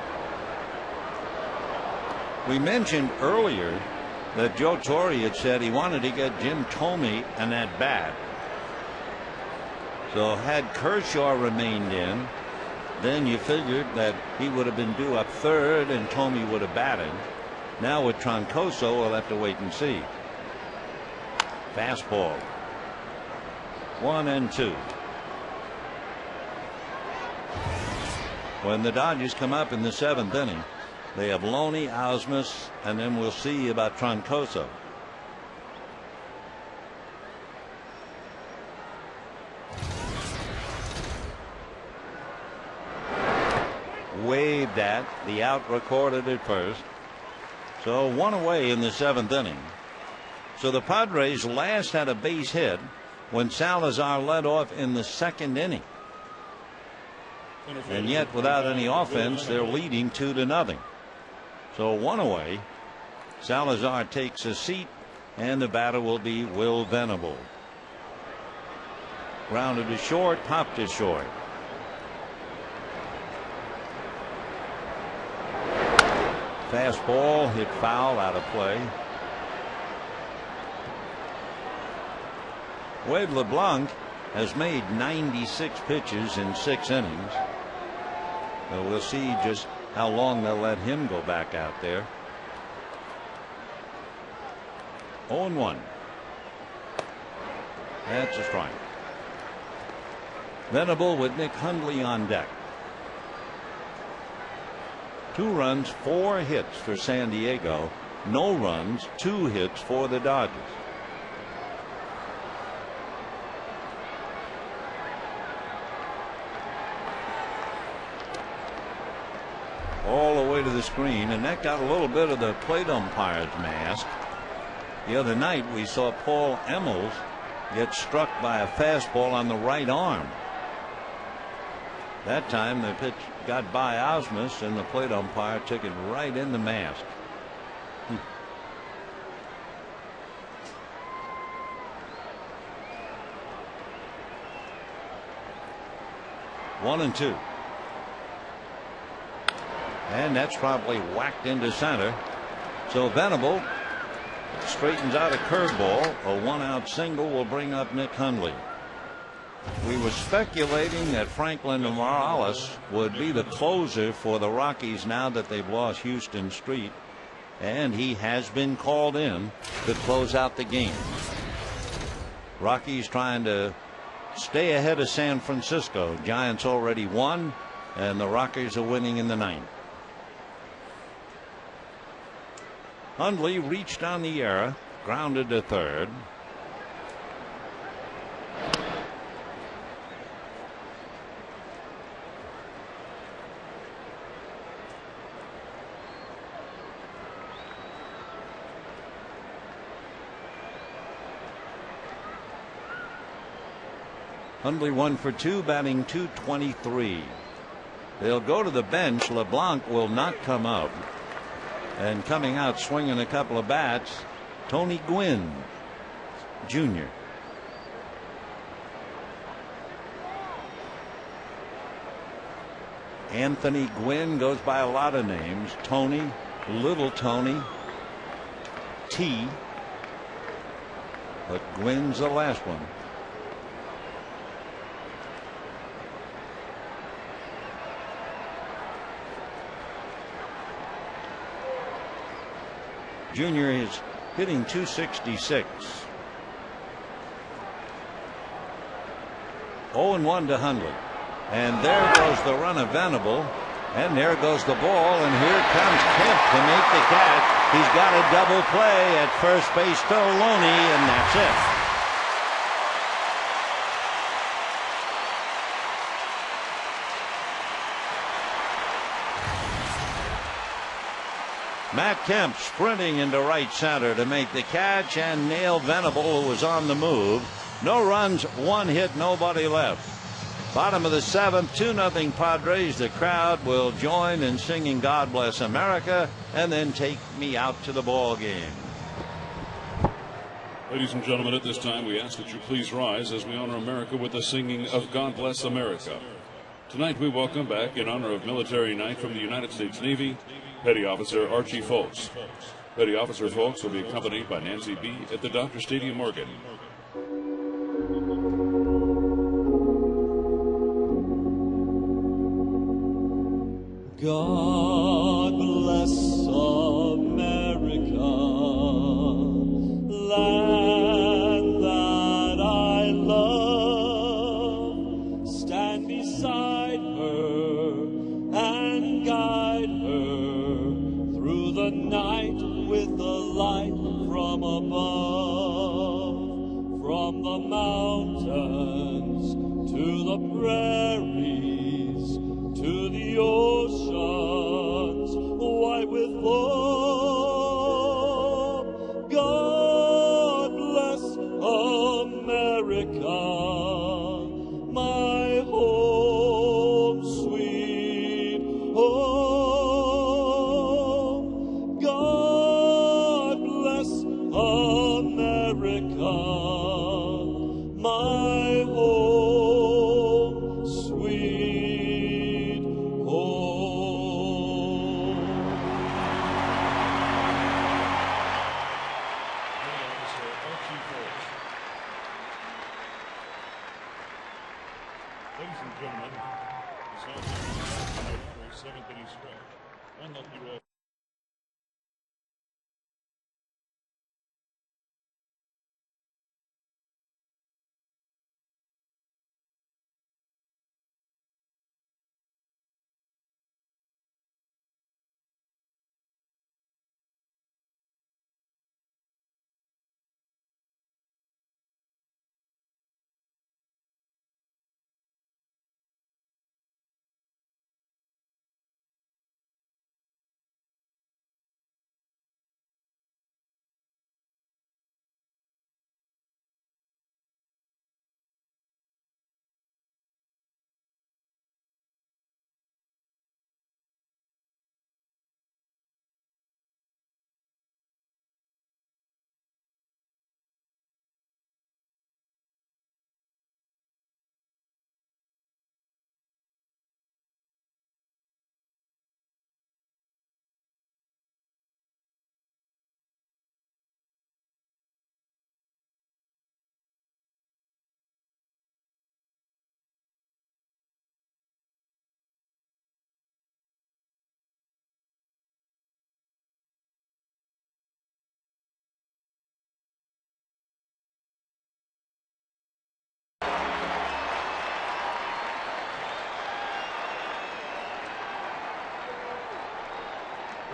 We mentioned earlier that Joe Torre had said he wanted to get Jim Thome an at bat. So had Kershaw remained in, then you figured that he would have been due up third and Thome would have batted. Now with Troncoso, we'll have to wait and see. Fastball. 1-2. When the Dodgers come up in the 7th inning, they have Looney, Ausmus, and then we'll see about Troncoso. Waved at. The out recorded at first. So 1 away in the 7th inning. So the Padres last had a base hit when Salazar led off in the 2nd inning. And yet without any offense, they're leading 2-0. So 1 away. Salazar takes a seat, and the batter will be Will Venable. Grounded to short, popped to short. Fastball hit foul, out of play. Wade LeBlanc has made 96 pitches in 6 innings. So we'll see just how long they'll let him go back out there. 0-1. That's a strike. Venable with Nick Hundley on deck. 2 runs, 4 hits for San Diego. No runs, 2 hits for the Dodgers. All the way to the screen, and that got a little bit of the plate umpire's mask. The other night we saw Paul Emmels get struck by a fastball on the right arm. That time the pitch got by Osmus, and the plate umpire took it right in the mask. 1-2. And that's probably whacked into center. So Venable straightens out a curveball. A 1-out single will bring up Nick Hundley. We were speculating that Franklin Morales would be the closer for the Rockies now that they've lost Houston Street, and he has been called in to close out the game. Rockies trying to stay ahead of San Francisco. Giants already won, and the Rockies are winning in the 9th. Hundley reached on the error, grounded to third. Hundley 1 for 2, batting .223. They'll go to the bench. LeBlanc will not come up. And coming out swinging a couple of bats, Tony Gwynn Jr. Anthony Gwynn goes by a lot of names. Tony, Little Tony, T. But Gwynn's the last one. Junior is hitting .266. 0-1 to Hundley. And there goes the run of Venable. And there goes the ball. And here comes Kemp to make the catch. He's got a double play at first base to Looney, and that's it. Matt Kemp sprinting into right center to make the catch and nail Venable, who was on the move. No runs, 1 hit, nobody left. Bottom of the 7th, 2-0 Padres. The crowd will join in singing God Bless America and then take me out to the ball game. Ladies and gentlemen, at this time we ask that you please rise as we honor America with the singing of God Bless America. Tonight we welcome back, in honor of Military Night, from the United States Navy, Petty Officer Archie Folks. Petty Officer Folks will be accompanied by Nancy B. at the Dodger Stadium organ. God bless America, land that I love. Stand beside her and guide her through the night with the light from above. From the mountains to the prairies to the oceans white with foam. God bless America, my home sweet home. God bless America, my home sweet Ladies and gentlemen, this afternoon's 7th inning stretch. One lucky roll.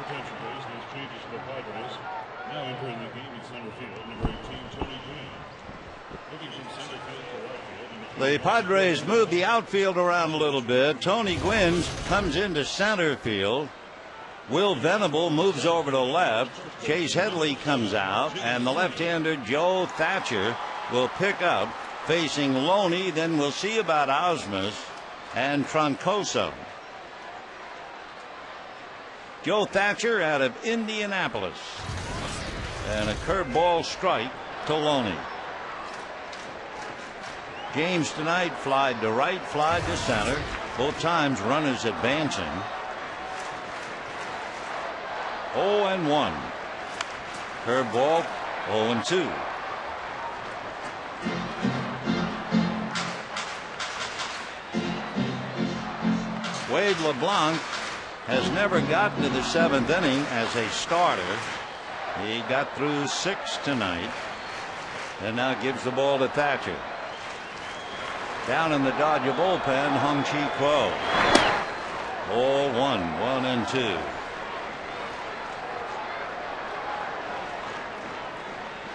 Attention, please. These changes for the Padres. Now entering the game in center field, number 18, Tony Gwynn. Moving from center field to right field. The Padres move the outfield around a little bit. Tony Gwynn comes into center field. Will Venable moves over to left. Chase Headley comes out, and the left-hander Joe Thatcher will pick up, facing Looney. Then we'll see about Osmus and Troncoso. Joe Thatcher out of Indianapolis. And a curveball strike to Looney. James tonight flied to right, flied to center. Both times runners advancing. 0-1. Curveball 0-2. Wade LeBlanc has never gotten to the 7th inning as a starter. He got through 6 tonight and now gives the ball to Thatcher. Down in the Dodger bullpen, Hung-Chi Kwo. 0-1,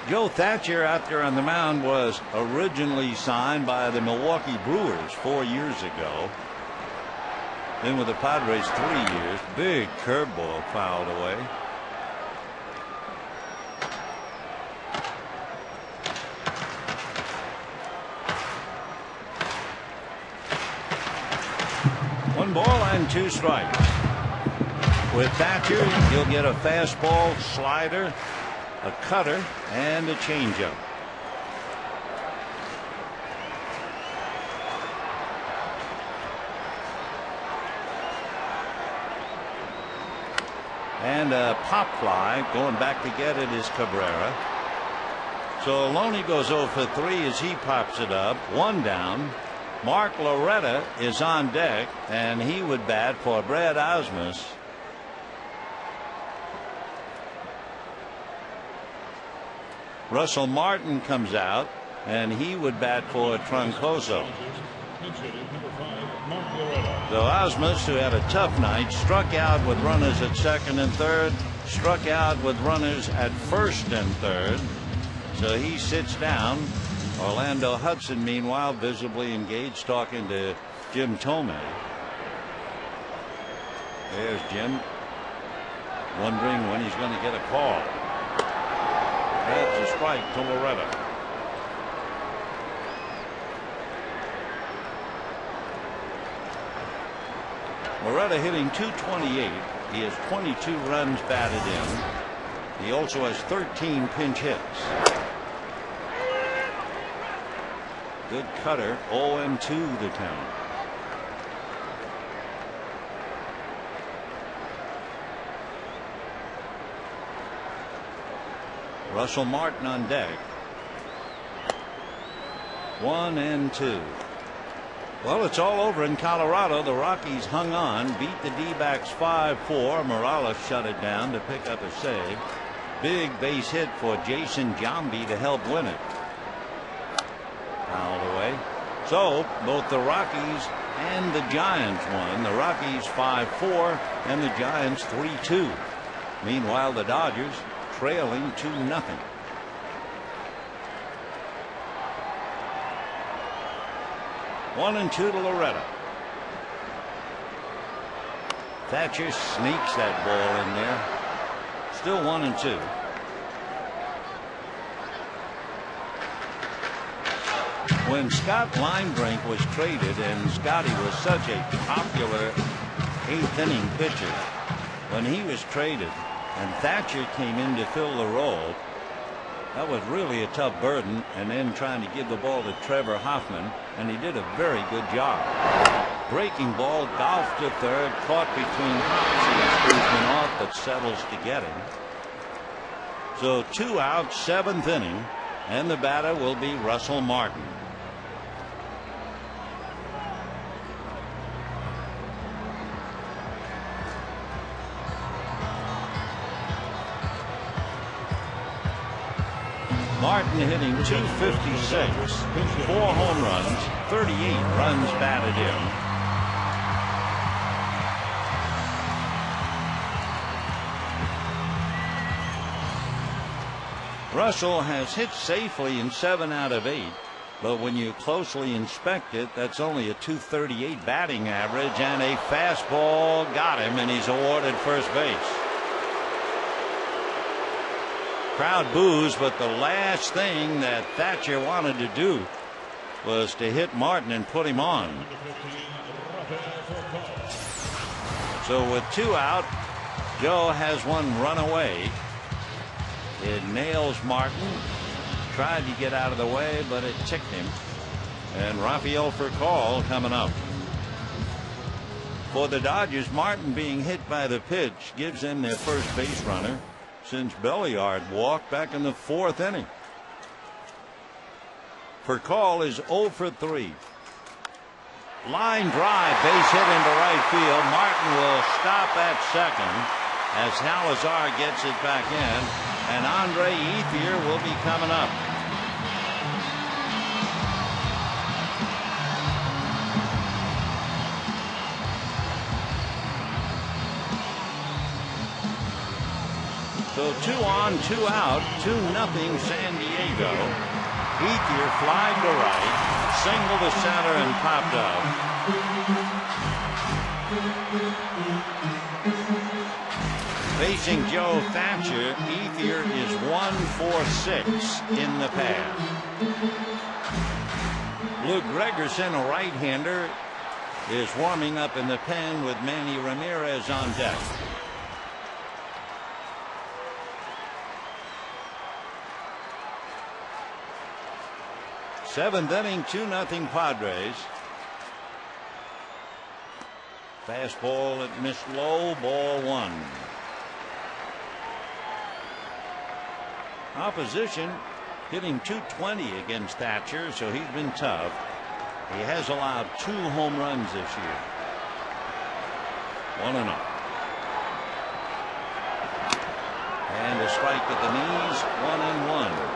1-2. Joe Thatcher out there on the mound was originally signed by the Milwaukee Brewers 4 years ago. Been with the Padres 3 years. Big curveball fouled away. One ball and 2 strikes. With Thatcher, you'll get a fastball, slider, a cutter, and a changeup. And a pop fly. Going back to get it is Cabrera. So Looney goes 0 for 3 as he pops it up. 1 down. Mark Loretta is on deck, and he would bat for Brad Osmus. Russell Martin comes out, and he would bat for Troncoso. So Osmus, who had a tough night, struck out with runners at second and third, struck out with runners at first and third. So he sits down. Orlando Hudson, meanwhile, visibly engaged, talking to Jim Thome. There's Jim, wondering when he's going to get a call. That's a strike to Loretta. Loretta hitting .228. He has 22 runs batted in. He also has 13 pinch hits. Good cutter. 0-2 the count. Russell Martin on deck. 1-2. Well, it's all over in Colorado. The Rockies hung on, beat the D-backs 5-4. Morales shut it down to pick up a save. Big base hit for Jason Giambi to help win it. Fouled away. So both the Rockies and the Giants won. The Rockies 5-4 and the Giants 3-2. Meanwhile, the Dodgers trailing 2-0. One and two to Loretta. Thatcher sneaks that ball in there. Still 1-2. When Scott Linebrink was traded, and Scotty was such a popular eighth inning pitcher, when he was traded and Thatcher came in to fill the role, that was really a tough burden. And then trying to give the ball to Trevor Hoffman, and he did a very good job. Breaking ball, golf to third, caught between Hobbs and Scoopman off, but settles to get him. So 2 out, 7th inning, and the batter will be Russell Martin. Martin hitting .256, 4 home runs, 38 runs batted in. Russell has hit safely in 7 out of 8, but when you closely inspect it, that's only a .238 batting average, and a fastball got him, and he's awarded first base. Crowd boos, but the last thing that Thatcher wanted to do was to hit Martin and put him on. So with 2 out, Joe has one run away. It nails Martin. Tried to get out of the way, but it ticked him. And Rafael Furcal coming up. For the Dodgers, Martin being hit by the pitch gives them their first base runner since Belliard walked back in the 4th inning. Furcal is 0 for 3. Line drive, base hit into right field. Martin will stop at second as Salazar gets it back in, and Andre Ethier will be coming up. So 2 on, 2 out, 2-0 San Diego. Ethier fly to right, single to center and popped up. Facing Joe Thatcher, Ethier is 1 for 6 in the past. Luke Gregerson, a right-hander, is warming up in the pen with Manny Ramirez on deck. Seventh inning, 2-0 Padres. Fastball that missed low, ball 1. Opposition hitting .220 against Thatcher, so he's been tough. He has allowed 2 home runs this year. 1-0. And a strike at the knees, 1-1.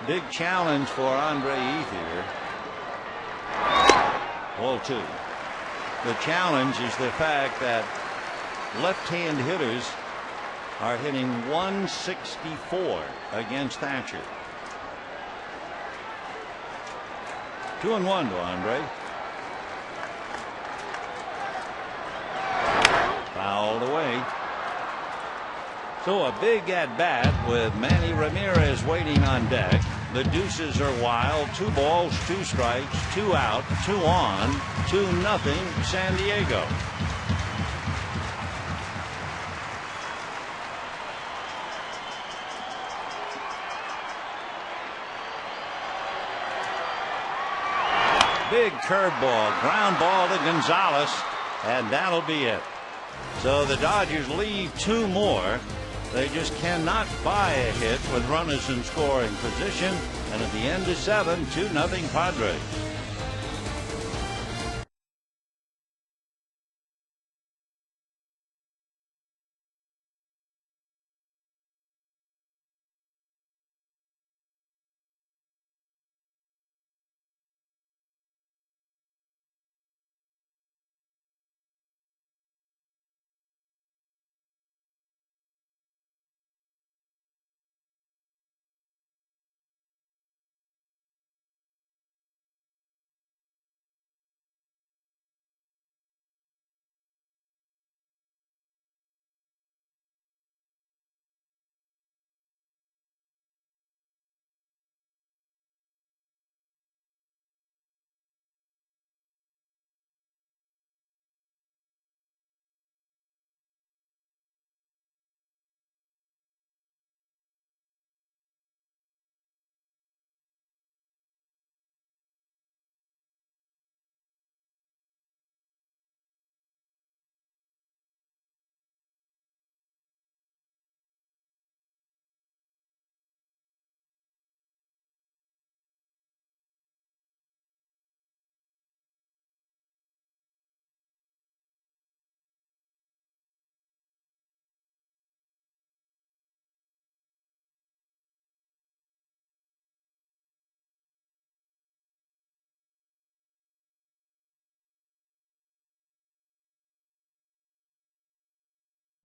Big challenge for Andre Ethier. Ball 2. The challenge is the fact that left-hand hitters are hitting .164 against Thatcher. 2-1 to Andre. Fouled away. So a big at bat with Manny Ramirez waiting on deck. The deuces are wild. 2 balls, 2 strikes, 2 out, 2 on, 2-0 San Diego. Big curveball, ground ball to Gonzalez. and that'll be it. So the Dodgers leave 2 more. They just cannot buy a hit with runners in scoring position, and at the end of 7, 2-0 Padres.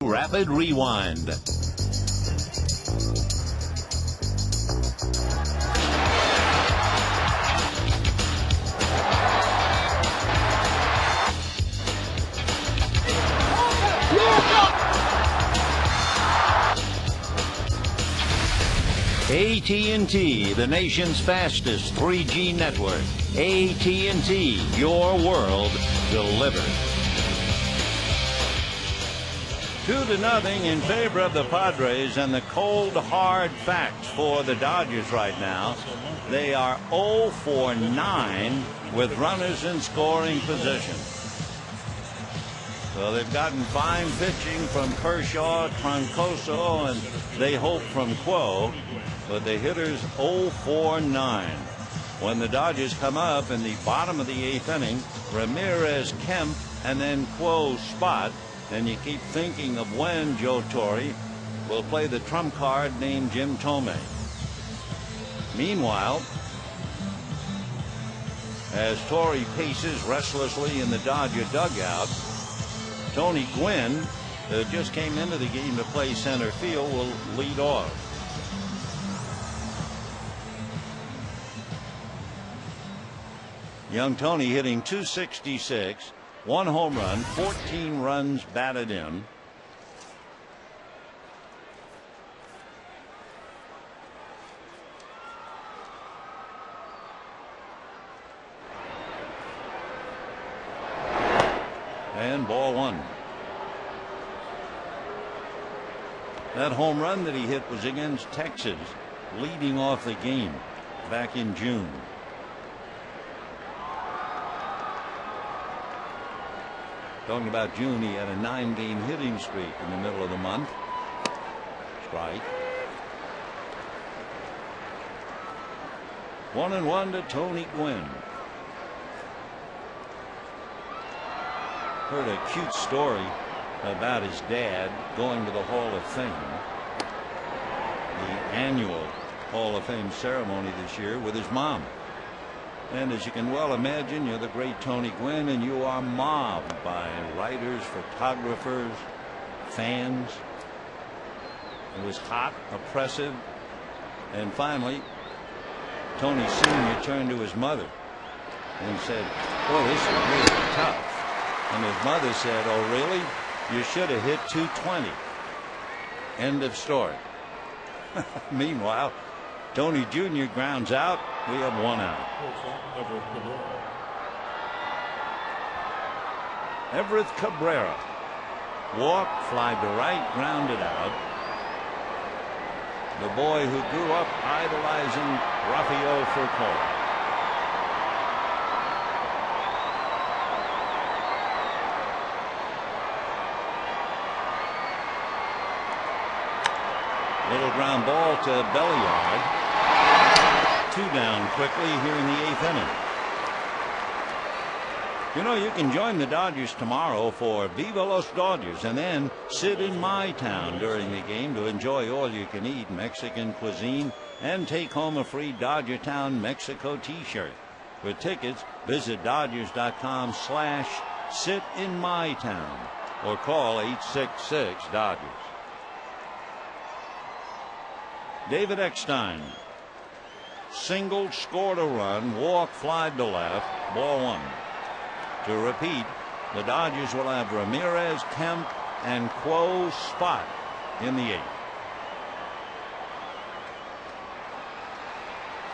Rapid rewind. AT&T, the nation's fastest 3G network. AT&T, your world delivered. 2-0 in favor of the Padres, and the cold hard facts for the Dodgers right now. They are 0 for 9 with runners in scoring position. So they've gotten fine pitching from Kershaw, Troncoso, and they hope from Quo, but the hitters 0 for 9. When the Dodgers come up in the bottom of the 8th inning, Ramirez, Kemp, and then Quo's spot, and you keep thinking of when Joe Torre will play the trump card named Jim Thome. Meanwhile, as Torre paces restlessly in the Dodger dugout, Tony Gwynn, who just came into the game to play center field, will lead off. Young Tony hitting .266, 1 home run, 14 runs batted in. And ball 1. That home run that he hit was against Texas, leading off the game back in June. Talking about June, he had a 9-game hitting streak in the middle of the month. Strike. 1-1 to Tony Gwynn. Heard a cute story about his dad going to the Hall of Fame, the annual Hall of Fame ceremony this year, with his mom. And as you can well imagine, you're the great Tony Gwynn, and you are mobbed by writers, photographers, fans. It was hot, oppressive, and finally, Tony Sr. turned to his mother and said, "Oh, this is really tough." And his mother said, "Oh, really? You should have hit .220. End of story. Meanwhile, Tony Jr. grounds out. We have 1 out. Everett Cabrera. Walk, fly to right, grounded out. The boy who grew up idolizing Rafael Furcal. Little ground ball to Belliard. 2 down quickly here in the 8th inning. You know, you can join the Dodgers tomorrow for Viva Los Dodgers and then sit in my town during the game to enjoy all you can eat Mexican cuisine and take home a free Dodger Town Mexico t-shirt. For tickets, visit Dodgers.com/sit-in-my-town or call 866-DODGERS. David Eckstein. Single, scored a run, walk, fly to left, ball 1. To repeat, the Dodgers will have Ramirez, Kemp, and Quo spot in the 8th.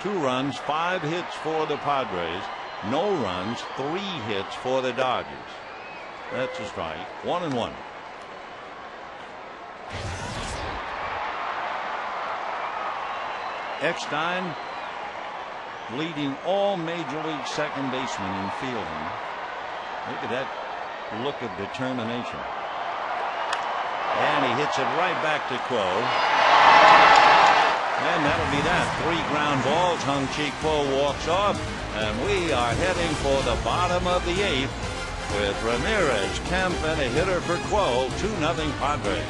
2 runs, 5 hits for the Padres. No runs, 3 hits for the Dodgers. That's a strike. 1-1. Eckstein leading all Major League second basemen in fielding. Look at that look of determination. And he hits it right back to Quo. And that'll be that. 3 ground balls. Hung-Chi Quo walks off. And we are heading for the bottom of the 8th with Ramirez, Kemp, and a hitter for Quo. 2-0 Padres.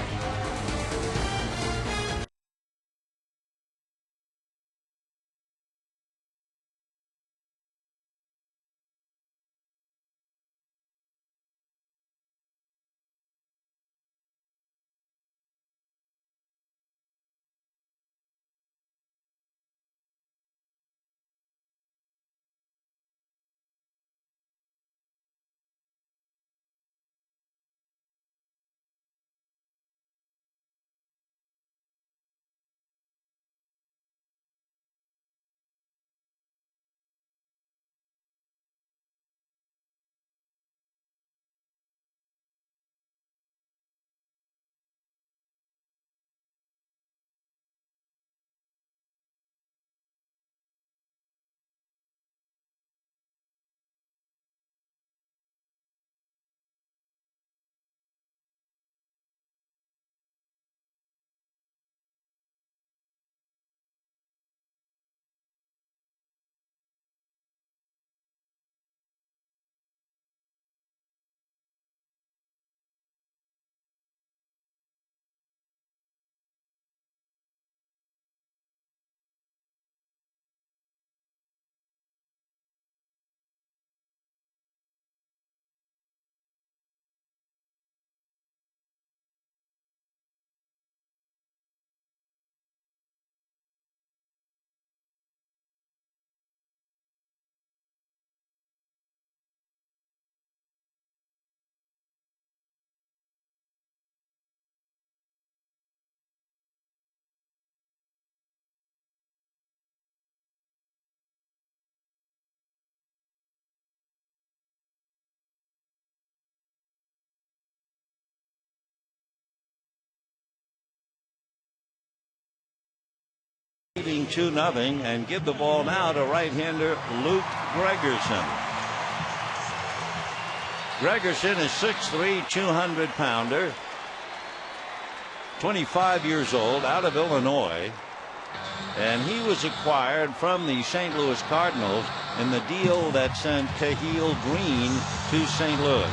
Leading 2-0 and give the ball now to right-hander Luke Gregerson. Gregerson is 6'3", 200-pounder, 25 years old, out of Illinois, and he was acquired from the St. Louis Cardinals in the deal that sent Cahill Green to St. Louis.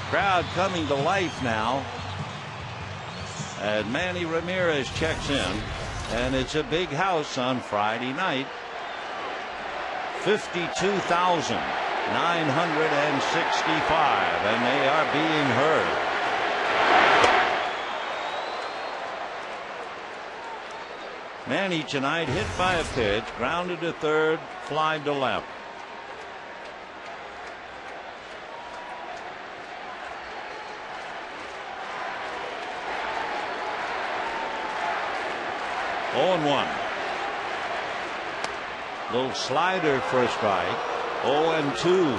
Crowd coming to life now as Manny Ramirez checks in, and it's a big house on Friday night. 52,965, and they are being heard. Manny tonight hit by a pitch, grounded to third, fly to left. Oh, 1. Little slider for a strike. 0-2.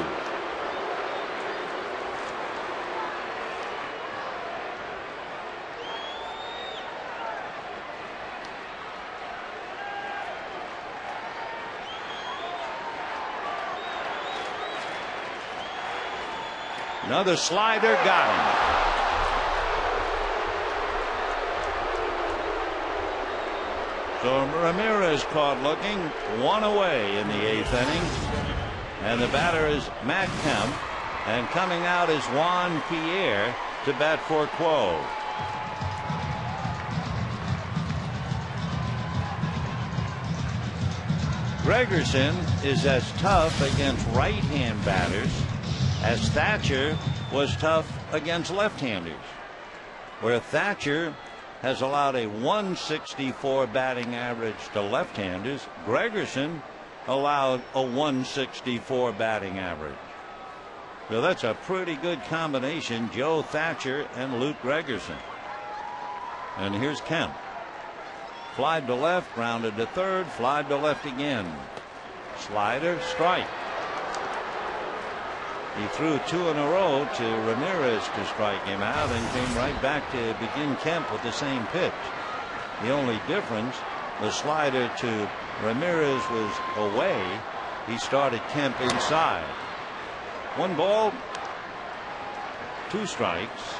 Another slider, got him. So Ramirez caught looking, one away in the 8th inning. And the batter is Matt Kemp. And coming out is Juan Pierre to bat for Quo. Gregerson is as tough against right-hand batters as Thatcher was tough against left-handers. Where Thatcher has allowed a 164 batting average to left-handers, Gregerson allowed a 164 batting average. So that's a pretty good combination, Joe Thatcher and Luke Gregerson. And here's Kemp. Fly to left, grounded to third, fly to left again. Slider, strike. He threw 2 in a row to Ramirez to strike him out and came right back to begin Kemp with the same pitch. The only difference, the slider to Ramirez was away. He started Kemp inside. 1 ball, 2 strikes.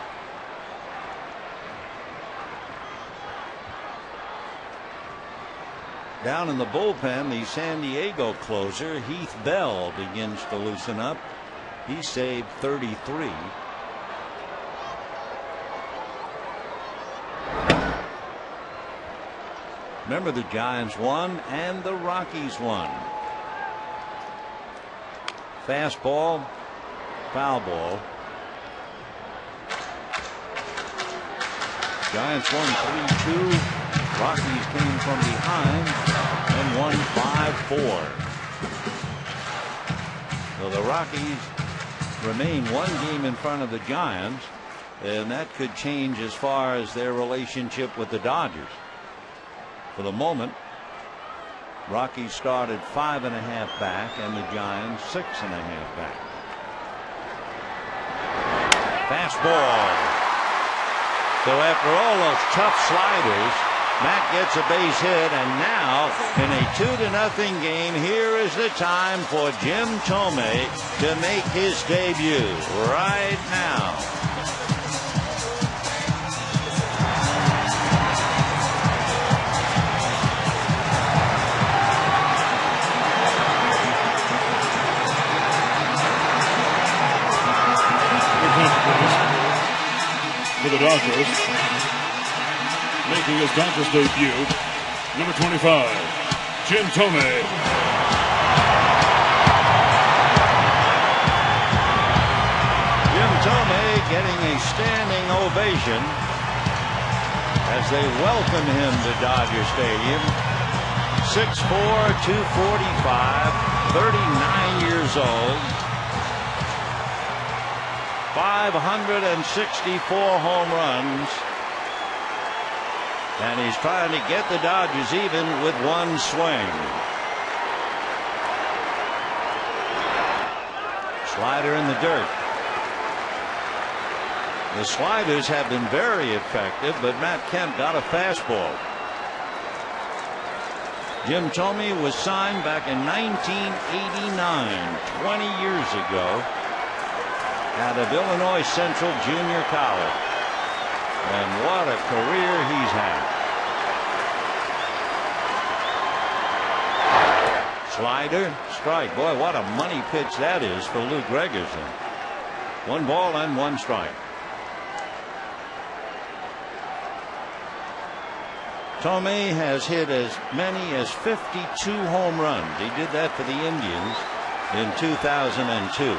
Down in the bullpen, the San Diego closer, Heath Bell, begins to loosen up. He saved 33. Remember, the Giants won and the Rockies won. Fastball, foul ball. Giants won 3-2. Rockies came from behind and won 5-4. So the Rockies remain 1 game in front of the Giants, and that could change as far as their relationship with the Dodgers. For the moment, Rockies started 5.5 back and the Giants 6.5 back. Fastball. So after all those tough sliders, Matt gets a base hit, and now in a 2-0 game, here is the time for Jim Thome to make his debut right now. For the Dodgers, making his Dodgers debut, number 25, Jim Thome. Jim Thome getting a standing ovation as they welcome him to Dodger Stadium. 6'4", 245, 39 years old. 564 home runs. And he's trying to get the Dodgers even with 1 swing. Slider in the dirt. The sliders have been very effective, but Matt Kemp got a fastball. Jim Thome was signed back in 1989, 20 years ago, out of Illinois Central Junior College. And what a career he's had. Slider, strike. Boy, what a money pitch that is for Luke Gregerson. 1 ball and 1 strike. Thome has hit as many as 52 home runs. He did that for the Indians in 2002.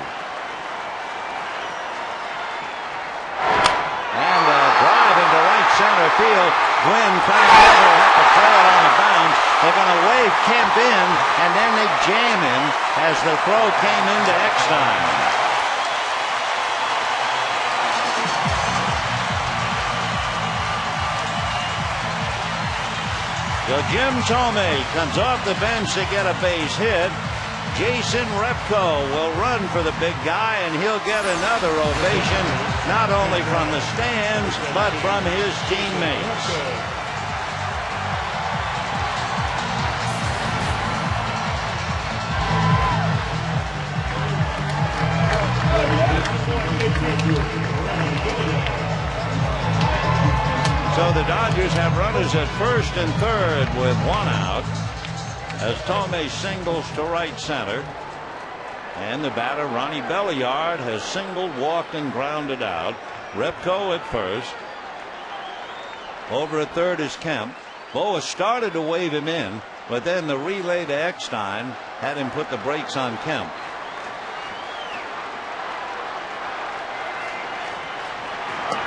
Center field. Gwynn coming over, have to throw it on the bounce. They're going to wave Kemp in, and then they jam him as the throw came into Eckstein. So Jim Thome comes off the bench to get a base hit. Jason Repko will run for the big guy, and he'll get another ovation, not only from the stands, but from his teammates. Padres have runners at first and third with one out as Thome singles to right center. And the batter, Ronnie Belliard, has singled, walked, and grounded out. Repko at first. Over at third is Kemp. Boa started to wave him in, but then the relay to Eckstein had him put the brakes on Kemp.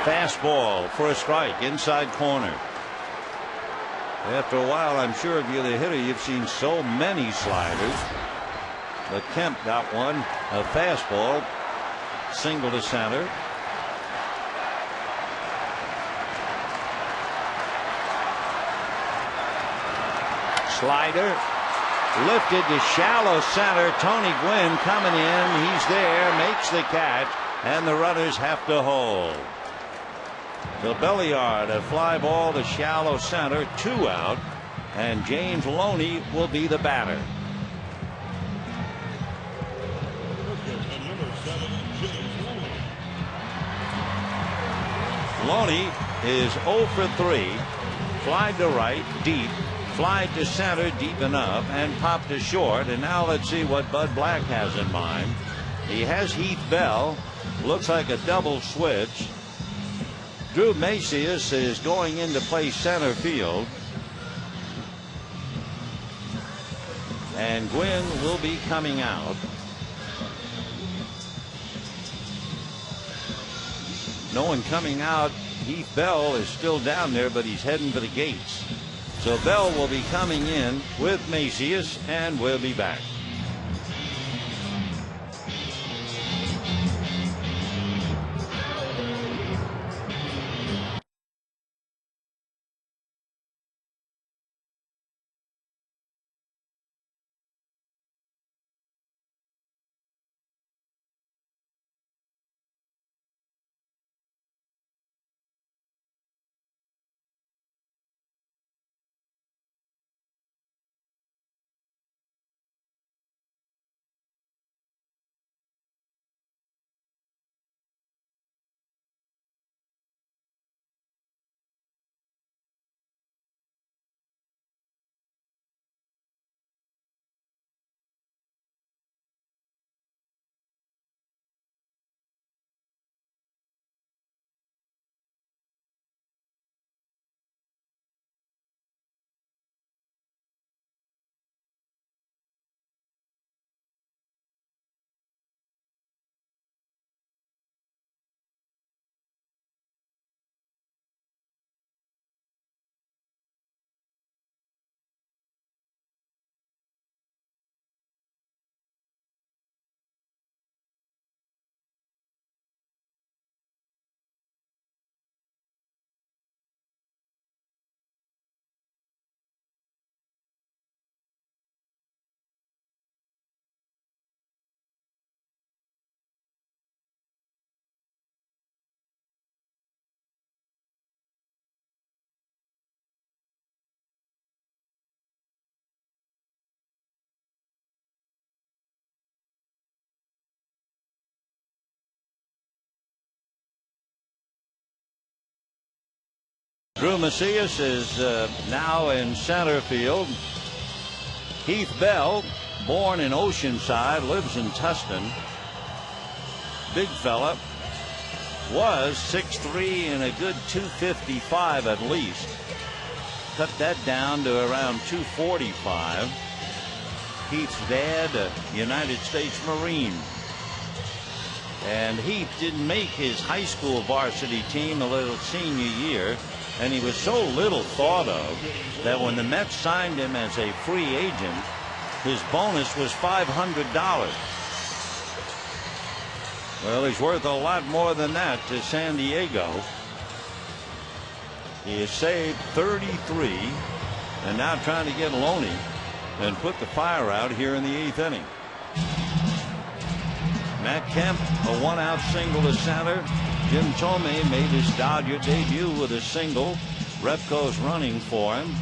Fastball for a strike, inside corner. After a while, I'm sure if you're the hitter, you've seen so many sliders. But Kemp got one, a fastball, single to center. Slider lifted to shallow center. Tony Gwynn coming in. He's there, makes the catch, and the runners have to hold. So Belliard, a fly ball to shallow center, 2 out, and James Looney will be the batter. Looney is 0 for 3. Flied to right, deep. Flied to center, deep enough, and popped to short. And now let's see what Bud Black has in mind. He has Heath Bell. Looks like a double switch. Drew Macias is going into play center field. And Gwynn will be coming out. No one coming out. Heath Bell is still down there, but he's heading for the gates. So Bell will be coming in with Macias, and we'll be back. Drew Macias is now in center field. Heath Bell, born in Oceanside, lives in Tustin. Big fella. Was 6'3" and a good 255 at least. Cut that down to around 245. Heath's dad, a United States Marine. And Heath didn't make his high school varsity team a little senior year. And he was so little thought of that when the Mets signed him as a free agent, his bonus was $500. Well, he's worth a lot more than that to San Diego. He has saved 33 and now trying to get Looney and put the fire out here in the 8th inning. Matt Kemp, a 1-out single to center. Jim Thome made his Dodger debut with a single. Repko's running for him.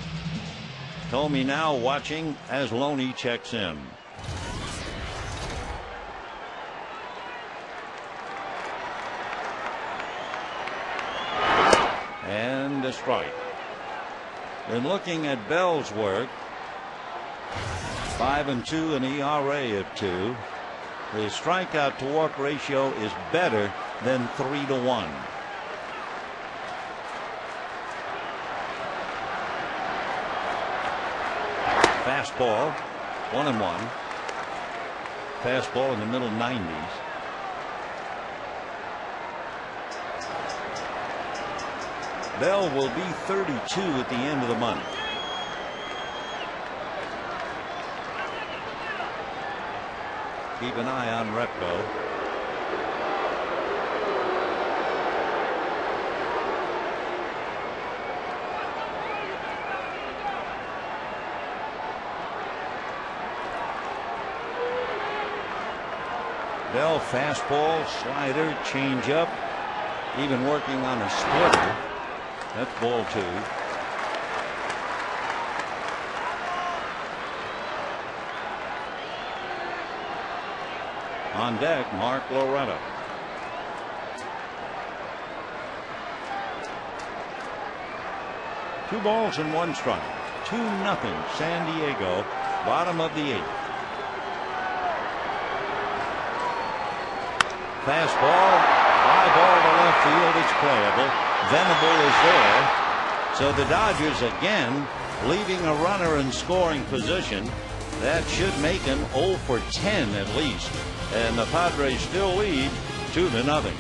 Thome now watching as Looney checks in. And a strike. And looking at Bell's work, 5-2, an ERA of 2. His strikeout to walk ratio is better than 3-1. Fastball, 1-1. Fastball in the middle 90s. Bell will be 32 at the end of the month. Keep an eye on Repko. Bell fastball, slider, changeup, even working on a splitter. That's ball 2. On deck, Mark Loretta. Two balls and 1 strike. 2-0 San Diego, bottom of the 8th. Fastball, high ball to left field. It's playable. Venable is there. So the Dodgers again leaving a runner in scoring position. That should make him 0 for 10 at least. And the Padres still lead 2-0.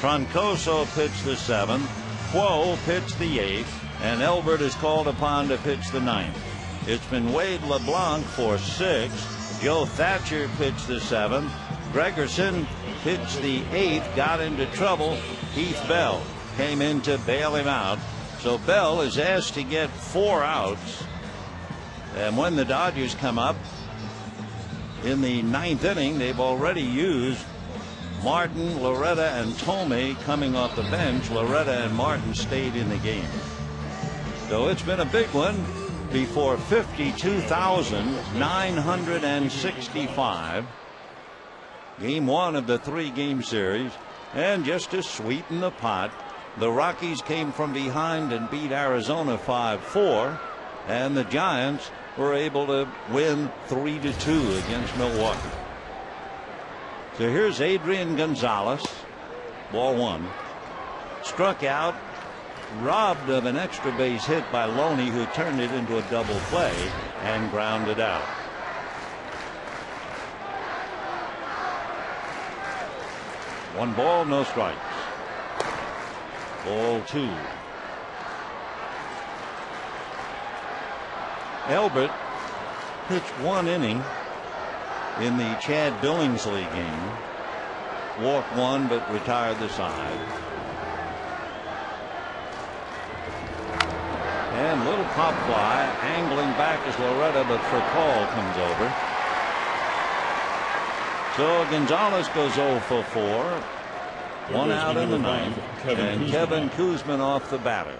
Troncoso pitched the 7th, Quo pitched the 8th, and Elbert is called upon to pitch the 9th. It's been Wade LeBlanc for 6. Joe Thatcher pitched the 7th. Gregerson pitched the 8th, got into trouble. Heath Bell came in to bail him out. So Bell is asked to get 4 outs. And when the Dodgers come up in the 9th inning, they've already used Martin, Loretta, and Thome coming off the bench. Loretta and Martin stayed in the game. So it's been a big one before 52,965. Game 1 of the 3-game series. And just to sweeten the pot, the Rockies came from behind and beat Arizona 5-4. And the Giants were able to win 3-2 against Milwaukee. So here's Adrian Gonzalez, ball 1. Struck out, robbed of an extra base hit by Looney, who turned it into a double play and grounded out. One ball, no strikes. Ball 2. Elbert pitched 1 inning in the Chad Billingsley game. walked one but retired the side. And little pop fly angling back is Loretta, but for call comes over. So Gonzalez goes 0 for 4. One out in the ninth, and Kevin Kuzman off the batter.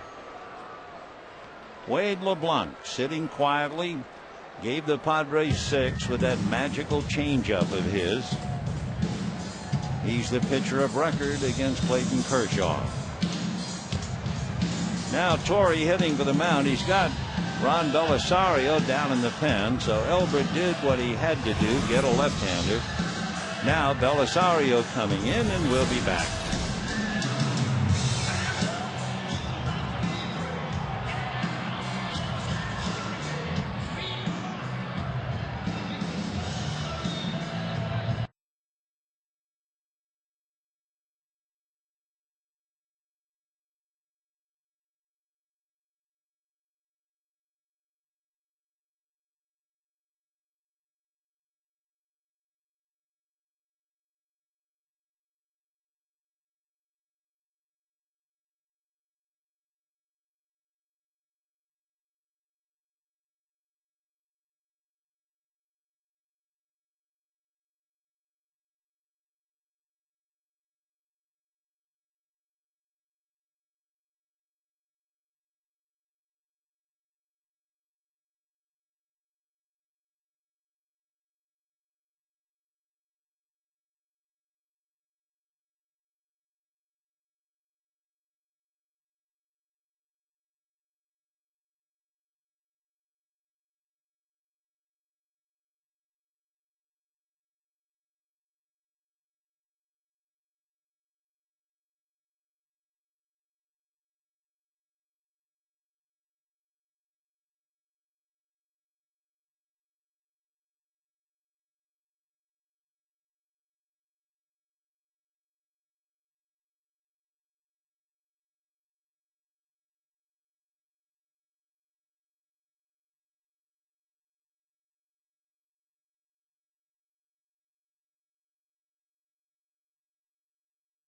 Wade LeBlanc sitting quietly, gave the Padres 6 with that magical changeup of his. He's the pitcher of record against Clayton Kershaw. Now Torrey hitting for the mound. He's got Ron Belisario down in the pen, so Elbert did what he had to do, get a left-hander. Now Belisario coming in, and we'll be back.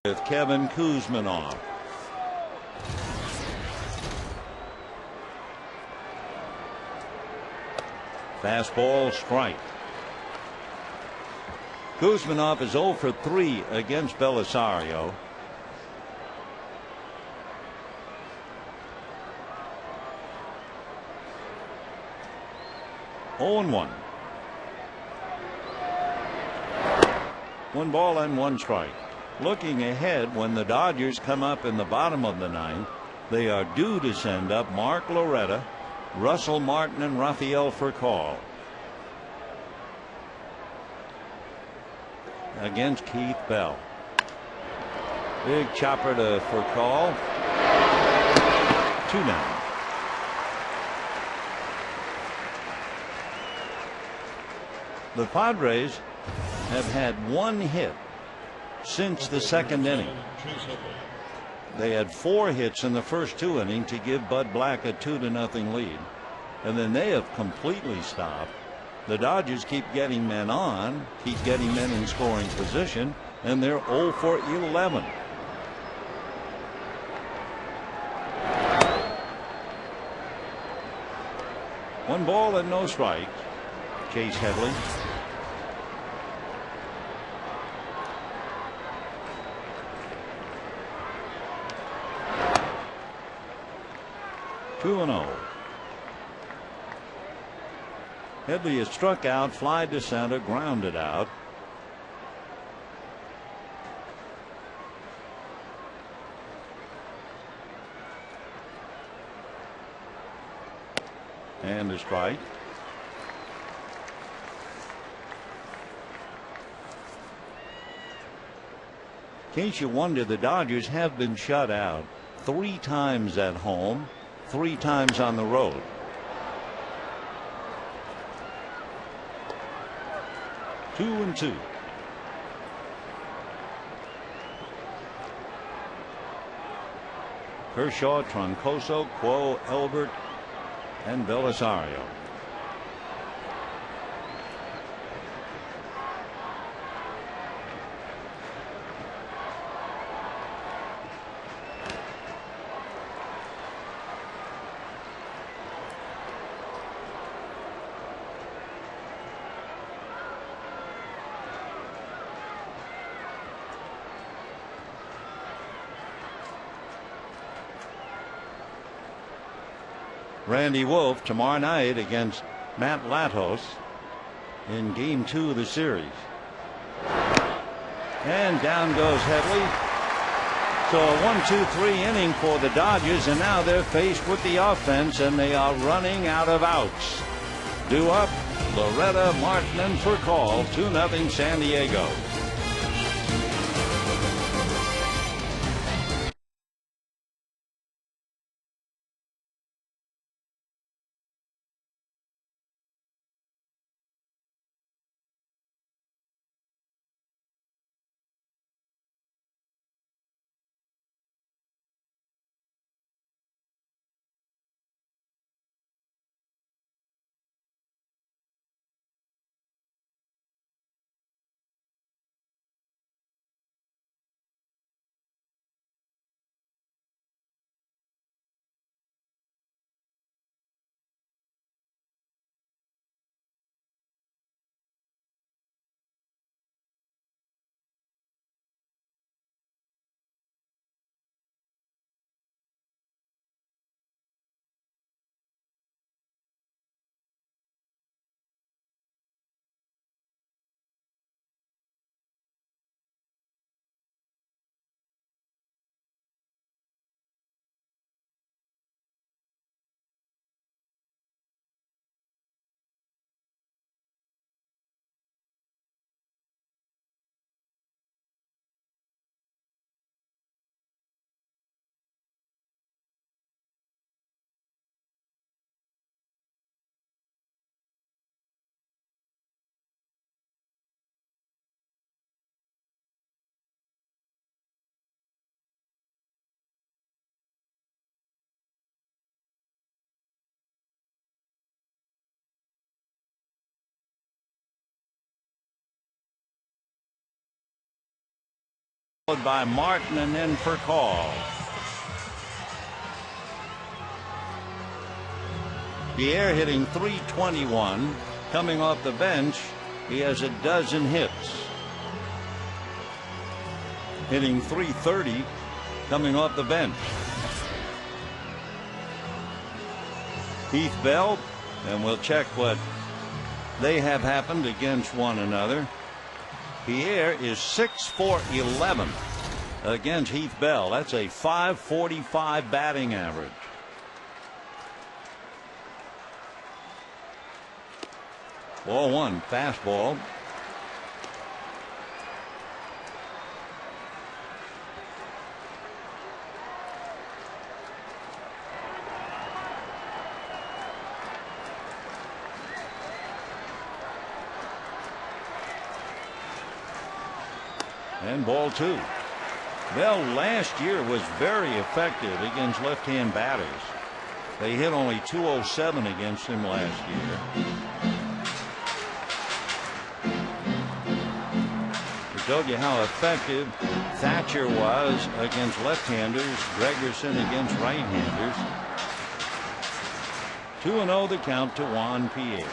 With Kevin Kuzman off. Fastball strike. Kuzmanov is 0 for 3 against Belisario. Oh and 1. 1 ball and 1 strike. Looking ahead, when the Dodgers come up in the bottom of the ninth, they are due to send up Mark Loretta, Russell Martin, and Rafael Furcal against Keith Bell. Big chopper to Furcal. 2 down. The Padres have had 1 hit since the 2nd inning. They had 4 hits in the first 2 innings to give Bud Black a 2-0 lead, and then they have completely stopped. The Dodgers keep getting men on, keep getting men in scoring position, and they're 0 for 11. One ball and no strike. Chase Headley. Two and 0. Headley is struck out, fly to center, grounded out. And a strike. In case you wonder, the Dodgers have been shut out 3 times at home, 3 times on the road. Two and 2. Kershaw, Troncoso, Quo, Elbert, and Belisario. Randy Wolf tomorrow night against Matt Latos in Game 2 of the series. And down goes Headley. So a 1-2-3 inning for the Dodgers, and now they're faced with the offense, and they are running out of outs. Due up, Loretta, Martin, and Furcal. 2-0 San Diego. Followed by Martin and then Furcal. Pierre hitting .321. Coming off the bench, he has a dozen hits. Hitting .330 coming off the bench. Heath Bell, and we'll check what they have happened against one another. Pierre is 6 for 11 against Heath Bell. That's a .545 batting average. Ball one, fastball. And ball two. Bell last year was very effective against left-hand batters. They hit only .207 against him last year. We told you how effective Thatcher was against left-handers, Gregerson against right-handers. 2-0 the count to Juan Pierre.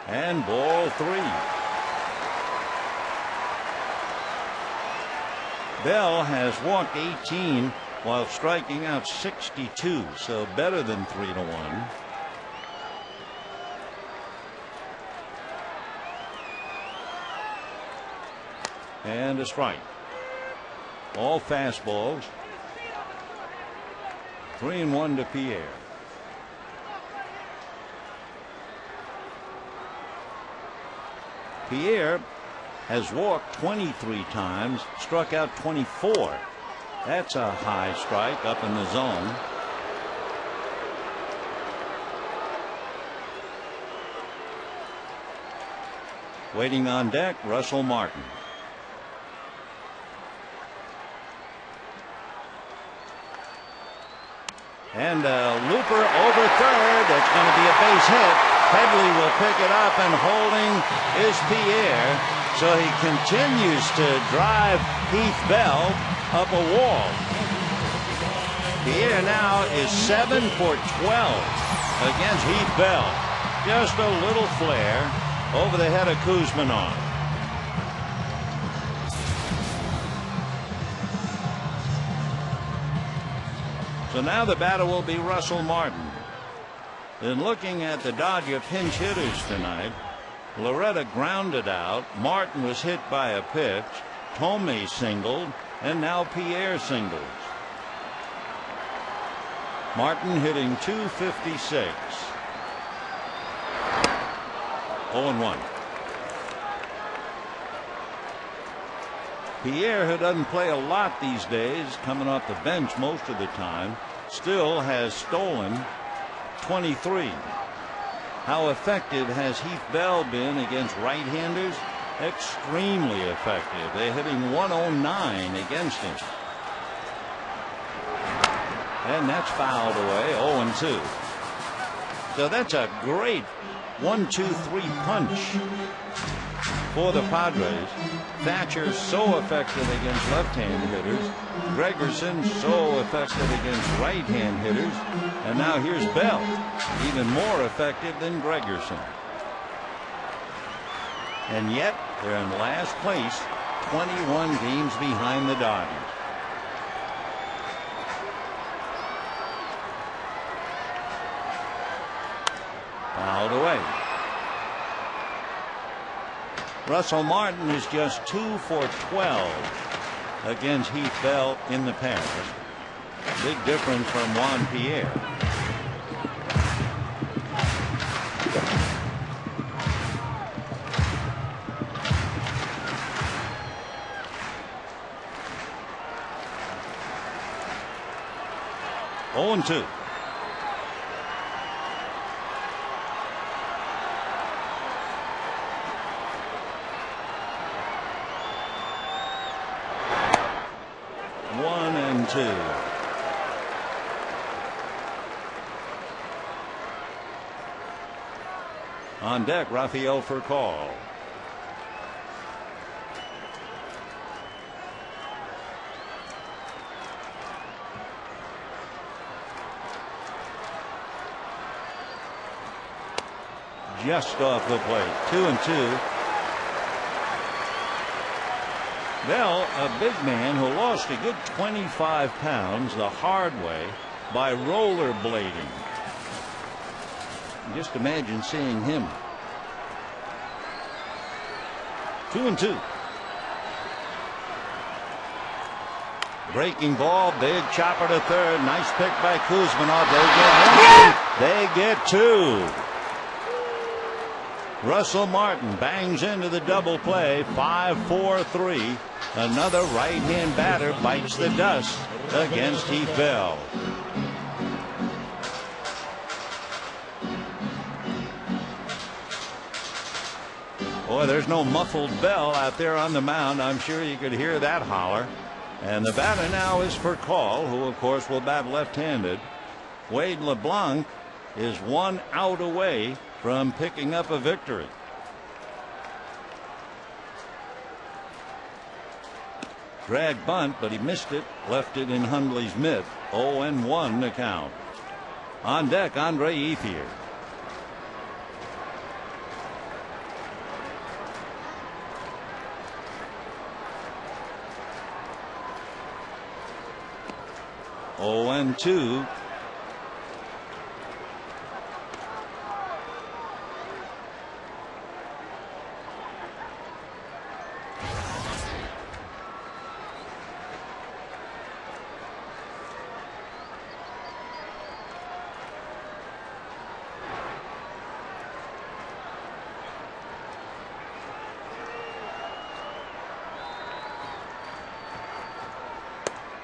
And ball three. Bell has walked 18 while striking out 62, so better than 3-1. And a strike. All fastballs. 3-1 to Pierre. Pierre has walked 23 times, struck out 24. That's a high strike up in the zone. Waiting on deck, Russell Martin. And a looper over third. That's going to be a base hit. Headley will pick it up, and holding is Pierre. So he continues to drive Heath Bell up a wall. Pierre now is 7 for 12 against Heath Bell. Just a little flare over the head of Kuzminov. So now the batter will be Russell Martin. And looking at the Dodger pinch hitters tonight, Loretta grounded out. Martin was hit by a pitch. Thome singled, and now Pierre singles. Martin hitting .256. 0-1. Pierre, who doesn't play a lot these days, coming off the bench most of the time, still has stolen 23. How effective has Heath Bell been against right-handers? Extremely effective. They're hitting 109 against him. And that's fouled away. 0-2. So that's a great 1-2-3 punch for the Padres. Thatcher so effective against left-hand hitters. Gregerson so effective against right-hand hitters. And now here's Bell, even more effective than Gregerson. And yet they're in last place, 21 games behind the Dodgers. Fouled away. Russell Martin is just 2 for 12 against Heath Bell in the past. Big difference from Juan Pierre. Oh, and 2. On deck, Raphael for call. Just off the plate. 2-2. Bell, a big man who lost a good 25 pounds the hard way by rollerblading. Just imagine seeing him. 2-2. Breaking ball, big chopper to third. Nice pick by Kuzmanov. They get 2. Russell Martin bangs into the double play. 5-4-3. Another right-hand batter bites the dust against Heath Bell. Boy, there's no muffled Bell out there on the mound. I'm sure you could hear that holler. And the batter now is for call, who of course will bat left-handed. Wade LeBlanc is 1 out away from picking up a victory. Drag bunt, but he missed it, left it in Hundley's mitt. 0-1 to count. On deck, Andre Ethier. Oh, and 2.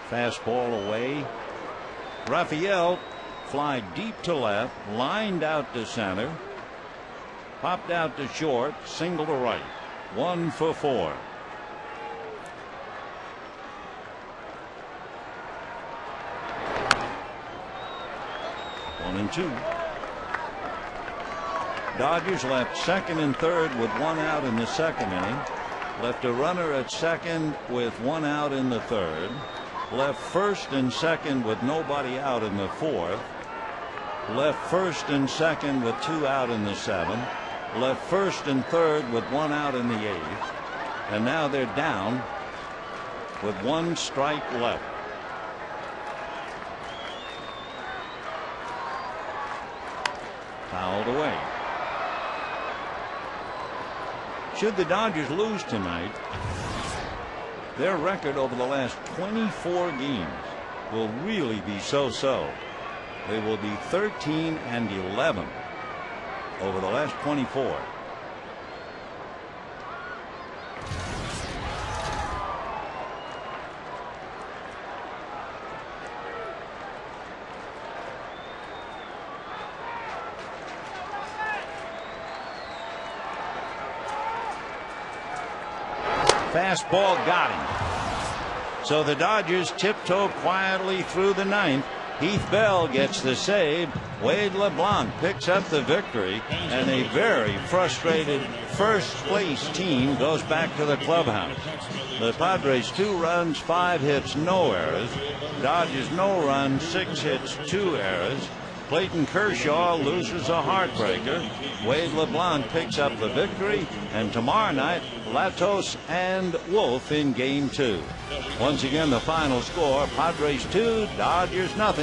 Fastball away. Raphael fly deep to left, lined out to center, popped out to short, single to right. 1 for 4. One and 2. Dodgers left second and third with 1 out in the second inning. Left a runner at second with 1 out in the third. Left first and second with nobody out in the fourth. Left first and second with 2 out in the seventh. Left first and third with 1 out in the eighth. And now they're down with 1 strike left. Fouled away. Should the Dodgers lose tonight, their record over the last 24 games will really be so-so. They will be 13-11 over the last 24. Fastball got him. So the Dodgers tiptoe quietly through the ninth. Heath Bell gets the save. Wade LeBlanc picks up the victory, and a very frustrated first place team goes back to the clubhouse. The Padres 2 runs, 5 hits, no errors. Dodgers no runs, 6 hits, 2 errors. Clayton Kershaw loses a heartbreaker. Wade LeBlanc picks up the victory, and tomorrow night Latos and Wolf in game 2. Once again, the final score: Padres 2, Dodgers nothing.